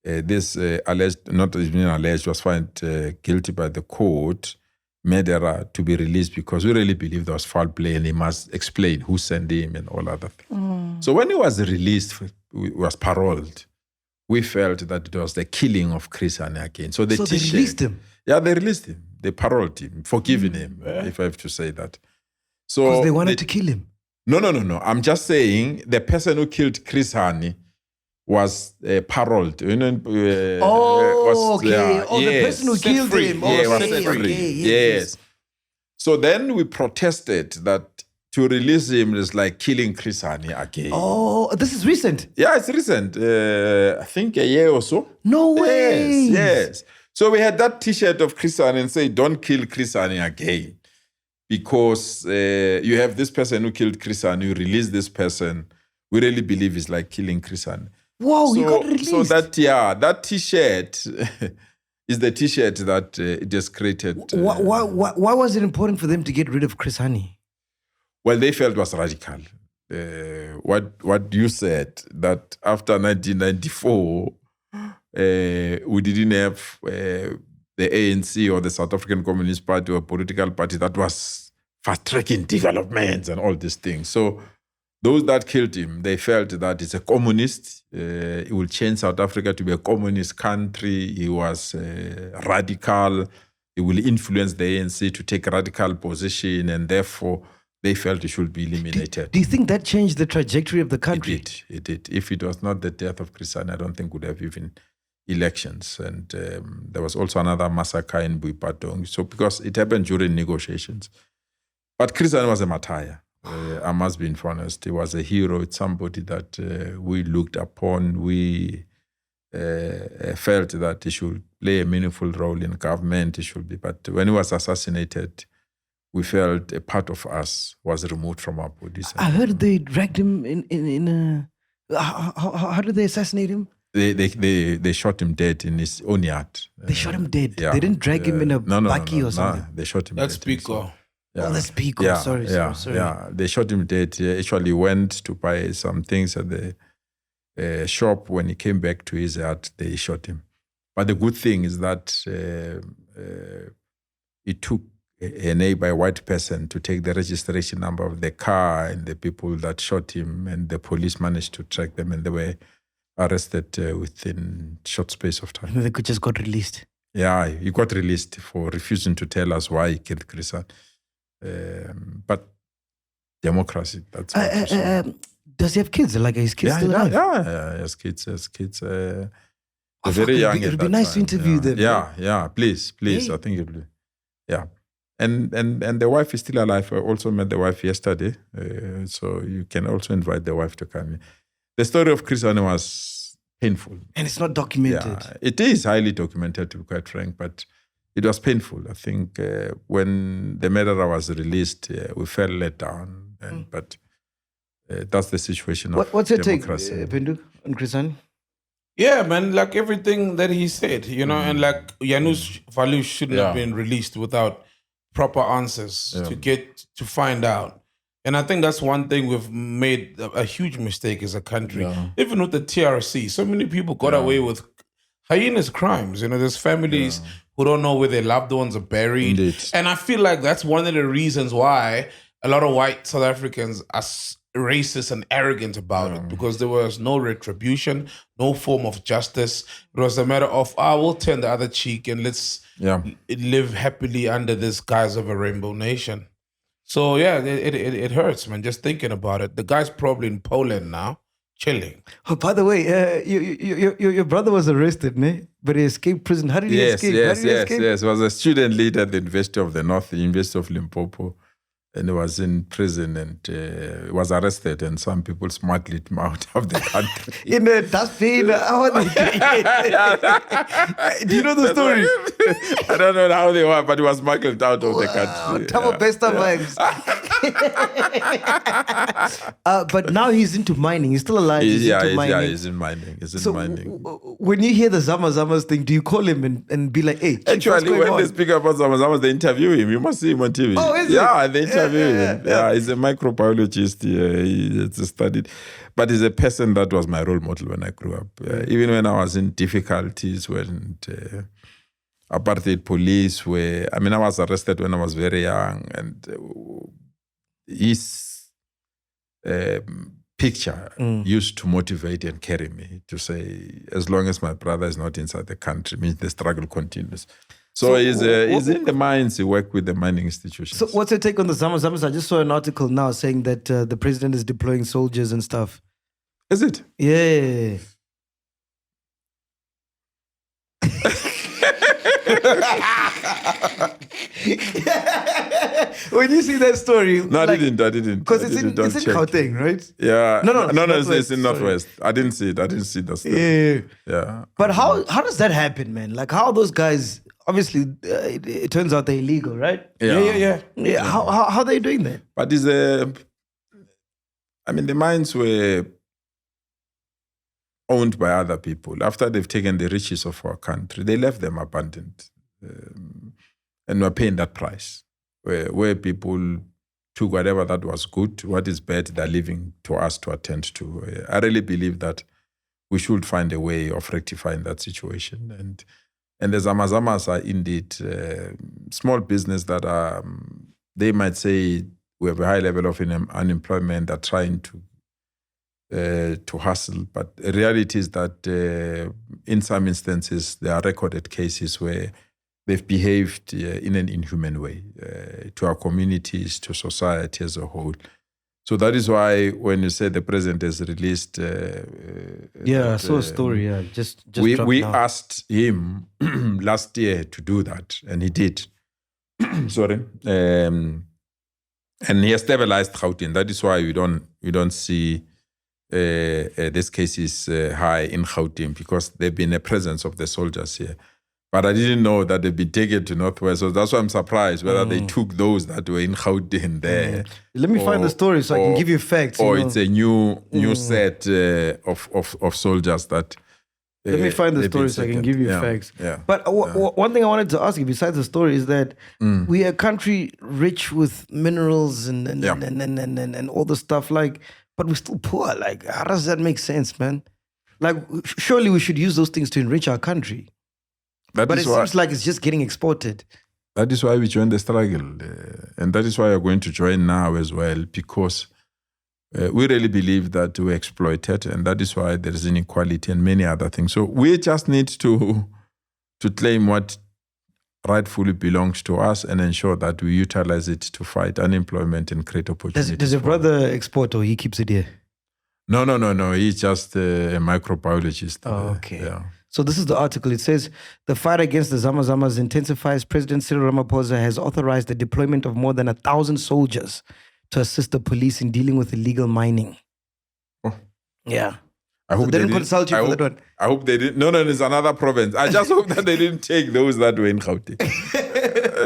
this alleged, not even alleged, was found guilty by the court, murderer, to be released because we really believe there was foul play and he must explain who sent him and all other things. So when he was released, he was paroled, we felt that it was the killing of Chris Hanni again. So they released him? Yeah, they released him. They paroled him, forgiving him, if I have to say that. So Because they wanted to kill him. No. I'm just saying the person who killed Chris Hanni was paroled. Okay. The person who killed him. Was set free. Yes. So then we protested that to release him is like killing Chris Hanni again. Oh, this is recent. Yeah, it's recent. I think a year or so. No way. Yes. So we had that T-shirt of Chris Hanni and say, "Don't kill Chris Hanni again," because you have this person who killed Chris Hanni. You release this person. We really believe it's like killing Chris Hanni. Whoa, you got released. So that T-shirt It's the T-shirt that it has created. Why was it important for them to get rid of Chris Hanni? Well, they felt was radical. What you said, that after 1994, we didn't have the ANC or the South African Communist Party or a political party that was fast-tracking developments and all these things. So those that killed him, they felt that it's a communist. He will change South Africa to be a communist country. He was radical. He will influence the ANC to take a radical position, and therefore they felt he should be eliminated. Do you think that changed the trajectory of the country? It did. If it was not the death of Chris Hanni, I don't think we'd have even elections. And there was also another massacre in Boipatong. So because it happened during negotiations. But Chris Hanni was a martyr. I must be honest. He was a hero. It's somebody that we looked upon. We felt that he should play a meaningful role in government. He should be. But when he was assassinated, we felt a part of us was removed from our bodies. I heard they dragged him in a... How did they assassinate him? They shot him dead in his own yard. They shot him dead? Yeah. They didn't drag him in a bakkie or something? No, they shot him That's dead. Pico. Yeah. Oh, that's Pico. Yeah, Sorry. Yeah, they shot him dead. He actually went to buy some things at the shop. When he came back to his yard, they shot him. But the good thing is that it took a nearby white person to take the registration number of the car and the people that shot him, and the police managed to track them, and they were arrested within short space of time. And they just got released. Yeah, he got released for refusing to tell us why he killed Chris Hanni. But democracy, that's what does he have kids? Like, his kids still alive? Yeah, he has kids. They're very young. It would be nice to interview them. Yeah, please. Hey. I think it will be. Yeah. And the wife is still alive. I also met the wife yesterday. So you can also invite the wife to come in. The story of Chris Hanni was painful. And it's not documented. Yeah, it is highly documented, to be quite frank, but it was painful. I think when the murderer was released, we felt let down. But that's the situation of What's your democracy. take, Pendu, on Chris Hanni? Yeah, man, like everything that he said, and like Janu's values shouldn't have been released without proper answers to find out. And I think that's one thing we've made a huge mistake as a country. Yeah. Even with the TRC, so many people got away with heinous crimes. There's families who don't know where their loved ones are buried. Indeed. And I feel like that's one of the reasons why a lot of white South Africans are racist and arrogant about it, because there was no retribution, no form of justice. It was a matter of, we'll turn the other cheek and let's live happily under this guise of a rainbow nation. So yeah, it hurts, man, just thinking about it. The guy's probably in Poland now, chilling. Oh, by the way, your brother was arrested, ne? But he escaped prison. How did he escape? Yes. He was a student leader at the University of the North, the University of Limpopo. And he was in prison and was arrested, and some people smuggled him out of the country. In a dustbin? How are they doing it? Do you know the story? I don't know how they were, but he was smuggled out of the country. Top best of vibes. But now he's into mining. He's still alive. He's into mining. Yeah, he's in mining. When you hear the Zama's thing, do you call him and be like, hey, actually, when they speak about Zama, they interview him. You must see him on TV. Oh, is it? Yeah, they interview him. Yeah, he's a microbiologist. He's studied. But he's a person that was my role model when I grew up. Even when I was in difficulties, when apartheid police were... I was arrested when I was very young, and his picture used to motivate and carry me to say, as long as my brother is not inside the country, means the struggle continues. So he's in the mines. He worked with the mining institutions. So what's your take on the Zamas? I just saw an article now saying that the president is deploying soldiers and stuff. Is it? Yeah. When you see that story... No, I didn't. Because it's in Gauteng, right? Yeah. No, it's in Northwest. I didn't see it. I didn't see that story. Yeah. But how does that happen, man? Like, how those guys... Obviously, it turns out they're illegal, right? Yeah. How are they doing that? But the mines were owned by other people. After they've taken the riches of our country, they left them abandoned. And we're paying that price, where people took whatever that was good, what is bad, they're leaving to us to attend to. I really believe that we should find a way of rectifying that situation. And the Zamazamas are indeed small business that are, they might say we have a high level of unemployment, they're trying to hustle. But the reality is that in some instances, there are recorded cases where they've behaved in an inhuman way to our communities, to society as a whole. So that is why when you say the president has released... I saw a story, just we now. asked him last year to do that, and he did. Sorry. And he has stabilized Gauteng. That is why we don't see these cases high in Gauteng, because there's been a presence of the soldiers here. But I didn't know that they'd been taken to Northwest. So that's why I'm surprised whether they took those that were in Gauteng there. Let me find the story so I can give you facts. Or it's a new set of soldiers that... Let me find the story so I can give you facts. But one thing I wanted to ask you, besides the story, is that we are a country rich with minerals and all the stuff, like, but we're still poor. Like, how does that make sense, man? Like, surely we should use those things to enrich our country. But it seems like it's just getting exported. That is why we joined the struggle. And that is why we're going to join now as well, because we really believe that we're exploited, and that is why there is inequality and many other things. So we just need to claim what rightfully belongs to us and ensure that we utilize it to fight unemployment and create opportunities. Does your brother export, or he keeps it here? No. He's just a microbiologist. Oh, okay. Yeah. So this is the article. It says, the fight against the Zamazamas intensifies. President Cyril Ramaphosa has authorized the deployment of more than 1,000 soldiers to assist the police in dealing with illegal mining. Oh. Yeah. I hope they didn't consult you for that one. I hope they didn't. No, it's another province. I just hope that they didn't take those that were in Gauteng.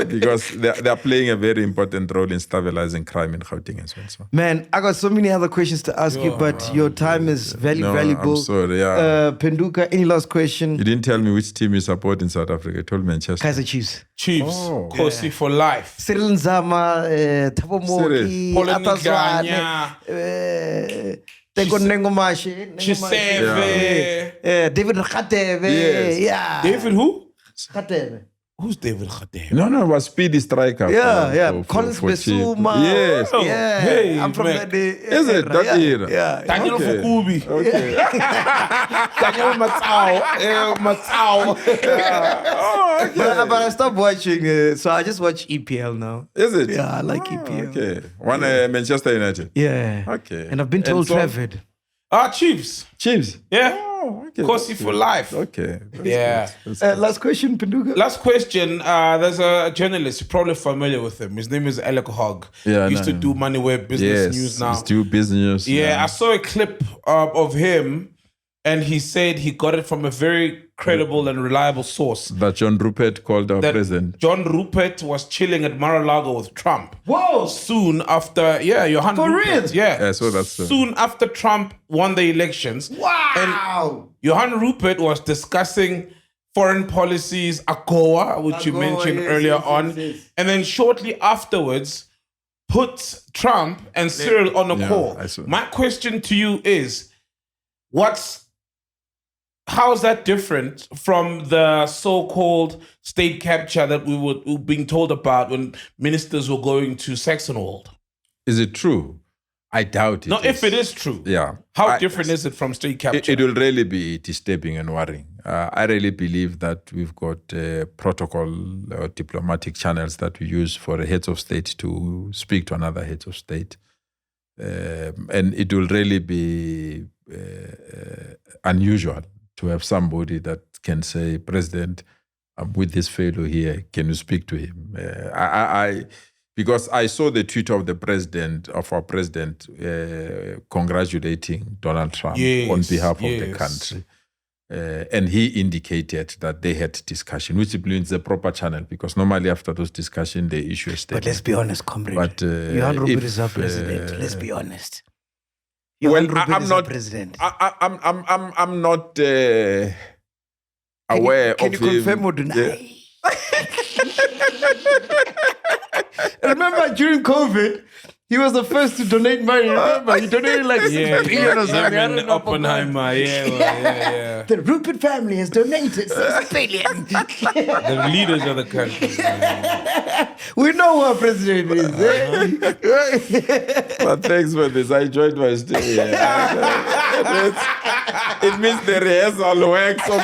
Because they are playing a very important role in stabilizing crime in Gauteng as well. So. Man, I got so many other questions to ask you, but your time is valuable. I'm sorry, yeah. Penduka, any last question? You didn't tell me which team you support in South Africa. You told Manchester. Kaizer Chiefs. Kosi for life. Cyril Zama, Thabo Moki, Atazwane, Chiseve. David Khatebe. Yeah. David who? Khatebe. Who's David Khatebe? No, it was Speedy Striker. Collins Besuma. Yes. Yeah. Hey, I'm from that day. Is it? That era? Yeah. Daniel Fukubi. Okay. Daniel Matsao. But I stopped watching, so I just watch EPL now. Is it? Yeah, I like EPL. Okay. One Manchester United. Yeah. Okay. And I've been told Trafford. Chiefs. Chiefs. Yeah. Oh, okay. Kosi for life. Okay. Yeah. Last question, Penduka. Last question. There's a journalist. You're probably familiar with him. His name is Alec Hogg. Yeah, he used to do Moneyweb Business News now. He's do business. Yeah, I saw a clip of him, and he said he got it from a very credible and reliable source. That John Rupert called our president. John Rupert was chilling at Mar-a-Lago with Trump. Whoa! Soon after, Johan For Rupert. real? Yeah. So that's soon after Trump won the elections. Wow! And Johan Rupert was discussing foreign policies, AGOA, which you mentioned earlier on. Yes. And then shortly afterwards, put Trump and Cyril on a call. My question to you is, how's that different from the so-called state capture that we were being told about when ministers were going to Saxonwold? Is it true? I doubt it. No, if it is true. Yeah. How different is it from state capture? It will really be disturbing and worrying. I really believe that we've got protocol or diplomatic channels that we use for the heads of state to speak to another heads of state. And it will really be unusual to have somebody that can say, President, I'm with this fellow here, can you speak to him? Because I saw the tweet of our president, congratulating Donald Trump on behalf of the country. And he indicated that they had discussion, which means the proper channel, because normally after those discussions, they issue a statement. But let's be honest, comrade. Johan Rupert is our president. Let's be honest. Johan Well, Rupert I'm is our not president. I'm not aware Can you of him. confirm or deny? Remember during COVID, he was the first to donate money. Remember, he donated like 6 billion or something. I don't know. Oppenheimer, yeah. The Rupert family has donated 6 billion. The leaders of the country. We know who our president is. But thanks for this. I enjoyed my stay here. It means the rehearsal works. So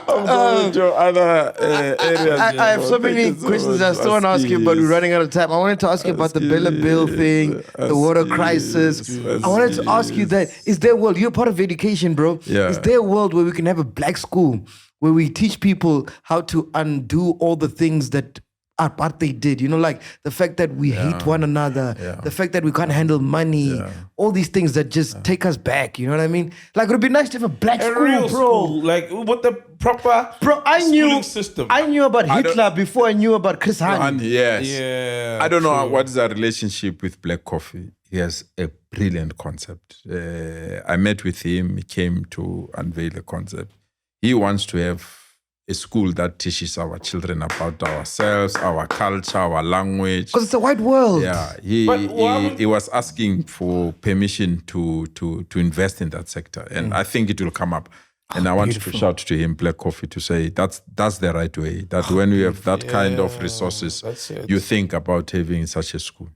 I'm going to other areas. I have so many questions I still want to ask you, but we're running out of time. I wanted to ask you about the Bella Bill thing, the water crisis. I wanted to ask you that, is there a world, you're part of education, bro. Yeah. Is there a world where we can have a black school where we teach people how to undo all the things that Apartheid did, you know, like the fact that we hate one another, the fact that we can't handle money, all these things that just take us back, you know what I mean? Like, it would be nice to have a black school, real bro. school, like with the proper schooling system. I knew about Hitler before I knew about Chris Hanni. Yes. Yeah, I don't know what is our relationship with black coffee. He has a brilliant concept. I met with him. He came to unveil a concept. He wants to have a school that teaches our children about ourselves, our culture, our language. Because it's a white world. Yeah, he was asking for permission to invest in that sector, and I think it will come up. And I want to shout to him, Black Coffee, to say that's the right way. That when we have that kind of resources, you think about having such a school.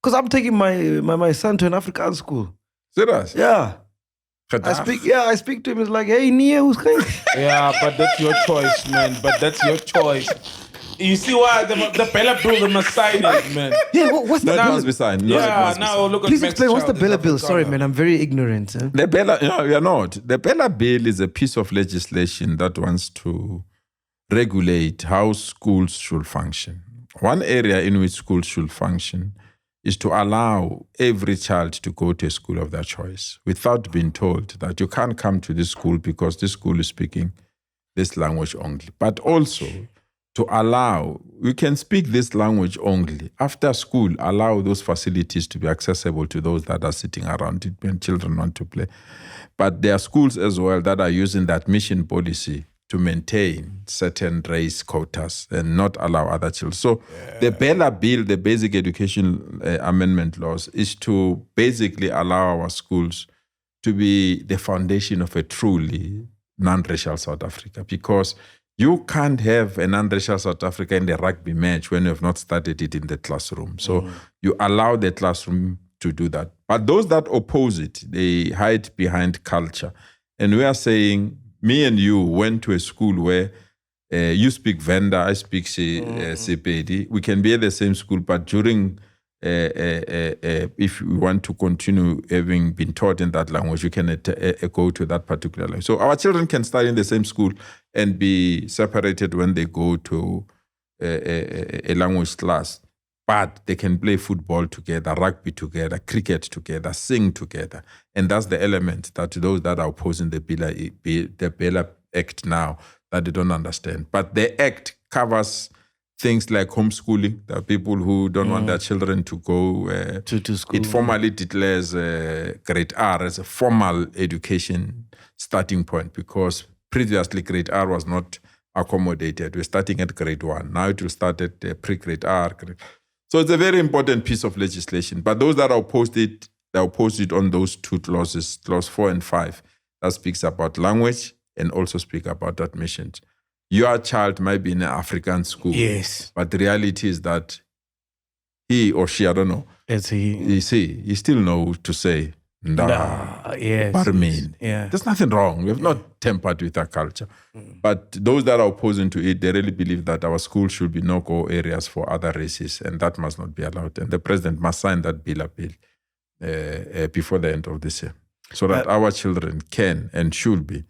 Because I'm taking my son to an African school. Serious? Yeah. I speak to him. It's like, hey, Nia, who's going? Yeah, but that's your choice, man. But that's your choice. You see why the Bella Bill, they must sign it, man. Yeah, what's the That must be signed. Yeah, now look at Please Max explain, what's the Child, Bella it's Bill? Afrikaner. Sorry, man, I'm very ignorant. Huh? The Bella, we are not. The Bella Bill is a piece of legislation that wants to regulate how schools should function. One area in which schools should function is to allow every child to go to a school of their choice without being told that you can't come to this school because this school is speaking this language only. But also to allow, you can speak this language only. After school, allow those facilities to be accessible to those that are sitting around it when children want to play. But there are schools as well that are using that mission policy to maintain certain race quotas and not allow other children. So the Bella Bill, the Basic Education Amendment Laws, is to basically allow our schools to be the foundation of a truly non-racial South Africa, because you can't have a non-racial South Africa in the rugby match when you have not started it in the classroom. So you allow the classroom to do that. But those that oppose it, they hide behind culture. And we are saying, me and you went to a school where you speak Venda, I speak Sepedi. We can be at the same school, but during, if we want to continue having been taught in that language, you can go to that particular language. So our children can study in the same school and be separated when they go to a language class. But they can play football together, rugby together, cricket together, sing together. And that's the element that those that are opposing the Bella Act now, that they don't understand. But the Act covers things like homeschooling. There are people who don't want their children to go to school. It formally declares grade R as a formal education starting point, because previously grade R was not accommodated. We're starting at grade 1. Now it will start at pre-grade R. So it's a very important piece of legislation. But those that are opposed it, they oppose it on those two clauses, clause 4 and 5, that speaks about language and also speak about admissions. Your child might be in an African school. Yes. But the reality is that he or she, I don't know, he still knows to say, yes. Barmin. Yeah. There's nothing wrong. We have not tampered with our culture. But those that are opposing to it, they really believe that our schools should be no-go areas for other races, and that must not be allowed. And the president must sign that bill before the end of this year, so that our children can and should be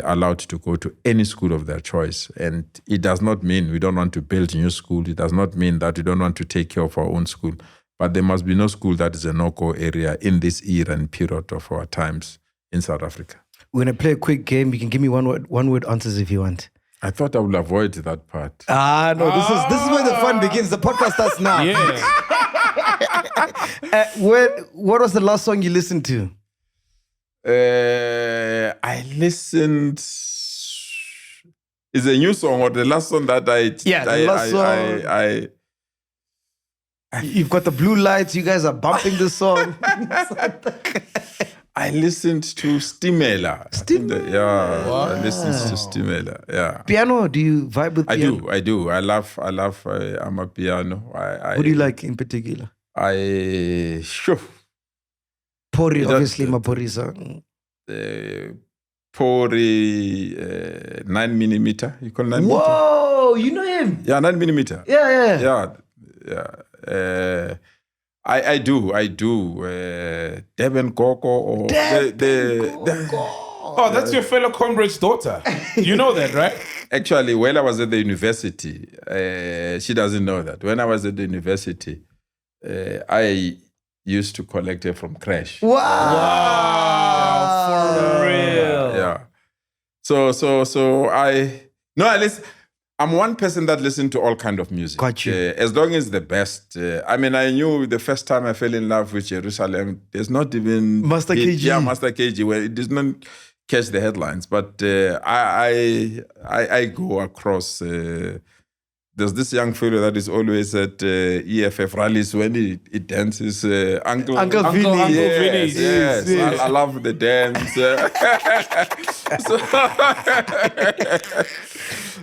allowed to go to any school of their choice. And it does not mean we don't want to build new school. It does not mean that we don't want to take care of our own school. But there must be no school that is a no-go area in this era and period of our times in South Africa. We're going to play a quick game. You can give me one word answers if you want. I thought I would avoid that part. No, this is where the fun begins. The podcast starts now. Yeah. What was the last song you listened to? I listened. Is a new song or the last song that I? Yeah, the last song. You've got the blue lights. You guys are bumping the song. I listened to Stimela. Wow. I listened to Stimela. Yeah. Piano? Do you vibe with piano? I do. I love. I'm a piano. What do you like in particular? Sure. Pori, obviously, Maporisa. Pori 9mm. You call 9mm? Whoa, you know him? Yeah, 9mm. Yeah. I do. Devin Koko or Oh, that's your fellow comrade's daughter. You know that, right? Actually, when I was at the university, she doesn't know that. When I was at the university, I used to collect her from crash. Wow. For real. Yeah. So I'm one person that listens to all kind of music. Got you. As long as the best. I knew the first time I fell in love with Jerusalem, there's not even... Master KG. Yeah, Master KG, where it does not catch the headlines. But I go across... there's this young fellow that is always at EFF rallies when he dances. Uncle Vinny. Yes. I love the dance.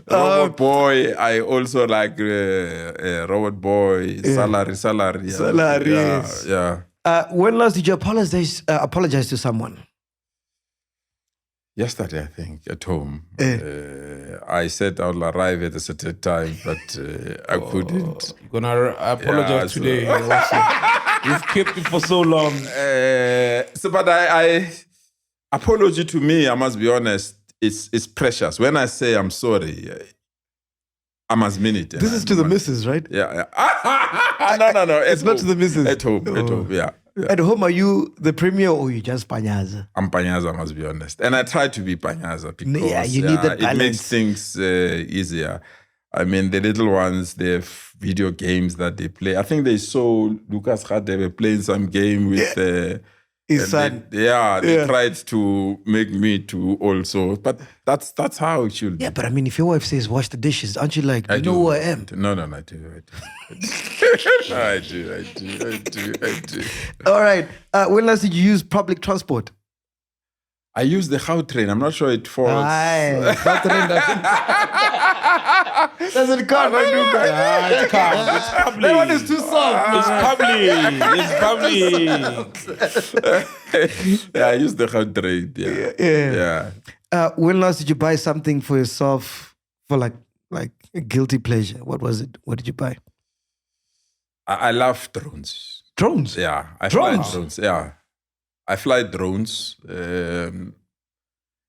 Robot Boy. I also like Robot Boy. Salary. Yeah. When last did you apologize to someone? Yesterday, I think, at home. I said I'll arrive at a certain time, but I couldn't. You're gonna apologize today. You've kept it for so long. But I apology to me, I must be honest, it's precious. When I say I'm sorry, I must mean it. This is to the missus, right? Yeah. No. It's not to the missus. At home, yeah. At home, are you the premier or you just PANYAZA? I'm PANYAZA, I must be honest. And I try to be PANYAZA because you need that balance. It makes things easier. The little ones, they have video games that they play. I think they saw Lucas Radebe playing some game with... his son. They tried to make me to also. But that's how it should be. Yeah, but if your wife says, wash the dishes, aren't you like, you know who I am? No, I do. I do. All right. When last did you use public transport? I use the Gautrain. I'm not sure it falls. Gautrain doesn't count. It counts. It's public. That one is too soft. It's public. I use the Gautrain. Yeah. When last did you buy something for yourself for like a guilty pleasure? What was it? What did you buy? I love drones. Drones? Yeah. I Drones? fly drones. Yeah. I fly drones.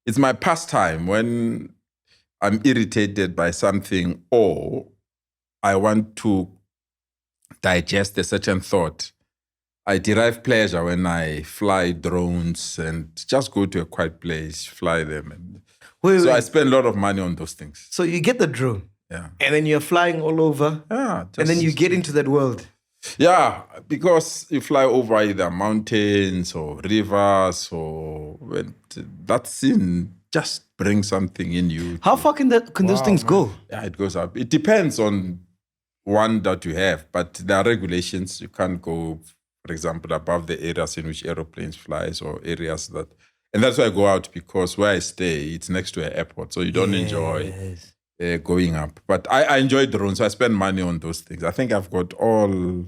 It's my pastime when I'm irritated by something or I want to digest a certain thought. I derive pleasure when I fly drones and just go to a quiet place, fly them. I spend a lot of money on those things. So you get the drone. Yeah. And then you're flying all over. Yeah. And then you get into that world. Yeah, because you fly over either mountains or rivers that scene just brings something in you. How far can those things go? Yeah, it goes up. It depends on one that you have, but there are regulations. You can't go, for example, above the areas in which aeroplanes flies or areas that... And that's why I go out, because where I stay, it's next to an airport, so you don't enjoy going up. But I enjoy drones, so I spend money on those things. I think I've got all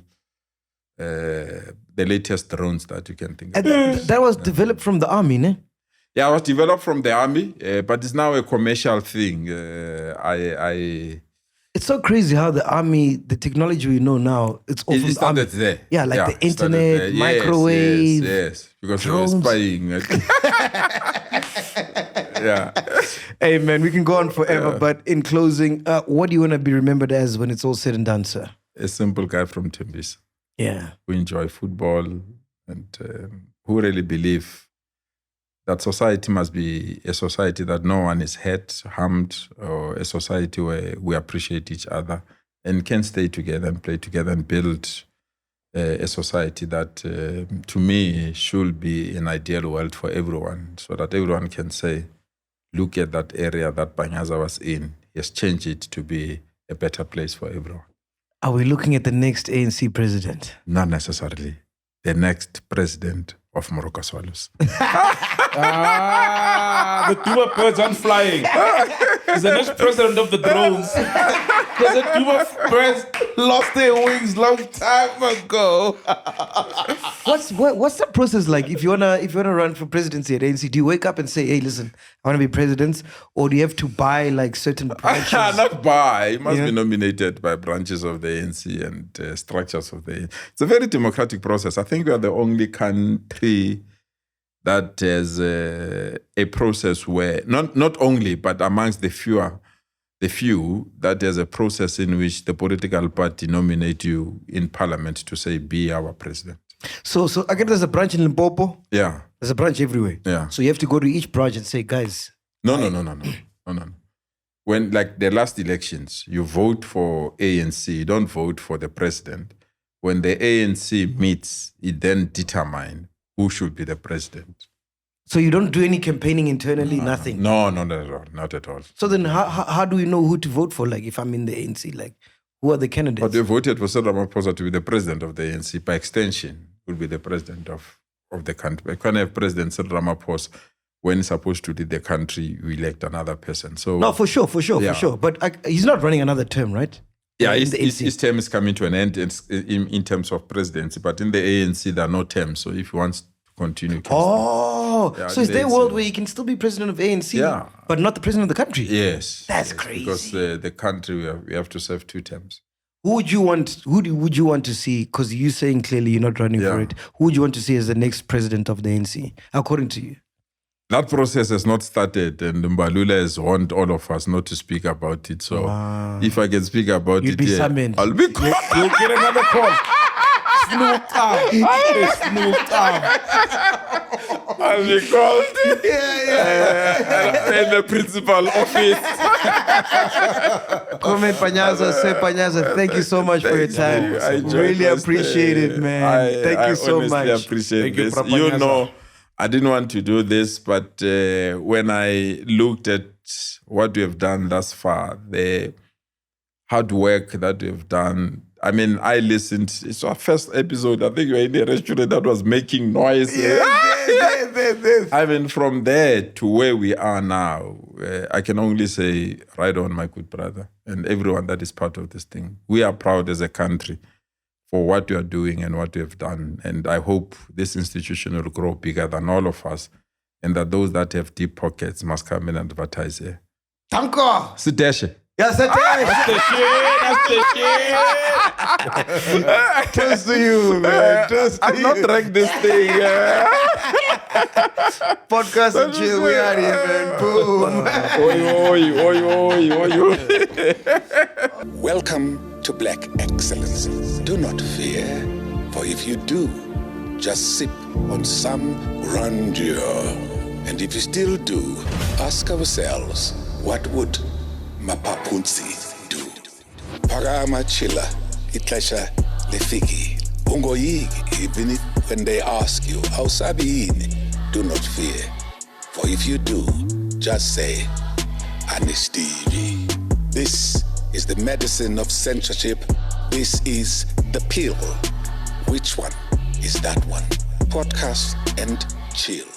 the latest drones that you can think of. That was developed from the army, ne? Yeah, it was developed from the army, but it's now a commercial thing. It's so crazy how the army, the technology we know now, it's all from the army. There. Yeah, like the internet, microwave. Yes, because drones. You're spying. Yeah. Hey, man, we can go on forever, but in closing, what do you want to be remembered as when it's all said and done, sir? A simple guy from Tembisa. Yeah. Who enjoy football and who really believe that society must be a society that no one is hurt, harmed, or a society where we appreciate each other and can stay together and play together and build a society that, to me, should be an ideal world for everyone, so that everyone can say, look at that area that PANYAZA was in. He has changed it to be a better place for everyone. Are we looking at the next ANC president? Not necessarily. The next president of Moroka Swallows. The Duma birds aren't flying. He's the next president of the drones. Because the Duma birds lost their wings long time ago. What's the process like if you wanna run for presidency at ANC? Do you wake up and say, "Hey, listen, I want to be president," or do you have to buy like certain branches? Not by. It must be nominated by branches of the ANC and structures of the ANC. It's a very democratic process. I think we are the only country that has a process where, not only, but amongst the few, that there's a process in which the political party nominate you in parliament to say, be our president. So I guess there's a branch in Limpopo. Yeah. There's a branch everywhere. Yeah. So you have to go to each branch and say, guys. No. When, like the last elections, you vote for ANC, you don't vote for the president. When the ANC meets, it then determines who should be the president. So you don't do any campaigning internally, nothing? No, not at all. Not at all. So then how do we know who to vote for? Like if I'm in the ANC, like who are the candidates? But they voted for Cyril Ramaphosa to be the president of the ANC. By extension, will be the president of the country. I can't have President Cyril Ramaphosa when he's supposed to lead the country, you elect another person. So no, for sure. But he's not running another term, right? Yeah, his term is coming to an end in terms of presidency. But in the ANC, there are no terms. So if he wants to continue... So is there a world where you can still be president of ANC, but not the president of the country? Yes. That's crazy. Because the country, we have to serve 2 terms. Who would you want to see, because you're saying clearly you're not running for it, who would you want to see as the next president of the ANC, according to you? That process has not started, and Mbalula has warned all of us not to speak about it. So if I can speak about You'd be summoned. I'll be called. You'll get another call. Snoop out. I'll be called. In the principal office. Comment PANYAZA, say PANYAZA, thank you so much for your time. I really appreciate it, man. Thank you so much. I appreciate this. You know, I didn't want to do this, but when I looked at what we have done thus far, the hard work that we have done, I mean, I listened. It's our first episode. I think you were in a restaurant that was making noise. I mean, from there to where we are now, I can only say, right on, my good brother, and everyone that is part of this thing. We are proud as a country for what you are doing and what you have done. And I hope this institution will grow bigger than all of us, and that those that have deep pockets must come and advertise here. Tanko! Sideshe. Yes, That's the shit. Toast to you, man. Toast to I've not drank this thing. Podcast and chill. We out here, man. Boom. Oi. Welcome to Black Excellence. Do not fear, for if you do, just sip on some grandeur. And if you still do, ask ourselves, what would Mapapunzi do? Parama chila, itlesha lefiki. Ungoyigi, even if when they ask you, how sabiini, do not fear. For if you do, just say, Anistivi. This is the medicine of censorship. This is the pill. Which one is that one? Podcast and chill.